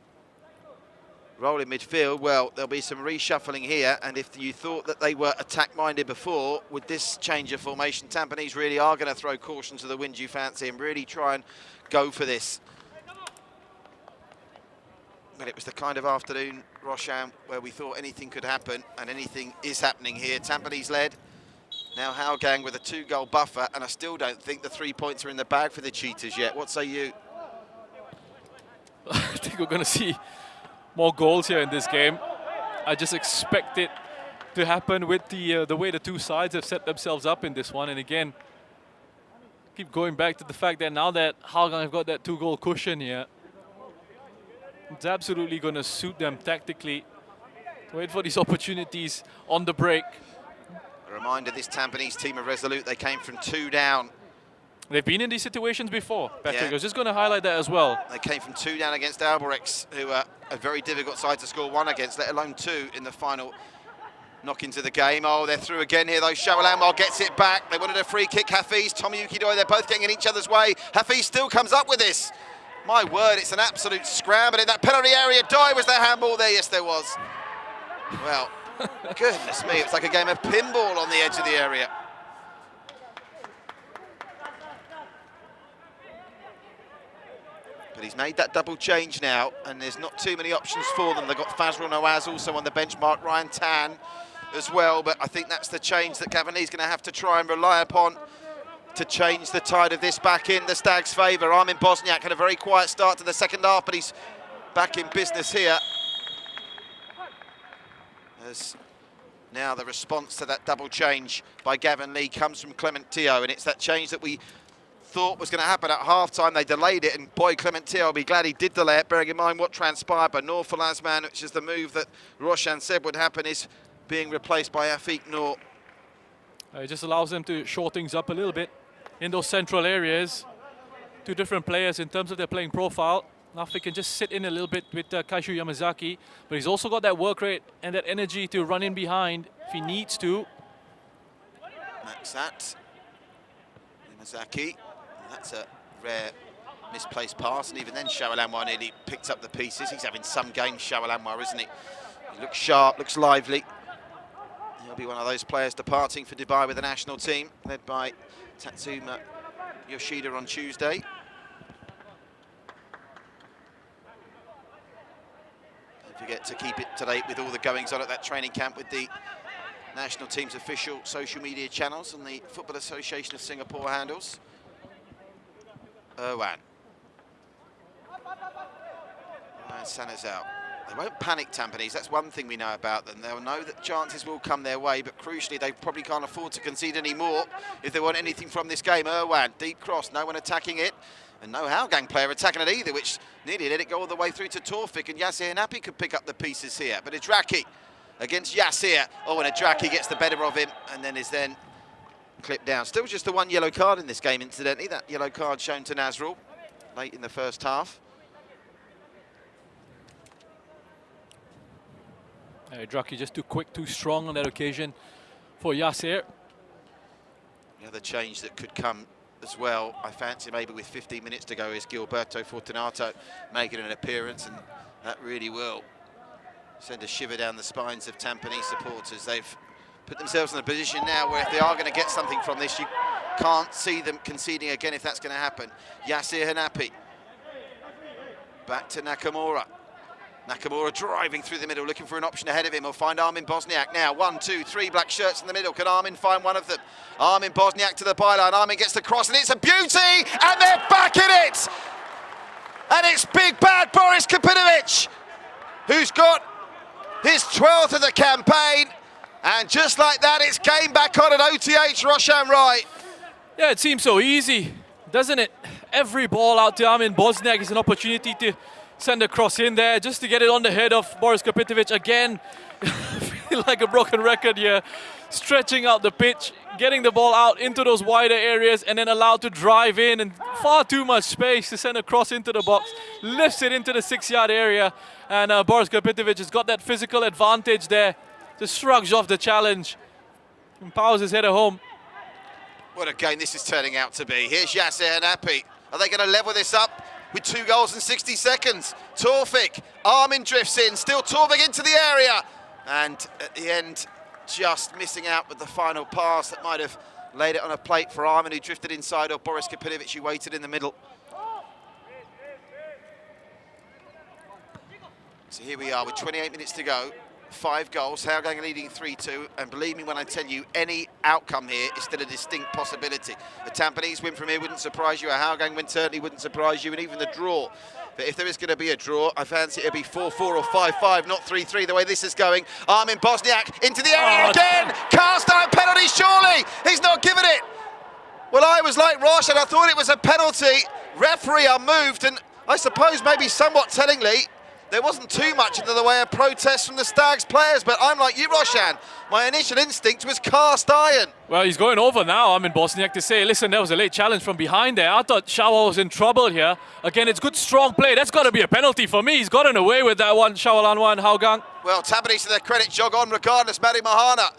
role in midfield. Well, there'll be some reshuffling here, and if you thought that they were attack-minded before, with this change of formation, Tampines really are going to throw caution to the wind, you fancy, and really try and go for this. But it was the kind of afternoon, Roshan, where we thought anything could happen, and anything is happening here. Tampines led, now Hougang with a 2-goal buffer, and I still don't think the 3 points are in the bag for the Cheetahs yet. What say you? I think we're going to see more goals here in this game. I just expect it to happen with the way the 2 sides have set themselves up in this one. And again, keep going back to the fact that now that Hougang have got that 2-goal cushion here, it's absolutely going to suit them tactically. Wait for these opportunities on the break. A reminder, this Tampines team are resolute. They came from 2 down. They've been in these situations before, Patrick. Yeah. I was just going to highlight that as well. They came from 2 down against Alborex, who are a very difficult side to score 1 against, let alone 2 in the final knock into the game. Oh, they're through again here, though. Shawalamwal gets it back. They wanted a free kick. Hafiz, Tommy Yukidoy, they're both getting in each other's way. Hafiz still comes up with this. My word, it's an absolute scramble in that penalty area. Doi, was there handball there? Yes, there was. Well, goodness me, it's like a game of pinball on the edge of the area. But he's made that double change now, and there's not too many options for them. They've got Fazrul Nawaz also on the bench, Mark Ryan Tan as well, but I think that's the change that Gavin Lee's going to have to try and rely upon to change the tide of this back in the Stags' favour. Armin Bosniak had a very quiet start to the second half, but he's back in business here. As now the response to that double change by Gavin Lee comes from Clement Teo, and it's that change that we thought was going to happen at half-time. They delayed it, and boy, Clement Teo will be glad he did delay it, bearing in mind what transpired by Norfal Asman, which is the move that Roshan said would happen, is being replaced by Afiq Noor. It just allows them to short things up a little bit in those central areas. 2 different players in terms of their playing profile. Nafi can just sit in a little bit with Kaishu Yamazaki, but he's also got that work rate and that energy to run in behind if he needs to. Maxat. Yamazaki. That's a rare misplaced pass, and even then Shawalanwa nearly picked up the pieces. He's having some games, Shawalanwa, isn't he? He looks sharp, looks lively. He'll be one of those players departing for Dubai with the national team, led by Tatsuma Yoshida on Tuesday. Don't forget to keep it to date with all the goings on at that training camp with the national team's official social media channels and the Football Association of Singapore handles. Ryan Sanazal. They won't panic, Tampines. That's one thing we know about them. They'll know that chances will come their way, but crucially, they probably can't afford to concede any more if they want anything from this game. Irwan, deep cross, no one attacking it, and no Hougang player attacking it either, which nearly let it go all the way through to Torfik, and Yasir Napi could pick up the pieces here. But Idraki against Yasir. Oh, and Idraki gets the better of him, and then is then clipped down. Still just the one yellow card in this game, incidentally. That yellow card shown to Nazrul late in the first half. Draki just too quick, too strong on that occasion for Yasir. The other change that could come as well, I fancy maybe with 15 minutes to go, is Gilberto Fortunato making an appearance, and that really will send a shiver down the spines of Tampines supporters. They've put themselves in a position now where if they are going to get something from this, you can't see them conceding again if that's going to happen. Yasir Hanapi. Back to Nakamura. Nakamura driving through the middle, looking for an option ahead of him. He'll find Armin Bosniak now. 1, 2, 3 black shirts in the middle. Can Armin find one of them? Armin Bosniak to the byline. Armin gets the cross, and it's a beauty! And they're back in it! And it's big bad Boris Kapinovic, who's got his 12th of the campaign. And just like that, it's game back on at OTH, Roshan Wright. Yeah, it seems so easy, doesn't it? Every ball out to Armin Bosniak is an opportunity to send a cross in there just to get it on the head of Boris Kapinovic again. I feel like a broken record here. Stretching out the pitch, getting the ball out into those wider areas, and then allowed to drive in, and far too much space to send a cross into the box. Lifts it into the 6-yard area, and Boris Kapinovic has got that physical advantage there. Just shrugs off the challenge and powers his header home. What a game this is turning out to be. Here's Yasser Hanapi. Are they going to level this up with 2 goals in 60 seconds? Torfik, Armin drifts in, still Torfik into the area. And at the end, just missing out with the final pass that might have laid it on a plate for Armin, who drifted inside, or Boris Kapinovic, who waited in the middle. So here we are with 28 minutes to go. 5 goals, Hougang leading 3-2, and believe me when I tell you, any outcome here is still a distinct possibility. The Tampines win from here wouldn't surprise you, a Hougang win certainly wouldn't surprise you, and even the draw. But if there is going to be a draw, I fancy it'll be 4-4 or 5-5, not 3-3, the way this is going. Armin Bosniak into the area again! Cast iron penalty, surely! He's not given it! Well, I was like Rosh, and I thought it was a penalty. Referee unmoved, and I suppose maybe somewhat tellingly, there wasn't too much into the way of protest from the Stags players, but I'm like you, Roshan. My initial instinct was cast iron. Well, he's going over now, Armin Bosniak, to say, listen, there was a late challenge from behind there. I thought Shawa was in trouble here. Again, it's good, strong play. That's got to be a penalty for me. He's gotten away with that one, Shawalanwa and Hougang. Well, Tampines to their credit, jog on regardless, Mari Mahana.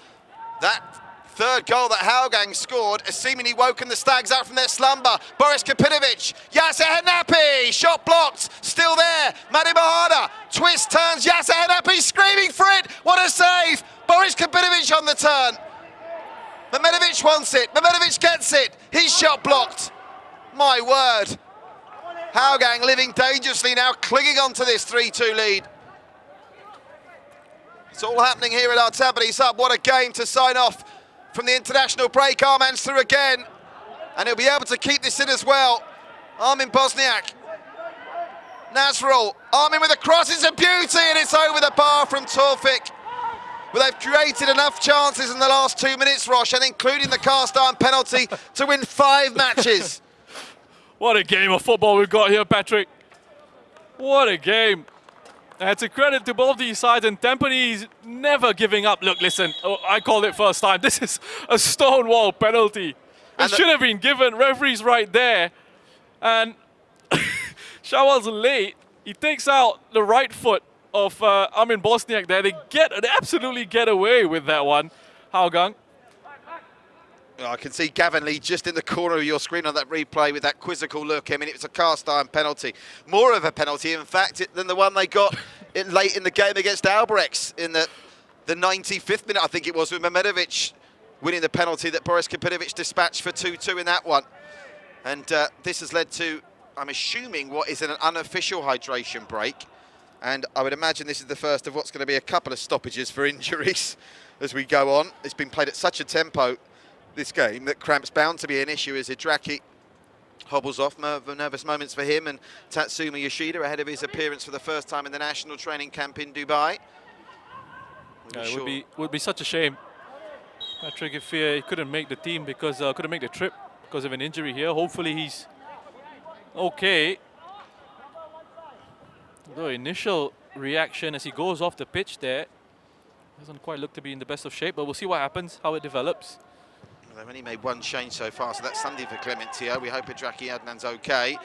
That third goal that Hougang scored has seemingly woken the Stags out from their slumber. Boris Kapinovic, Yasser Hanapi, shot blocked, still there. Mari Mahana, twist, turns, Yasser Hanapi screaming for it. What a save! Boris Kapinovic on the turn. Mehmedovic wants it, Mehmedovic gets it. His shot blocked. My word. Hougang living dangerously now, clinging on to this 3-2 lead. It's all happening here at our Tampines Hub. What a game to sign off from the international break. Arman's through again, and he'll be able to keep this in as well. Armin Bosniak. Nazrul. Armin with a cross. It's a beauty, and it's over the bar from Torfik. Well, they've created enough chances in the last 2 minutes, Rosh, and including the cast iron penalty, to win 5 matches. What a game of football we've got here, Patrick. What a game. And it's a credit to both these sides, and Tampines never giving up. Look, listen, I called it first time. This is a stonewall penalty. It should have been given. Referee's right there. And Shawal's late. He takes out the right foot of Armin Bosniak there. They absolutely get away with that one, Hougang. Oh, I can see Gavin Lee just in the corner of your screen on that replay with that quizzical look. I mean, it was a cast iron penalty. More of a penalty, in fact, than the one they got late in the game against Albrechts in the 95th minute, I think it was, with Mehmedovic winning the penalty that Boris Kapitovic dispatched for 2-2 in that one. And this has led to, I'm assuming, what is an unofficial hydration break. And I would imagine this is the first of what's going to be a couple of stoppages for injuries as we go on. It's been played at such a tempo, this game, that cramp's bound to be an issue as Hidraki hobbles off. Nervous moments for him and Tatsuma Yoshida ahead of his appearance for the first time in the national training camp in Dubai. It would be such a shame, Patrick, if he couldn't make the team because couldn't make the trip because of an injury here. Hopefully he's okay. The initial reaction as he goes off the pitch there doesn't quite look to be in the best of shape, but we'll see what happens, how it develops. They've only made one change so far, so that's Sunday for Clementio. We hope Hidraki Adnan's okay.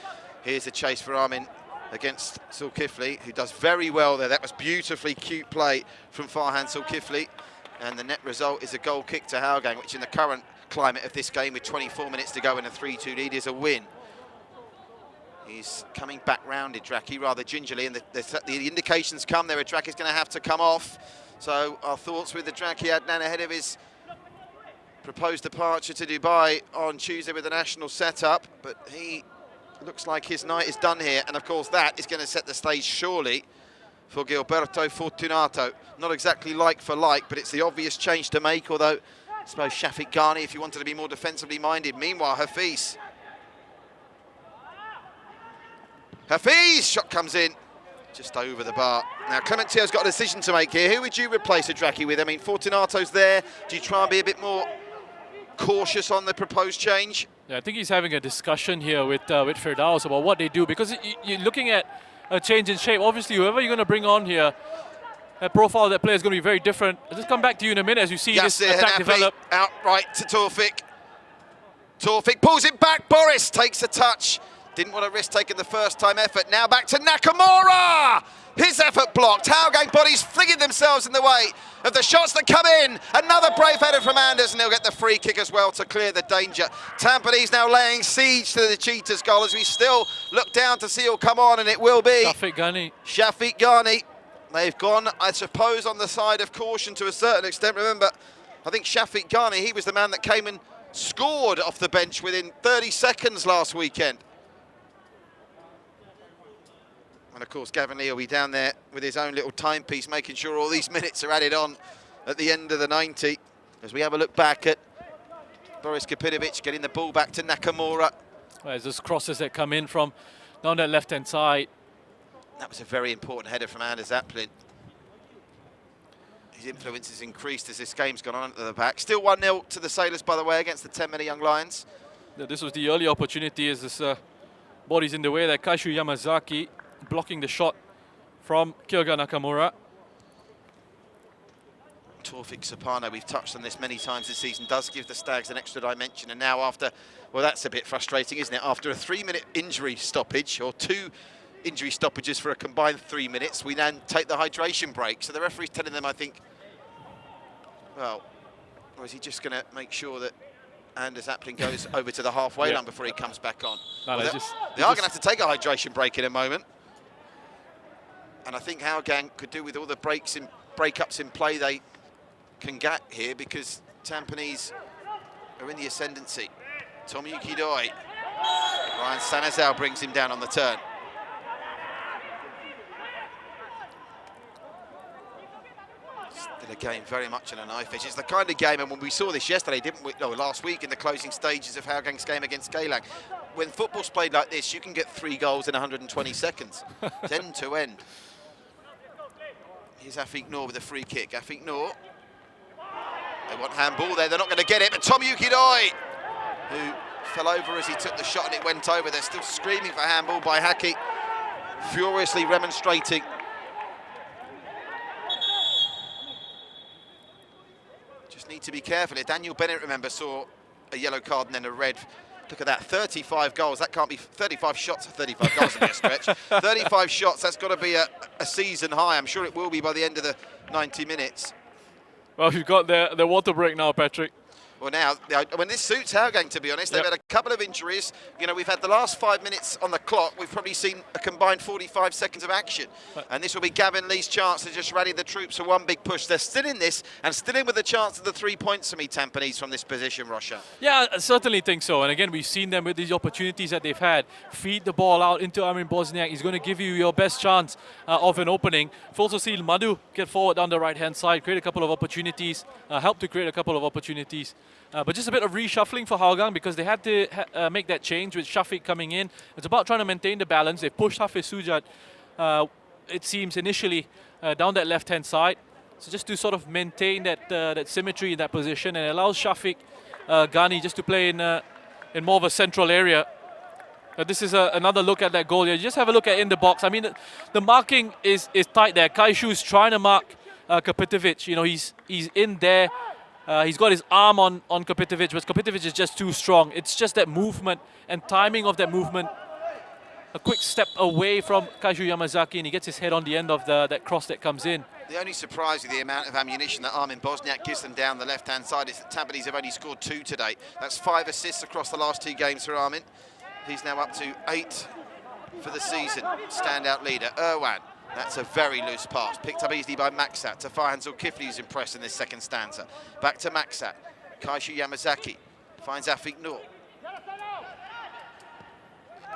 Here's a chase for Armin against Zulkifli, who does very well there. That was beautifully cute play from Farhan Zulkifli. And the net result is a goal kick to Hougang, which in the current climate of this game with 24 minutes to go and a 3-2 lead is a win. He's coming back round, Hidraki, rather gingerly, and the indications come there. Hidraki's going to have to come off. So our thoughts with Hidraki Adnan ahead of his proposed departure to Dubai on Tuesday with the national setup, but he looks like his night is done here, and of course that is going to set the stage surely for Gilberto Fortunato. Not exactly like for like, but it's the obvious change to make, although I suppose Shafiq Ghani if you wanted to be more defensively minded. Meanwhile, Hafiz, shot comes in just over the bar. Now Clementio's got a decision to make here. Who would you replace Hidraki with? I mean, Fortunato's there. Do you try and be a bit more cautious on the proposed change? Yeah, I think he's having a discussion here with Firdaus about what they do, because you're looking at a change in shape. Obviously, whoever you're going to bring on here, that profile of that player is going to be very different. I'll just come back to you in a minute as you see this attack develop. Out right to Taufik. Taufik pulls it back. Boris takes a touch. Didn't want to risk taking the first time effort. Now back to Nakamura. His effort blocked. Hougang bodies flinging themselves in the way of the shots that come in. Another brave header from Anders, and he'll get the free kick as well to clear the danger. Tampines now laying siege to the Cheetahs goal as we still look down to see who'll come on, and it will be Shafiq Ghani. Shafiq Ghani. They've gone, I suppose, on the side of caution to a certain extent. Remember, I think Shafiq Ghani, he was the man that came and scored off the bench within 30 seconds last weekend. And of course, Gavin Lee will be down there with his own little timepiece, making sure all these minutes are added on at the end of the 90. As we have a look back at Boris Kapitovic getting the ball back to Nakamura. There's those crosses that come in from down that left-hand side. That was a very important header from Anders Aplin. His influence has increased as this game's gone on at the back. Still 1-0 to the Sailors, by the way, against the 10 Young Lions. Yeah, this was the early opportunity as this body's in the way there. Kaishu Yamazaki blocking the shot from Kyoga Nakamura. Taufik Sapano, we've touched on this many times this season, does give the Stags an extra dimension. And now after, well, that's a bit frustrating, isn't it? After a 3-minute injury stoppage, or 2 injury stoppages for a combined 3 minutes, we then take the hydration break. So the referee's telling them, I think, well, or is he just going to make sure that Anders Aplin goes over to the halfway line before he comes back on? No, well, they are going to have to take a hydration break in a moment. And I think Hougang could do with all the breakups in play they can get here, because Tampines are in the ascendancy. Tomoyuki Doi. Ryan Sanazao brings him down on the turn. Still a game very much in a knife edge. It's the kind of game, and when we saw this yesterday, didn't we? No, last week in the closing stages of Hougang's game against Geylang. When football's played like this, you can get 3 goals in 120 seconds. It's end to end. Here's Afiq Noor with a free kick. Afiq Noor. They want handball there. They're not going to get it, but Tomoyuki Doi, who fell over as he took the shot and it went over. They're still screaming for handball by Haki, furiously remonstrating. Just need to be careful here. Daniel Bennett, remember, saw a yellow card and then a red. Look at that, 35 goals. That can't be 35 shots. 35 goals would be a stretch. 35 shots, that's got to be a season high. I'm sure it will be by the end of the 90 minutes. Well, you've got the water break now, Patrick. Well, now, when this suits Hougang, to be honest, they've had a couple of injuries. You know, we've had the last 5 minutes on the clock. We've probably seen a combined 45 seconds of action. And this will be Gavin Lee's chance to just rally the troops for one big push. They're still in this, and still in with a chance of the 3 points for me, Tampines, from this position, Roshan. Yeah, I certainly think so. And again, we've seen them with these opportunities that they've had. Feed the ball out into Armin Bosniak. He's going to give you your best chance of an opening. We've also seen Madhu get forward down the right-hand side, create a couple of opportunities, help to create a couple of opportunities. But just a bit of reshuffling for Hougang because they had to make that change with Shafiq coming in. It's about trying to maintain the balance. They pushed Hafiz Sujat, it seems, initially down that left-hand side. So just to sort of maintain that symmetry in that position, and it allows Shafiq Ghani just to play in more of a central area. This is another look at that goal here. Just have a look at in the box. I mean, the marking is tight there. Kaishu's trying to mark Kapitovic. You know, he's in there. He's got his arm on Kapitovic, but Kapitovic is just too strong. It's just that movement and timing of that movement. A quick step away from Kaishu Yamazaki, and he gets his head on the end of that cross that comes in. The only surprise with the amount of ammunition that Armin Bosniak gives them down the left-hand side is that Tampines have only scored 2 today. That's 5 assists across the last 2 games for Armin. He's now up to 8 for the season. Standout leader, Irwan. That's a very loose pass, picked up easily by Maksat. To Farhan Zulkifli, who's impressed in this second stanza. Back to Maksat. Kaishu Yamazaki finds Afiq Noor.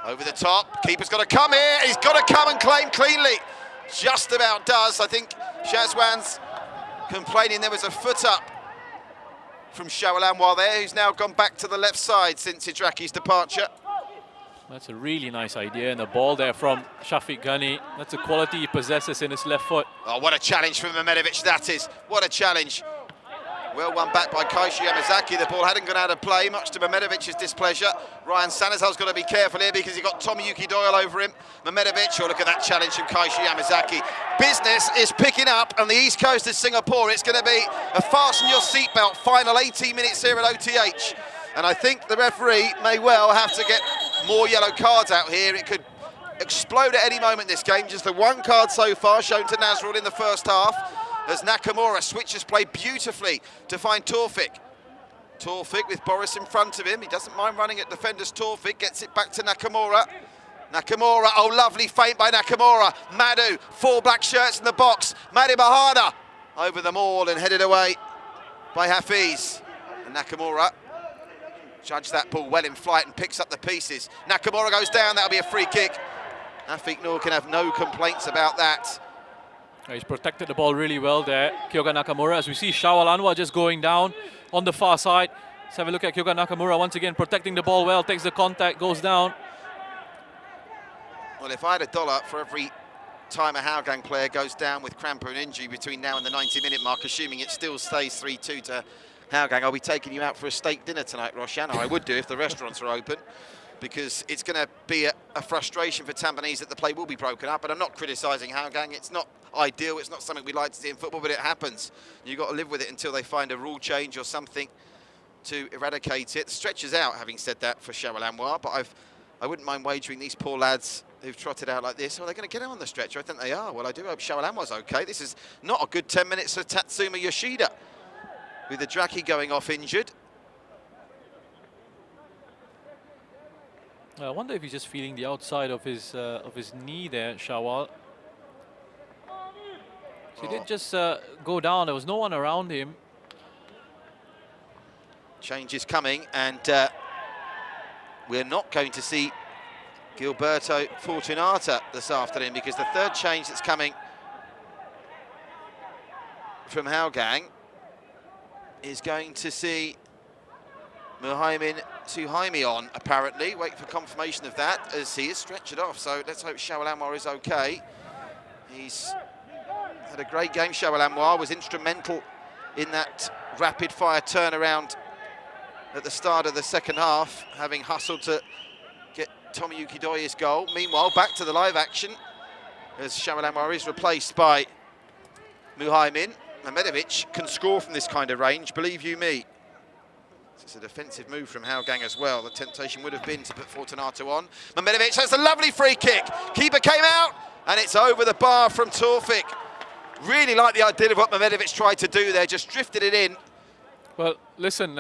Over the top, keeper's got to come here. He's got to come and claim cleanly. Just about does. I think Shazwan's complaining there was a foot up from Shawalan while there, who's now gone back to the left side since Hidraki's departure. That's a really nice idea, and the ball there from Shafiq Ghani. That's a quality he possesses in his left foot. Oh, what a challenge from Mehmedovic that is. What a challenge. Well won back by Kaishu Yamazaki. The ball hadn't gone out of play, much to Mehmedovic's displeasure. Ryan Sanazal's got to be careful here because he's got Tomoyuki Doyle over him. Mehmedovic, oh, look at that challenge from Kaishu Yamazaki. Business is picking up on the east coast of Singapore. It's going to be a fasten your seatbelt final 18 minutes here at OTH. And I think the referee may well have to get more yellow cards out here. It could explode at any moment, this game. Just the 1 card so far shown to Nazrul in the first half, as Nakamura switches play beautifully to find Tawfik. Tawfik with Boris in front of him. He doesn't mind running at defenders. Tawfik gets it back to Nakamura. Nakamura, oh, lovely feint by Nakamura. Madhu, 4 black shirts in the box. Madhu Bahada over them all and headed away by Hafiz. And Nakamura judged that ball well in flight and picks up the pieces. Nakamura goes down, that'll be a free kick. Afiq Noor can have no complaints about that. He's protected the ball really well there, Kyoga Nakamura. As we see Shawal Anwar just going down on the far side. Let's have a look at Kyoga Nakamura once again, protecting the ball well, takes the contact, goes down. Well, if I had $1 for every time a Hougang player goes down with cramp or injury between now and the 90-minute mark, assuming it still stays 3-2 to Hougang, I'll be taking you out for a steak dinner tonight, Roshan. I would do if the restaurants are open, because it's going to be a frustration for Tampines that the play will be broken up. But I'm not criticising Hougang. It's not ideal. It's not something we like to see in football, but it happens. You've got to live with it until they find a rule change or something to eradicate it. Stretches out, having said that, for Shawal Anwar, but I wouldn't mind wagering these poor lads who've trotted out like this. Well, they're going to get out on the stretcher. I think they are. Well, I do hope Shawal Anwar's okay. This is not a good 10 minutes for Tatsuma Yoshida, with the Draki going off injured. I wonder if he's just feeling the outside of his knee there, Shawal. So he did just go down. There was no one around him. Change is coming, and we're not going to see Gilberto Fortunata this afternoon, because the third change that's coming from Hougang is going to see Muhaimin Suhaimi on, apparently. Wait for confirmation of that, as he is stretched off. So let's hope Shawal Anwar is okay. He's had a great game. Shawal Anwar was instrumental in that rapid-fire turnaround at the start of the second half, having hustled to get Tomoyuki Doye's goal. Meanwhile, back to the live action, as Shawal Anwar is replaced by Muhaimin. Mehmedovic can score from this kind of range, believe you me. It's a defensive move from Hougang as well. The temptation would have been to put Fortunato on. Mehmedovic has a lovely free kick. Keeper came out, and it's over the bar from Tawfik. Really like the idea of what Mehmedovic tried to do there, just drifted it in. Well, listen,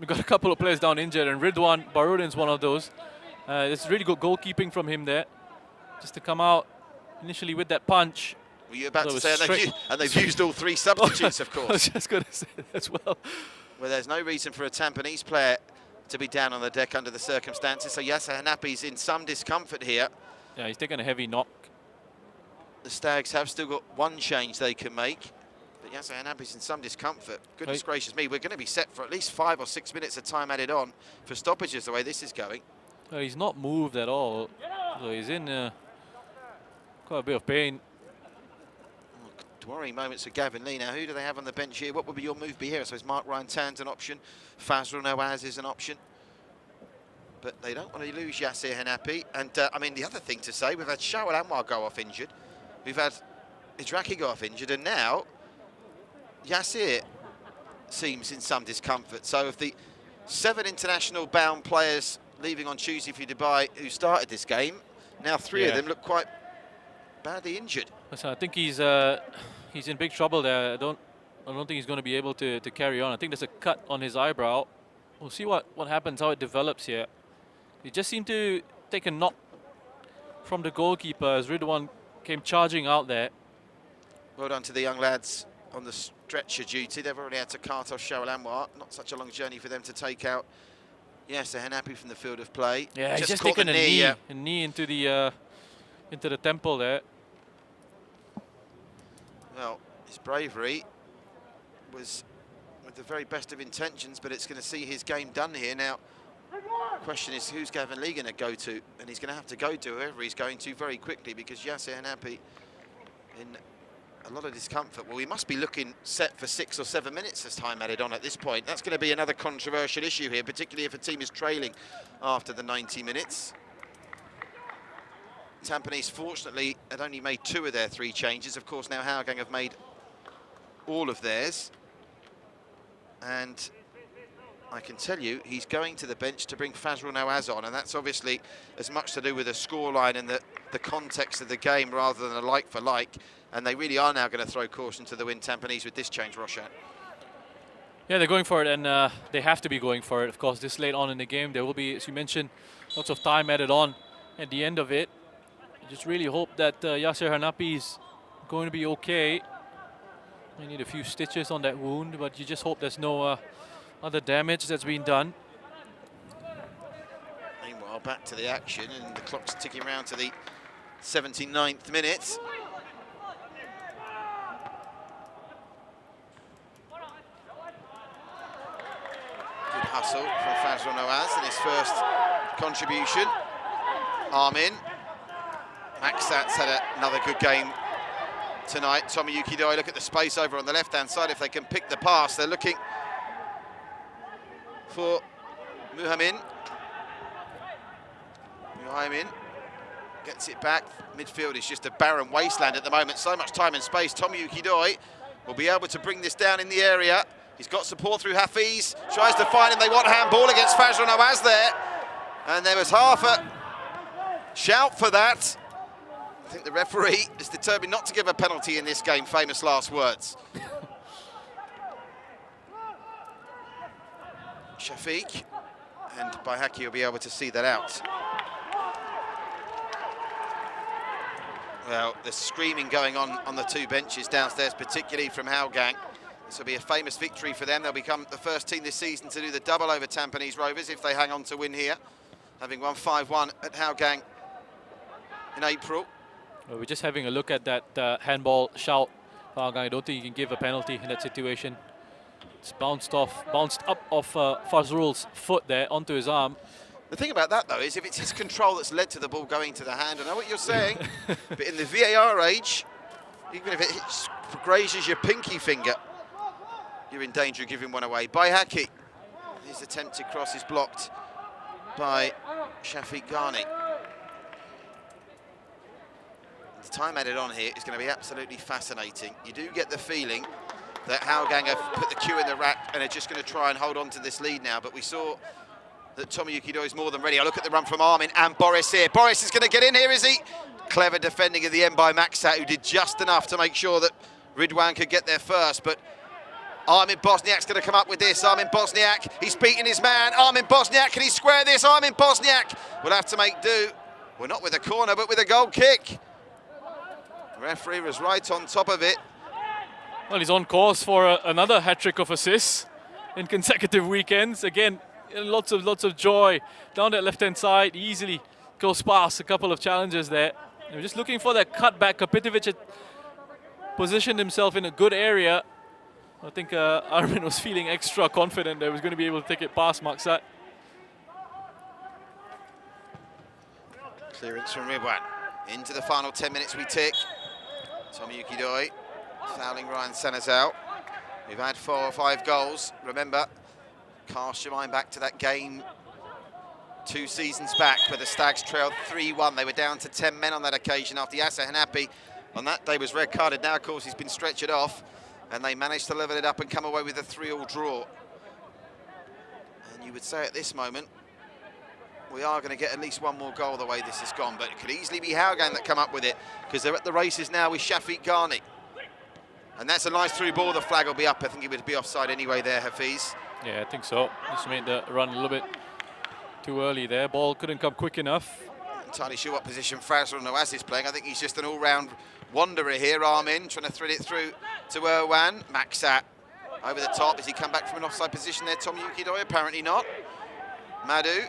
we got a couple of players down injured, and Ridwan Barudin's one of those. It's really good goalkeeping from him there, just to come out initially with that punch. Were you about That to was say, and they've used all 3 substitutes, of I was course. just going to say that as well. Well, there's no reason for a Tampines player to be down on the deck under the circumstances. So Yasser Hanapi's in some discomfort here. Yeah, he's taken a heavy knock. The Stags have still got 1 change they can make. But Yasser Hanapi's in some discomfort. Goodness gracious me, we're going to be set for at least 5 or 6 minutes of time added on for stoppages the way this is going. He's not moved at all, so he's in quite a bit of pain. Worrying moments for Gavin Lee. Now, who do they have on the bench here? What would be your move be here? So is Mark Ryan Tan's an option. Fazrul Nawaz is an option. But they don't want to lose Yasser Hanapi. And, I mean, the other thing to say, we've had Shawal Anwar go off injured. We've had Idraki go off injured. And now, Yasser seems in some discomfort. So of the 7 international-bound players leaving on Tuesday for Dubai who started this game, now 3 of them look quite badly injured. So I think he's in big trouble there. I don't think he's going to be able to carry on. I think there's a cut on his eyebrow. We'll see what happens, how it develops here. He just seemed to take a knock from the goalkeeper as Ridwan came charging out there. Well done to the young lads on the stretcher duty. They've already had to cart off Shawal Anwar. Not such a long journey for them to take out. Yes, they're happy from the field of play. Yeah, he's just taken a knee into the temple there. Well, his bravery was with the very best of intentions, but it's going to see his game done here. Now, the question is, who's Gavin Lee going to go to? And he's going to have to go to whoever he's going to very quickly, because Yasser Hanapi in a lot of discomfort. Well, we must be looking set for 6 or 7 minutes as time added on at this point. That's going to be another controversial issue here, particularly if a team is trailing after the 90 minutes. Tampines, fortunately, had only made 2 of their 3 changes. Of course, now Hougang have made all of theirs. And I can tell you, he's going to the bench to bring Fazrul Nawaz on, and that's obviously as much to do with the scoreline and the context of the game rather than a like for like. And they really are now going to throw caution to the wind, Tampines, with this change, Roshan. Yeah, they're going for it, and they have to be going for it. Of course, this late on in the game, there will be, as you mentioned, lots of time added on at the end of it. I just really hope that Yasser Hanapi is going to be okay. We need a few stitches on that wound, but you just hope there's no other damage that's been done. Meanwhile, back to the action, and the clock's ticking around to the 79th minute. Good hustle from Fazrul Nawaz in his first contribution. Armin. Maxat's had another good game tonight. Tomoyuki Doi, look at the space over on the left-hand side. If they can pick the pass, they're looking for Muhammin. Muhammin gets it back. Midfield is just a barren wasteland at the moment. So much time and space. Tomoyuki Doi will be able to bring this down in the area. He's got support through Hafiz. Tries to find him. They want handball against Fazrul Nawaz there. And there was half a shout for that. I think the referee is determined not to give a penalty in this game. Famous last words. Shafiq, and Baihaki will be able to see that out. Well, there's screaming going on the 2 benches downstairs, particularly from Hougang. This will be a famous victory for them. They'll become the first team this season to do the double over Tampines Rovers if they hang on to win here, having won 5-1 at Hougang in April. Well, we're just having a look at that handball shout. I don't think you can give a penalty in that situation. It's bounced up off Fazrul's foot there onto his arm. The thing about that, though, is if it's his control that's led to the ball going to the hand, I know what you're saying, but in the VAR age, even if it grazes your pinky finger, you're in danger of giving one away. Baihaki, his attempted cross is blocked by Shafiq Ghani. The time added on here is going to be absolutely fascinating. You do get the feeling that Hougang have put the cue in the rack and are just going to try and hold on to this lead now, but we saw that Tomoyuki Doi is more than ready. I look at the run from Armin and Boris here. Boris is going to get in here, is he? Clever defending at the end by Maxat, who did just enough to make sure that Ridwan could get there first, but Armin Bosniak's going to come up with this. Armin Bosniak, he's beating his man. Armin Bosniak, can he square this? Armin Bosniak will have to make do. Well, not with a corner, but with a goal kick. The referee was right on top of it. Well, he's on course for another hat-trick of assists in consecutive weekends. Again, lots of joy down that left-hand side. He easily goes past a couple of challenges there. We're just looking for that cutback. Kapitovic had positioned himself in a good area. I think Armin was feeling extra confident that he was going to be able to take it past Maksat. Clearance from Ridwan. Into the final 10 minutes we tick. Tomoyuki Doi fouling Ryan Senazal. We've had 4 or 5 goals. Remember, cast your mind back to that game 2 seasons back where the Stags trailed 3-1. They were down to 10 men on that occasion after Yasser Hanapi on that day was red carded. Now, of course, he's been stretchered off, and they managed to level it up and come away with a 3-3 draw. And you would say at this moment, we are going to get at least 1 more goal the way this has gone, but it could easily be Hougang that come up with it, because they're at the races now with Shafiq Ghani. And that's a nice through ball. The flag will be up. I think it would be offside anyway there, Hafiz. Yeah, I think so. Just made the run a little bit too early there. Ball couldn't come quick enough. Entirely sure what position Fazrul Nawaz is playing. I think he's just an all-round wanderer here. Armin trying to thread it through to Irwan. Maksat over the top. Has he come back from an offside position there, Tomoyuki Doi? Apparently not. Madu.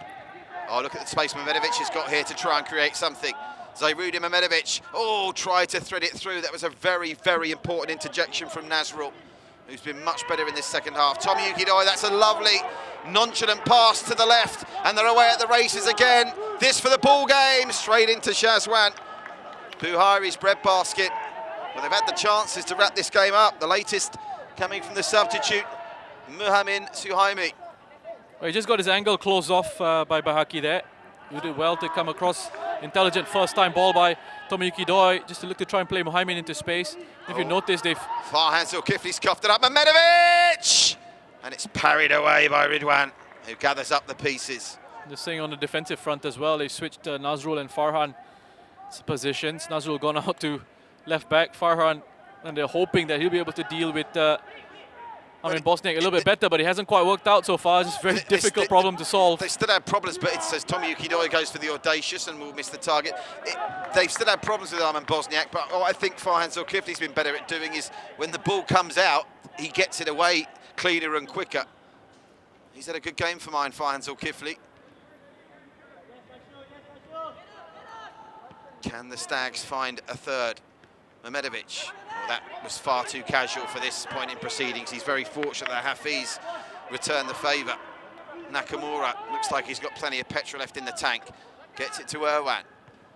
Oh, look at the space Mehmedovic has got here to try and create something. Zairudi Mehmedovic, oh, tried to thread it through. That was a very, very important interjection from Nazrul, who's been much better in this second half. Tomoyuki Doi, that's a lovely, nonchalant pass to the left, and they're away at the races again. This for the ball game, straight into Shazwan. Buhari's breadbasket. Well, they've had the chances to wrap this game up. The latest coming from the substitute, Muhammad Suhaimi. Well, he just got his angle closed off by Bahaki there. He did well to come across. Intelligent first-time ball by Tomoyuki Doi, just to look to try and play Muhammad into space. If you notice, they've... Farhan Zulkifli's coughed it up. Mehmedovic! And it's parried away by Ridwan, who gathers up the pieces. Just saying on the defensive front as well, they switched Nazrul and Farhan's positions. Nazrul gone out to left back, Farhan, and they're hoping that he'll be able to deal with Bosniak a little bit better, but it hasn't quite worked out so far. It's just a very difficult problem to solve. They still had problems, but it says Tomoyuki Doi goes for the audacious and will miss the target. They've still had problems with Armin Bosniak, but what I think Farhan Zulkifli's been better at doing is when the ball comes out, he gets it away cleaner and quicker. He's had a good game for mine, Farhan Zulkifli. Can the Stags find a third? Mehmedovic. Well, that was far too casual for this point in proceedings. He's very fortunate that Hafiz returned the favour. Nakamura looks like he's got plenty of petrol left in the tank. Gets it to Irwan.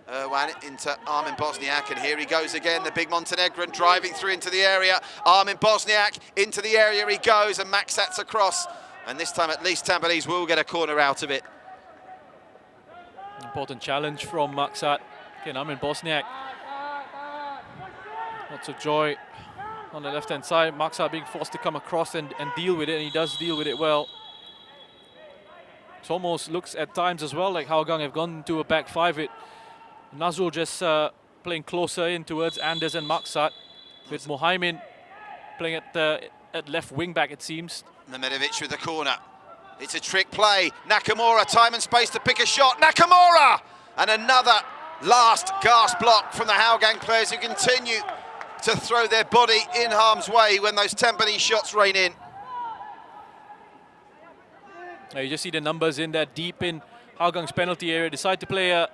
Irwan into Armin Bosniak, and here he goes again, the big Montenegrin driving through into the area. Armin Bosniak into the area he goes, and Maksat's across. And this time at least Tampines will get a corner out of it. Important challenge from Maksat. Again, Armin Bosniak. Lots of joy on the left-hand side. Maksat being forced to come across and deal with it, and he does deal with it well. It almost looks at times as well like Hougang have gone to a back 5. Nazrul just playing closer in towards Anders and Maksat, with Muhammad playing at left wing back, it seems. Mehmedovic with the corner. It's a trick play. Nakamura, time and space to pick a shot. Nakamura! And another last gasp block from the Hougang players, who continue to throw their body in harm's way when those Tampines shots rain in. You just see the numbers in there deep in Hougang's penalty area. Decide to play a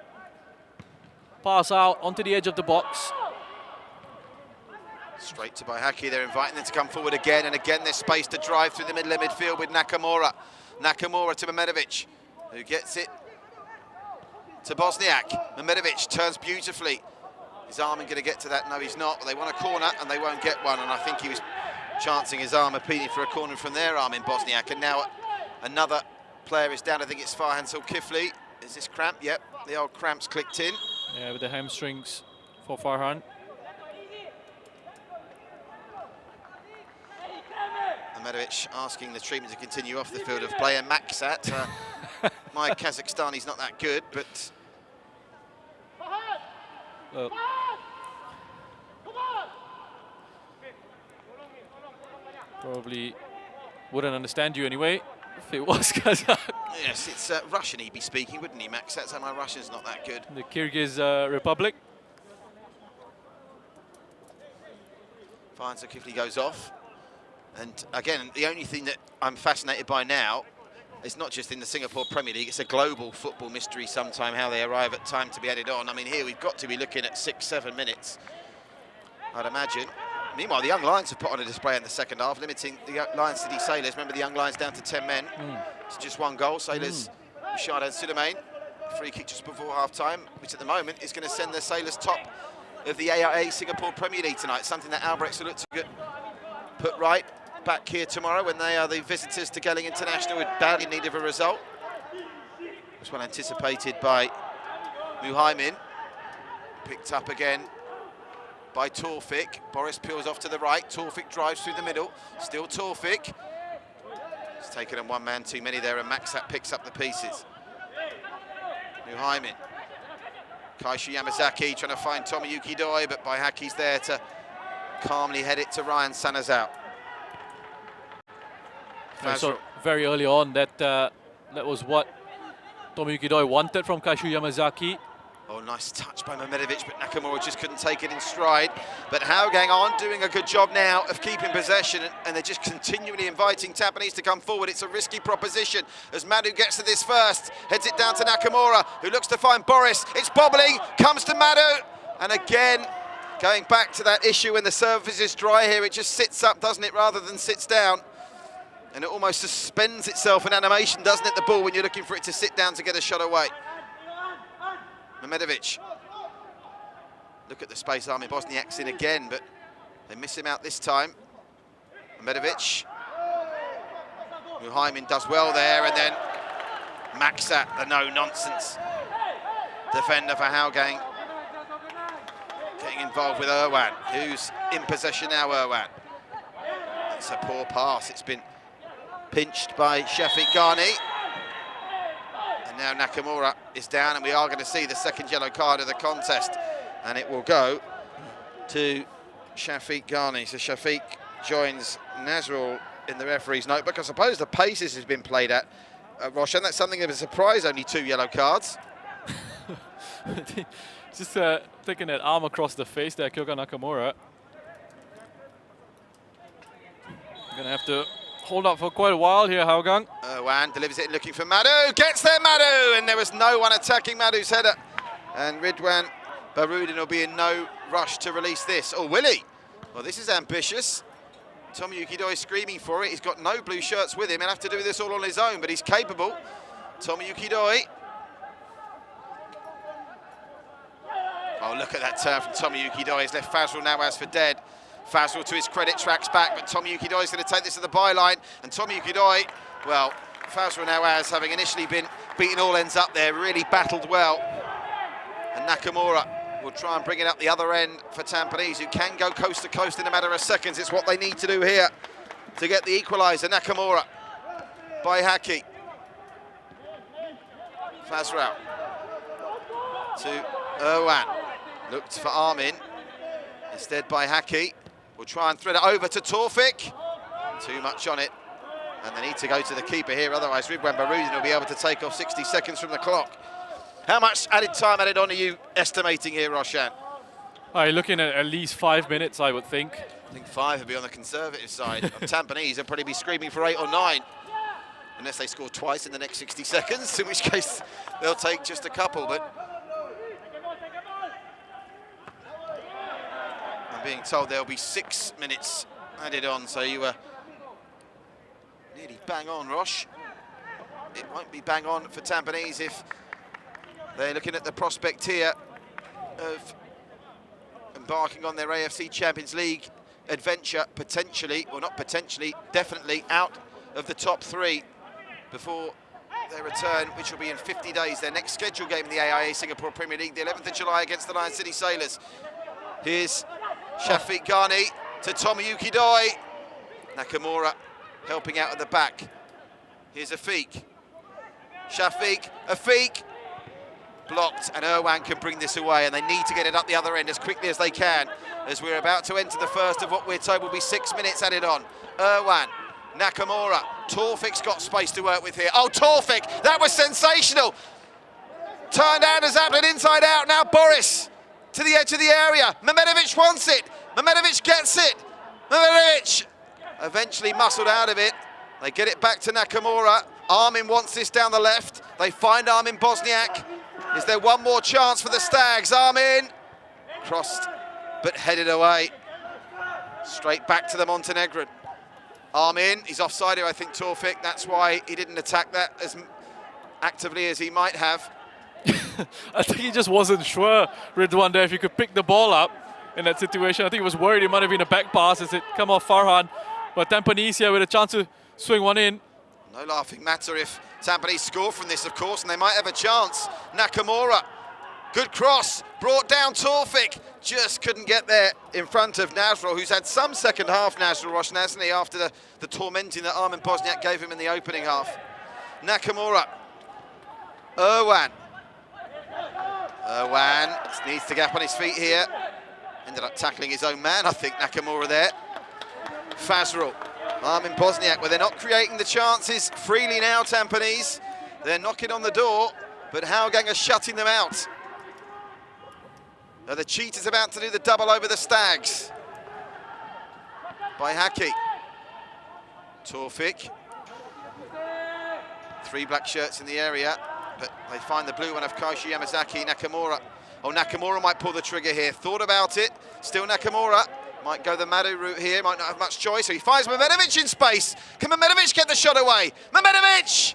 pass out onto the edge of the box. Straight to Baihaki, they're inviting them to come forward again, and again there's space to drive through the middle of midfield with Nakamura. Nakamura to Mehmedovic, who gets it to Bosniak. Mehmedovic turns beautifully. Is Armin going to get to that? No, he's not. They want a corner, and they won't get one, and I think he was chancing his arm, appealing for a corner from there, Armin Bosniak. And now another player is down. I think it's Farhan Zulkifli. Is this cramp? Yep, the old cramp's clicked in. Yeah, with the hamstrings for Farhan. Mehmedovic asking the treatment to continue off the field of play, and Maksat. My Kazakhstani's not that good, but... Probably wouldn't understand you anyway if it was Kazakh. Yes, it's Russian he'd be speaking, wouldn't he, Max? That's how my Russian's not that good. The Kyrgyz Republic. Fine, so Kifli goes off. And again, the only thing that I'm fascinated by now is not just in the Singapore Premier League, it's a global football mystery sometime how they arrive at time to be added on. I mean, here we've got to be looking at 6-7 minutes, I'd imagine. Meanwhile, the Young Lions have put on a display in the second half, limiting the Lions City Sailors. Remember, the Young Lions down to 10 men. It's just one goal. Sailors, Rashad and Suleiman, free kick just before half-time, which at the moment is going to send the Sailors top of the AIA Singapore Premier League tonight. Something that Albrechts will look to put right back here tomorrow when they are the visitors to Gelling International with badly in need of a result. It was well anticipated by Muhaimin. Picked up again by Torfik. Boris peels off to the right. Torfik drives through the middle. Still Torfik. He's taken on one man too many there, and Maxat picks up the pieces. Muhaimin. Kaishu Yamazaki trying to find Tomoyuki Doi, but Baihaki's there to calmly head it to Ryan Sanazao. So very early on, that was what Tomoyuki Doi wanted from Kaishu Yamazaki. Oh, nice touch by Mehmedovic, but Nakamura just couldn't take it in stride. But Hougang on doing a good job now of keeping possession, and they're just continually inviting Tampines to come forward. It's a risky proposition as Madu gets to this first, heads it down to Nakamura, who looks to find Boris. It's bobbling, comes to Madu, and again, going back to that issue when the surface is dry here, it just sits up, doesn't it, rather than sits down. And it almost suspends itself in animation, doesn't it, the ball, when you're looking for it to sit down to get a shot away. Mehmedovic. Look at the space Army Bosniak's in again, but they miss him out this time. Mehmedovic. Muhaimin does well there, and then Maxat, the no-nonsense defender for Hougang, getting involved with Irwan, who's in possession now, Irwan. It's a poor pass. It's been pinched by Shafiq Ghani. And now Nakamura is down, and we are going to see the second yellow card of the contest. And it will go to Shafiq Ghani. So Shafiq joins Nazrul in the referee's notebook. I suppose the paces has been played at, Roshan. That's something of a surprise, only 2 yellow cards. Just taking that arm across the face there, Kyoga Nakamura. Going to have to hold up for quite a while here, Hougang. Wan delivers it looking for Madu, gets there Madu, and there was no one attacking Madu's header. And Ridwan Barudin will be in no rush to release this. Oh, will he? Well, this is ambitious. Tomoyuki Doi screaming for it. He's got no blue shirts with him. He'll have to do this all on his own, but he's capable. Tomoyuki Doi. Oh, look at that turn from Tomoyuki Doi. He's left Fazrul Nawaz for dead. Fazrul, to his credit, tracks back, but Tomoyuki Doi is going to take this to the byline. And Tomoyuki Doi, well, Fazrul Nawaz, having initially been beaten all ends up there, really battled well. And Nakamura will try and bring it up the other end for Tampines, who can go coast to coast in a matter of seconds. It's what they need to do here to get the equaliser. Nakamura by Haki. Fazrul to Irwan. Looked for Armin. Instead by Haki. We'll try and thread it over to Torfik. Too much on it. And they need to go to the keeper here, otherwise Ridwan Barudin will be able to take off 60 seconds from the clock. How much added time added on are you estimating here, Roshan? You're looking at least 5 minutes, I would think. I think 5 would be on the conservative side. Of Tampines will probably be screaming for 8 or 9. Unless they score twice in the next 60 seconds, in which case they'll take just a couple. But I'm being told there'll be 6 minutes added on, so you were nearly bang on, Rosh. It won't be bang on for Tampines if they're looking at the prospect here of embarking on their AFC Champions League adventure, potentially, or not potentially, definitely out of the top 3 before their return, which will be in 50 days. Their next scheduled game in the AIA Singapore Premier League, the 11th of July against the Lion City Sailors. Here's Shafiq Ghani to Tomoyuki Doi. Nakamura helping out at the back. Here's Afiq. Shafiq, Afiq. blocked, and Irwan can bring this away, and they need to get it up the other end as quickly as they can, as we're about to enter the first of what we're told will be 6 minutes added on. Irwan, Nakamura, Torfik's got space to work with here. Oh, Torfik, that was sensational. Turned out as Ablin inside out, now Boris to the edge of the area. Mehmedovic wants it, Mehmedovic gets it. Mehmedovic eventually muscled out of it. They get it back to Nakamura. Armin wants this down the left. They find Armin Bosniak. Is there one more chance for the Stags? Armin crossed but headed away. Straight back to the Montenegrin. Armin, he's offside here, I think, Torfik. That's why he didn't attack that as actively as he might have. I think he just wasn't sure, Ridwan, there, if he could pick the ball up in that situation. I think he was worried it might have been a back pass as it come off Farhan. But Tampines here with a chance to swing one in. No laughing matter if Tampines score from this, of course, and they might have a chance. Nakamura, good cross, brought down Torfik. Just couldn't get there in front of Nasrul, who's had some second half, Nasrul Roshan, hasn't he, after the tormenting that Armin Bosniak gave him in the opening half. Nakamura, Irwan needs to get up on his feet here. Ended up tackling his own man, I think, Nakamura there. Fazrul, Armin Bosniak, well, they're not creating the chances freely now, Tampines. They're knocking on the door, but Hougang are shutting them out. Are the Cheetahs about to do the double over the Stags? By Haki. Torfik. 3 black shirts in the area, but they find the blue one of Kaishi Yamazaki. Nakamura. Oh, Nakamura might pull the trigger here. Thought about it. Still Nakamura. Might go the Madu route here. Might not have much choice. So he finds Mehmedovic in space. Can Mehmedovic get the shot away? Mehmedovic!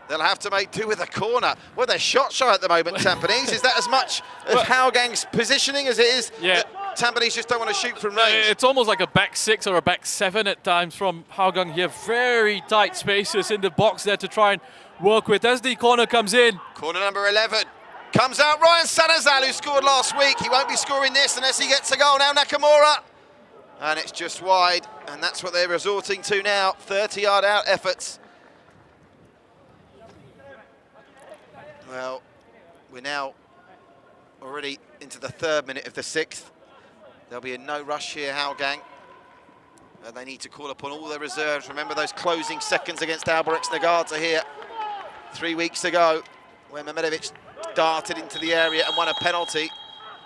They'll have to make do with a corner. Well, they're shot shy at the moment, Tampines. Is that as much of Hougang's positioning as it is? Yeah. Tampines just don't want to shoot from range. It's almost like a back 6 or a back 7 at times from Hougang here. Very tight spaces in the box there to try and work with as the corner comes in. Corner number 11. Comes out Ryan Sanazal, who scored last week. He won't be scoring this unless he gets a goal. Now Nakamura. And it's just wide, and that's what they're resorting to now. 30-yard out efforts. Well, we're now already into the 3rd minute of the 6th. There'll be a no rush here, Hougang. They need to call upon all their reserves. Remember those closing seconds against Albirex Nagata here 3 weeks ago, where Mehmedovic darted into the area and won a penalty.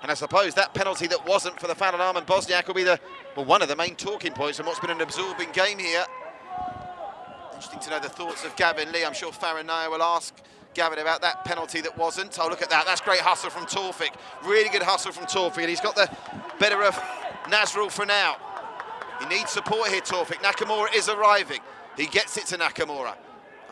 And I suppose that penalty that wasn't for the foul on Armin Bosniak will be one of the main talking points in what's been an absorbing game here. Interesting to know the thoughts of Gavin Lee. I'm sure Farhan Naya will ask Gavin about that penalty that wasn't. Oh, look at that. That's great hustle from Torfik. Really good hustle from Torfik. And he's got the better of Nasrul for now. He needs support here, Torfik. Nakamura is arriving. He gets it to Nakamura.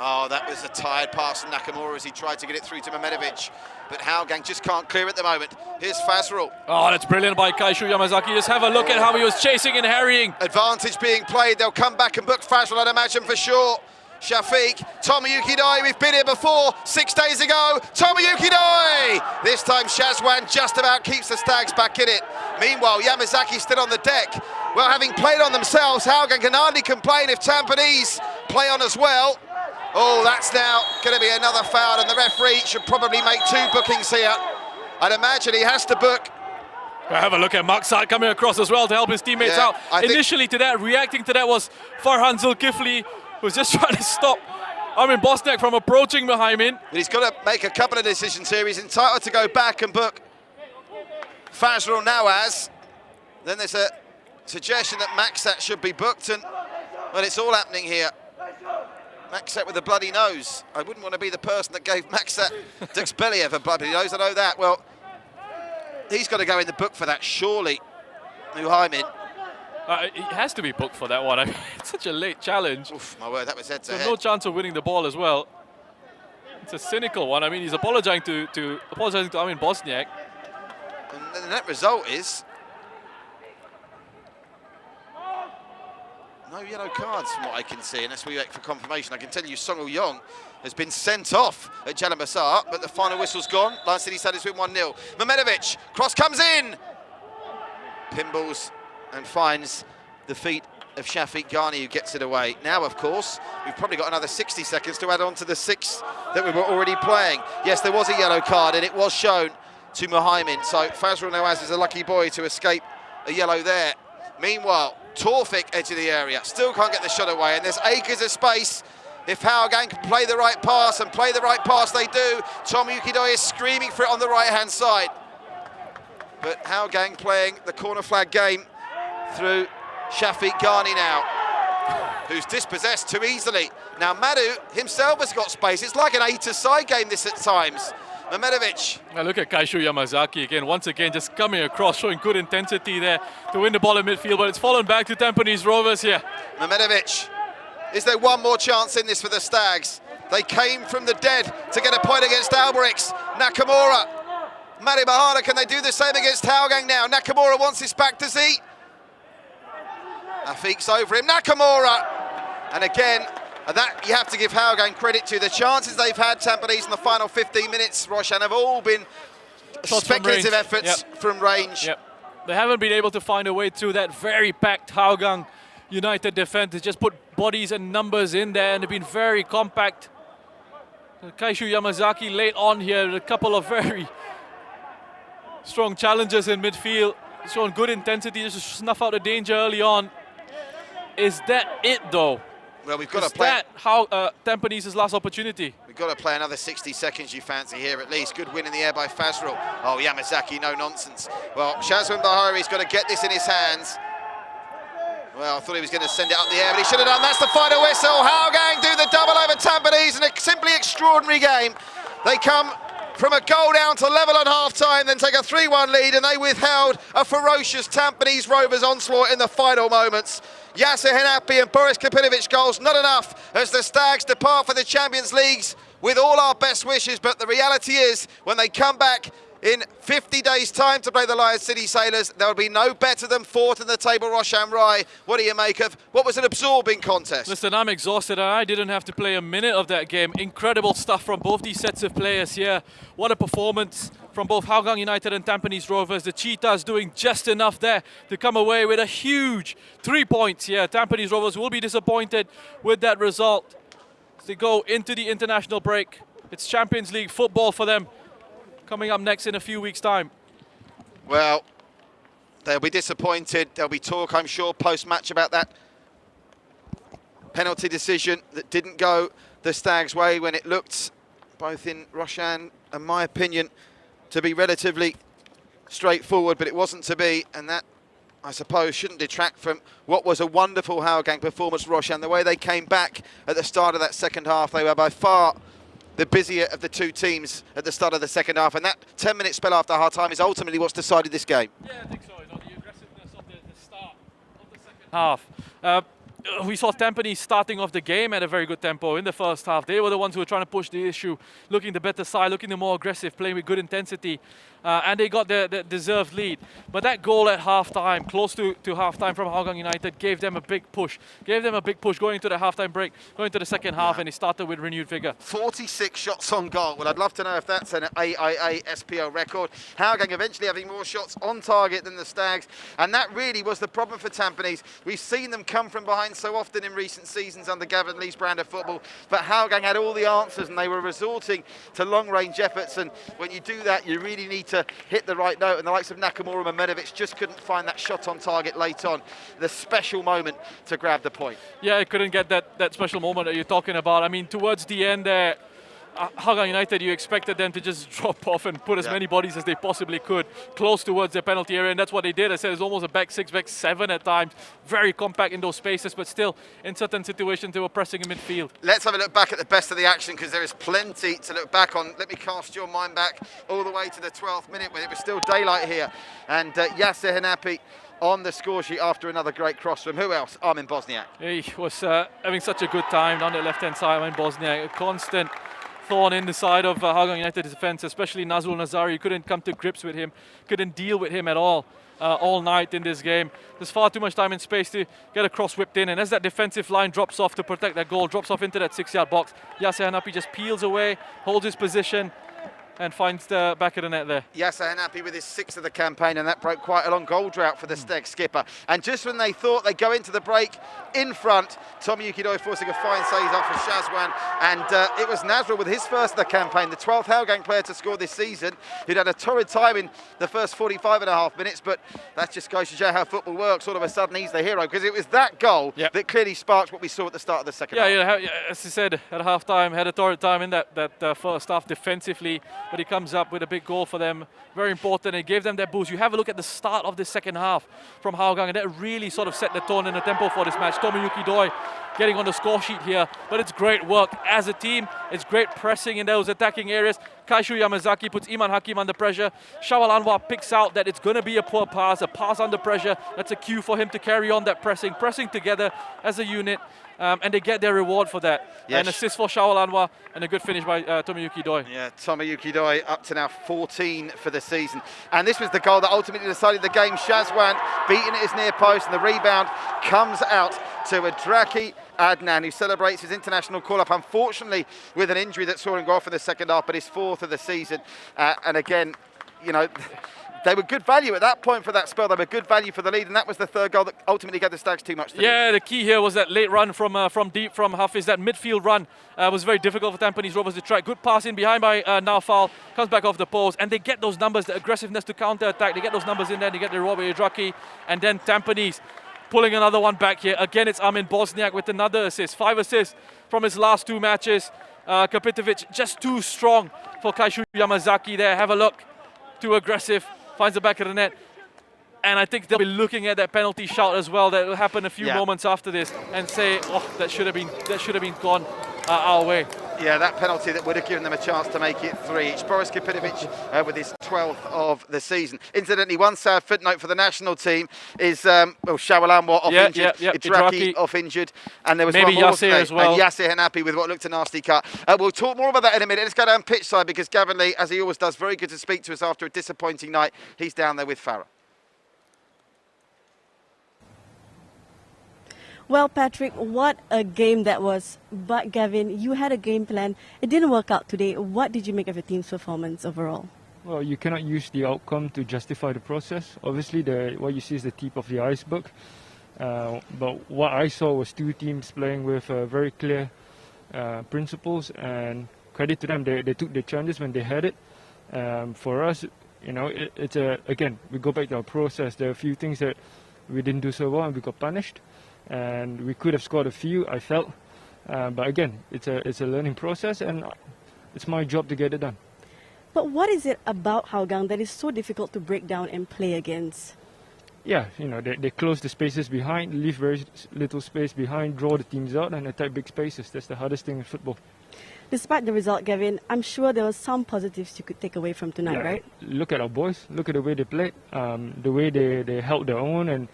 Oh, that was a tired pass from Nakamura as he tried to get it through to Mehmedovic. But Hougang just can't clear at the moment. Here's Fazrul. Oh, that's brilliant by Kaishu Yamazaki. Just have a look at how he was chasing and harrying. Advantage being played. They'll come back and book Fazrul, I'd imagine, for sure. Shafiq, Tomoyuki Dai, we've been here before 6 days ago. Tomoyuki Dai! This time Shazwan just about keeps the Stags back in it. Meanwhile, Yamazaki still on the deck. Well, having played on themselves, Hougang can hardly complain if Tampines play on as well. Oh, that's now going to be another foul, and the referee should probably make 2 bookings here. I'd imagine he has to book. Have a look at Maksat coming across as well to help his teammates out. Initially to that, reacting to that was Farhan Zulkifli, who was just trying to stop Armin Bosniak from approaching behind him. But he's got to make a couple of decisions here. He's entitled to go back and book Fazrul Nawaz. Then there's a suggestion that Maksat should be booked, and well, it's all happening here. Maksat with a bloody nose. I wouldn't want to be the person that gave Maksat Duxbeliev a bloody nose, I know that. Well, he's got to go in the book for that, surely. Muhaimin. He has to be booked for that one. I mean, it's such a late challenge. Oof, my word, that was head to head. No chance of winning the ball as well. It's a cynical one. I mean, he's apologizing to Armin Bosniak. And the net result is no yellow cards from what I can see, unless we wait for confirmation. I can tell you Song Yong has been sent off at Jalan Besar, but the final whistle's gone. Lion City Stadium's win 1-0. Mehmedovic, cross comes in. Pinballs and finds the feet of Shafiq Ghani who gets it away. Now, of course, we've probably got another 60 seconds to add on to the 6 that we were already playing. Yes, there was a yellow card and it was shown to Muhaimin. So Fazrul Nawaz is a lucky boy to escape a yellow there. Meanwhile, Torfik edge of the area, still can't get the shot away, and there's acres of space. If Hougang can play the right pass, and play the right pass they do, Tom Yukidoye is screaming for it on the right-hand side. But Hougang playing the corner flag game through Shafiq Ghani now, who's dispossessed too easily. Now Madu himself has got space. It's like an A-to-side game this at times. Mehmedovic. Now look at Kaishu Yamazaki again, once again just coming across, showing good intensity there to win the ball in midfield, but it's fallen back to Tampines Rovers here. Mehmedovic. Is there one more chance in this for the Stags? They came from the dead to get a point against Alberix. Nakamura. Mari Bahana, can they do the same against Hougang now? Nakamura wants this back to Z. Afiq's over him. Nakamura. And again, that you have to give Hougang credit to. The chances they've had, Tampines, in the final 15 minutes, Roshan, have all been Shots speculative efforts from range. Yep. They haven't been able to find a way through that very packed Hougang United defense. They just put bodies and numbers in there, and they've been very compact. Kaishu Yamazaki late on here with a couple of very strong challenges in midfield, showing good intensity just to snuff out the danger early on. Is that it though? Well, we've got Is to play. that how Tampines' last opportunity? We've got to play another 60 seconds, you fancy here at least. Good win in the air by Fazrul. Oh, Yamazaki, no nonsense. Well, Shazwan Bahari's got to get this in his hands. Well, I thought he was going to send it up the air, but he should have done. That's the final whistle. Hougang do the double over Tampines in a simply extraordinary game. They come from a goal down to level at half-time, then take a 3-1 lead, and they withheld a ferocious Tampines Rovers onslaught in the final moments. Yasser Henapi and Boris Kapinovic goals, not enough as the Stags depart for the Champions Leagues with all our best wishes, but the reality is when they come back in 50 days' time to play the Lions City Sailors, there will be no better than fourth in the table, Roshan Rai. What do you make of what was an absorbing contest? Listen, I'm exhausted and I didn't have to play a minute of that game. Incredible stuff from both these sets of players here. What a performance from both Hougang United and Tampines Rovers. The Cheetahs doing just enough there to come away with a huge 3 points here. Tampines Rovers will be disappointed with that result as they go into the international break. It's Champions League football for them coming up next in a few weeks' time. Well, they'll be disappointed. There'll be talk, I'm sure, post-match about that penalty decision that didn't go the Stags' way when it looked, both in Roshan and my opinion, to be relatively straightforward, but it wasn't to be, and that, I suppose, shouldn't detract from what was a wonderful Hougang performance, Roshan. The way they came back at the start of that second half, they were by far the busier of the two teams at the start of the second half, and that 10-minute spell after half-time is ultimately what's decided this game. Yeah, I think so. You know, the aggressiveness of the start of the second half. We saw Tampines starting off the game at a very good tempo in the first half. They were the ones who were trying to push the issue, looking the better side, looking the more aggressive, playing with good intensity, and they got the deserved lead. But that goal at half-time, close to half-time from Hougang United, gave them a big push. Gave them a big push going into the half-time break, going into the second half, and they started with renewed vigour. 46 shots on goal. Well, I'd love to know if that's an AIA SPO record. Hougang eventually having more shots on target than the Stags, and that really was the problem for Tampines. We've seen them come from behind so often in recent seasons under Gavin Lee's brand of football, but Hougang had all the answers and they were resorting to long-range efforts, and when you do that, you really need to hit the right note, and the likes of Nakamura and Mehmedovic just couldn't find that shot on target late on, the special moment to grab the point. Yeah, I couldn't get that special moment that you're talking about. I mean, towards the end there, Hougang United, you expected them to just drop off and put as many bodies as they possibly could close towards their penalty area, and that's what they did. I said it's almost a back six, back seven at times. Very compact in those spaces, but still, in certain situations, they were pressing in midfield. Let's have a look back at the best of the action, because there is plenty to look back on. Let me cast your mind back all the way to the 12th minute when it was still daylight here, and Yasser Henapi on the score sheet after another great cross from who else? Armin Bosniak. He was having such a good time down the left-hand side. Armin Bosniak, a constant thorn in the side of Hougang United's defence, especially Nazrul Nazari. You couldn't come to grips with him, couldn't deal with him at all night in this game. There's far too much time and space to get a cross whipped in, and as that defensive line drops off to protect that goal, drops off into that 6-yard box, Yasser Hanapi just peels away, holds his position, and finds the back of the net there. Yasser Hanapi with his 6th of the campaign, and that broke quite a long goal drought for the Steg skipper. And just when they thought they'd go into the break in front, Tommy Yukidoi forcing a fine save off for Shazwan, and it was Nazrul with his 1st of the campaign, the 12th Hougang player to score this season, who'd had a torrid time in the first 45.5 minutes, but that just goes to show how football works. All of a sudden he's the hero, because it was that goal that clearly sparked what we saw at the start of the second half. Yeah, as you said, at half-time, had a torrid time in that first half defensively, but he comes up with a big goal for them. Very important. It gave them that boost. You have a look at the start of the second half from Hougang, and that really sort of set the tone and the tempo for this match. Tomoyuki Doi getting on the score sheet here, but it's great work as a team. It's great pressing in those attacking areas. Kaishu Yamazaki puts Iman Hakim under pressure. Shawal Anwar picks out that it's going to be a poor pass, a pass under pressure. That's a cue for him to carry on that pressing together as a unit. And they get their reward for that. Yes. An assist for Shawal Anwar and a good finish by Tomoyuki Doi. Yeah, Tomoyuki Doi up to now 14 for the season. And this was the goal that ultimately decided the game. Shazwan beating at his near post, and the rebound comes out to Adraki Adnan, who celebrates his international call-up, unfortunately with an injury that saw him go off in the second half, but his 4th of the season. And again, you know, they were good value at that point for that spell. They were good value for the lead, and that was the 3rd goal that ultimately gave the Stags too much to Yeah, the key here was that late run from deep from Hafiz. That midfield run was very difficult for Tampines Rovers to try. Good pass in behind by Naufal, comes back off the post, and they get those numbers, the aggressiveness to counter-attack. They get those numbers in there, they get the Robert Idraki, and then Tampines pulling another one back here. Again, it's Armin Bosniak with another assist. 5 assists from his last 2 matches. Kapitovic just too strong for Kaishu Yamazaki there. Have a look. Too aggressive. Finds the back of the net. And I think they'll be looking at that penalty shout as well. That will happen a few moments after this and say, oh, that should have been gone our way. Yeah, that penalty that would have given them a chance to make it 3. It's Boris Kapitovic with his 12th of the season. Incidentally, one sad footnote for the national team is Shawal Anwar off injured, Idraki off injured, and there was maybe one more, Yasser as well. And Yasser Hanapi with what looked a nasty cut. We'll talk more about that in a minute. Let's go down pitch side, because Gavin Lee, as he always does, very good to speak to us after a disappointing night. He's down there with Farah. Well, Patrick, what a game that was. But Gavin, you had a game plan. It didn't work out today. What did you make of your team's performance overall? Well, you cannot use the outcome to justify the process. Obviously, what you see is the tip of the iceberg. But what I saw was 2 teams playing with very clear principles, and credit to them, they took the challenges when they had it. For us, you know, again, we go back to our process. There are a few things that we didn't do so well, and we got punished. And we could have scored a few, I felt. But again, it's a learning process, and it's my job to get it done. But what is it about Hougang that is so difficult to break down and play against? Yeah, you know, they close the spaces behind, leave very little space behind, draw the teams out, and attack big spaces. That's the hardest thing in football. Despite the result, Gavin, I'm sure there were some positives you could take away from tonight, right? Look at our boys. Look at the way they played, the way they held their own and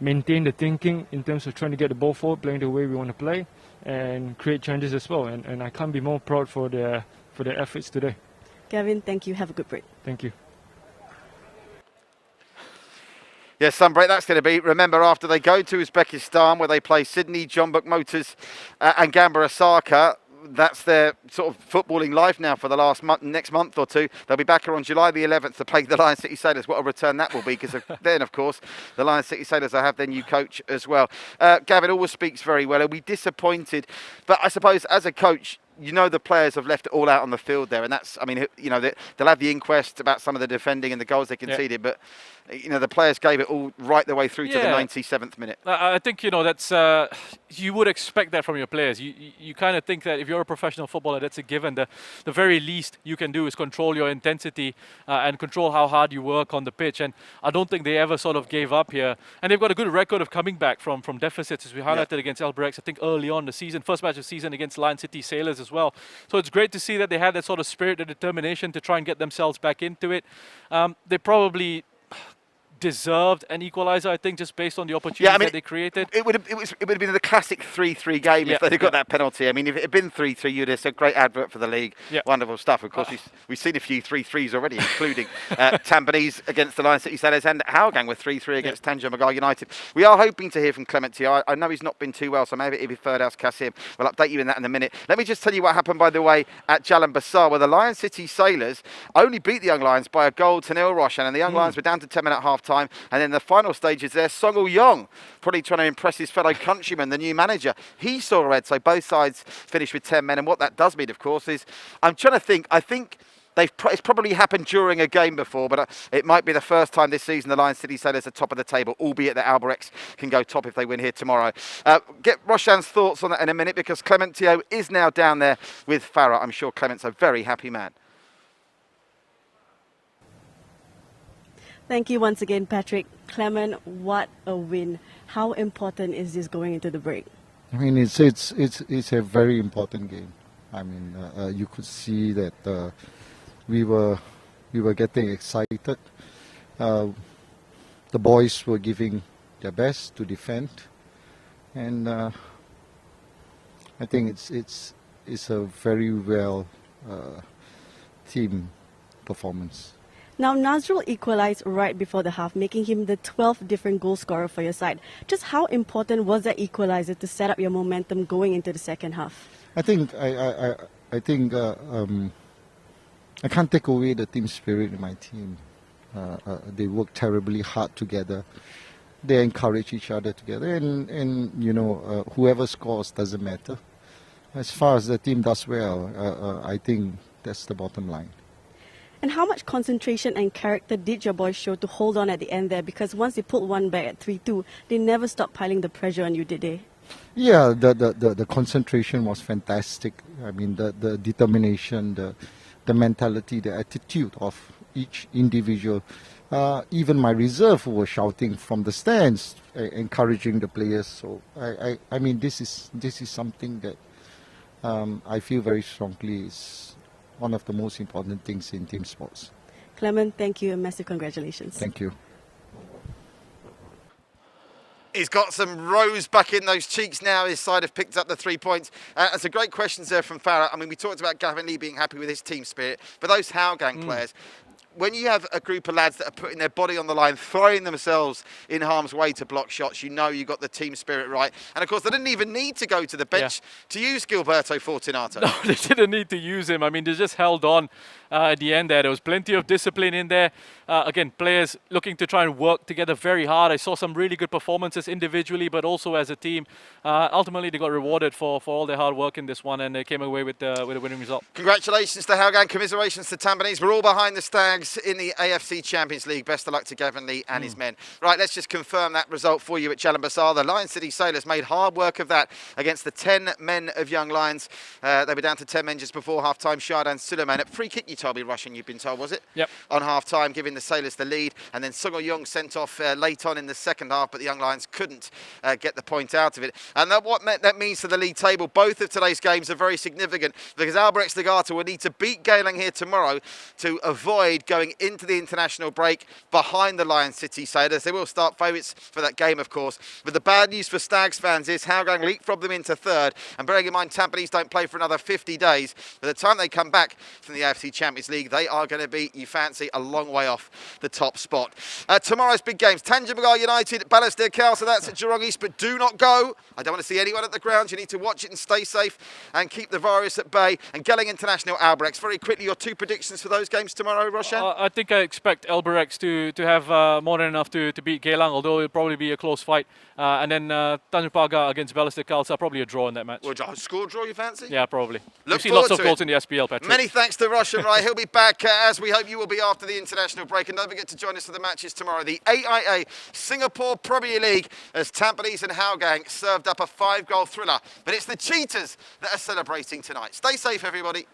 maintain the thinking in terms of trying to get the ball forward, playing the way we want to play, and create chances as well. And I can't be more proud for their efforts today. Gavin, thank you. Have a good break. Thank you. Yes, some break that's going to be. Remember, after they go to Uzbekistan, where they play Sydney, Jeonbuk Motors and Gamba Osaka, that's their sort of footballing life now for the next month or two. They'll be back here on July the 11th to play the Lion City Sailors. What a return that will be, because then, of course, the Lion City Sailors will have their new coach as well. Gavin always speaks very well. Are we disappointed? But I suppose as a coach, you know the players have left it all out on the field there, and that's, I mean, you know, they'll have the inquest about some of the defending and the goals they conceded, but you know, the players gave it all right the way through to the 97th minute. I think, you know, that's you would expect that from your players. You kind of think that if you're a professional footballer, that's a given. The very least you can do is control your intensity and control how hard you work on the pitch. And I don't think they ever sort of gave up here. And they've got a good record of coming back from deficits, as we highlighted against Albirex, I think early on the season, first match of the season against Lion City Sailors as well. So it's great to see that they had that sort of spirit and determination to try and get themselves back into it. They probably deserved an equaliser, I think, just based on the opportunities that they created. It would have been the classic 3-3 game if they'd have got that penalty. I mean, if it had been 3-3, you'd have said great advert for the league. Wonderful stuff. Of course, we've seen a few 3-3s already, including Tampines against the Lion City Sailors and Hougang with 3-3 against Tanjung United. We are hoping to hear from Clement Teo. I know he's not been too well, so maybe it'll be third house Kasim. We'll update you in that in a minute. Let me just tell you what happened, by the way, at Jalan Besar, where the Lion City Sailors only beat the Young Lions by a goal to nil, Roshan, and the Young Lions were down to 10 men at half-time, and then the final stages there, Song Yong, probably trying to impress his fellow countryman, the new manager. He saw red, so both sides finished with 10 men, and what that does mean, of course, is, I'm trying to think, I think it's probably happened during a game before, but it might be the first time this season the Lion City Sailors are top of the table, albeit that Albirex can go top if they win here tomorrow. Get Roshan's thoughts on that in a minute, because Clement Teo is now down there with Farah. I'm sure Clement's a very happy man. Thank you once again, Patrick. Clement, what a win. How important is this going into the break? I mean, it's a very important game. I mean, you could see that we were getting excited. The boys were giving their best to defend, and I think it's a very well team performance. Now, Nazrul equalised right before the half, making him the 12th different goal scorer for your side. Just how important was that equaliser to set up your momentum going into the second half? I think I can't take away the team spirit in my team. They work terribly hard together. They encourage each other together, and you know, whoever scores doesn't matter. As far as the team does well, I think that's the bottom line. And how much concentration and character did your boys show to hold on at the end there? Because once they pulled one back at 3-2, they never stopped piling the pressure on you, did they? Yeah, the concentration was fantastic. I mean, the determination, the mentality, the attitude of each individual. Even my reserve were shouting from the stands, encouraging the players. So I mean, this is something that I feel very strongly is one of the most important things in team sports. Clement, thank you and massive congratulations. Thank you. He's got some rose back in those cheeks now. His side have picked up the 3 points. That's a great questions there from Farah. I mean, we talked about Gavin Lee being happy with his team spirit, but those Hougang players, when you have a group of lads that are putting their body on the line, throwing themselves in harm's way to block shots, you know you got the team spirit right. And of course, they didn't even need to go to the bench to use Gilberto Fortunato. No, they didn't need to use him. I mean, they just held on at the end there. There was plenty of discipline in there. Again, players looking to try and work together very hard. I saw some really good performances individually, but also as a team. Ultimately, they got rewarded for all their hard work in this one, and they came away with a winning result. Congratulations to Hougang. Commiserations to Tampines. We're all behind the Stags in the AFC Champions League. Best of luck to Gavin Lee and his men. Right, let's just confirm that result for you at Jalan Besar. The Lion City Sailors made hard work of that against the 10 men of Young Lions. They were down to 10 men just before half-time. Shardan Suleiman at free kick, you told me, Russian, you've been told, was it? Yep. On half-time, giving the Sailors the lead. And then Sung Yong sent off late on in the second half, but the Young Lions couldn't get the point out of it. And what that means to the league table, both of today's games are very significant, because Albirex Legato will need to beat Geylang here tomorrow to avoid going into the international break behind the Lion City Sailors. They will start favourites for that game, of course. But the bad news for Stags fans is Hougang leapfrogged them into third. And bearing in mind, Tampines don't play for another 50 days. By the time they come back from the AFC Champions League, they are going to be, you fancy, a long way off the top spot. Tomorrow's big games, Tanjung United, Balestier Cal, so that's at Jurong East, but do not go. I don't want to see anyone at the ground. You need to watch it and stay safe and keep the virus at bay. And Geylang International, Albirex. Very quickly, your two predictions for those games tomorrow, Roshan? I think I expect Albirex to have more than enough to beat Geylang, although it'll probably be a close fight. And then Tanjung Pagar against Balestier Khalsa, probably a draw in that match. Well, score draw, you fancy? Yeah, probably. Look We've seen lots of goals in the SPL, Patrick. Many thanks to Roshan, right? He'll be back, as we hope you will be after the international break. And don't forget to join us for the matches tomorrow. The AIA Singapore Premier League, as Tampines and Hougang served up a 5-goal thriller. But it's the Cheetahs that are celebrating tonight. Stay safe, everybody.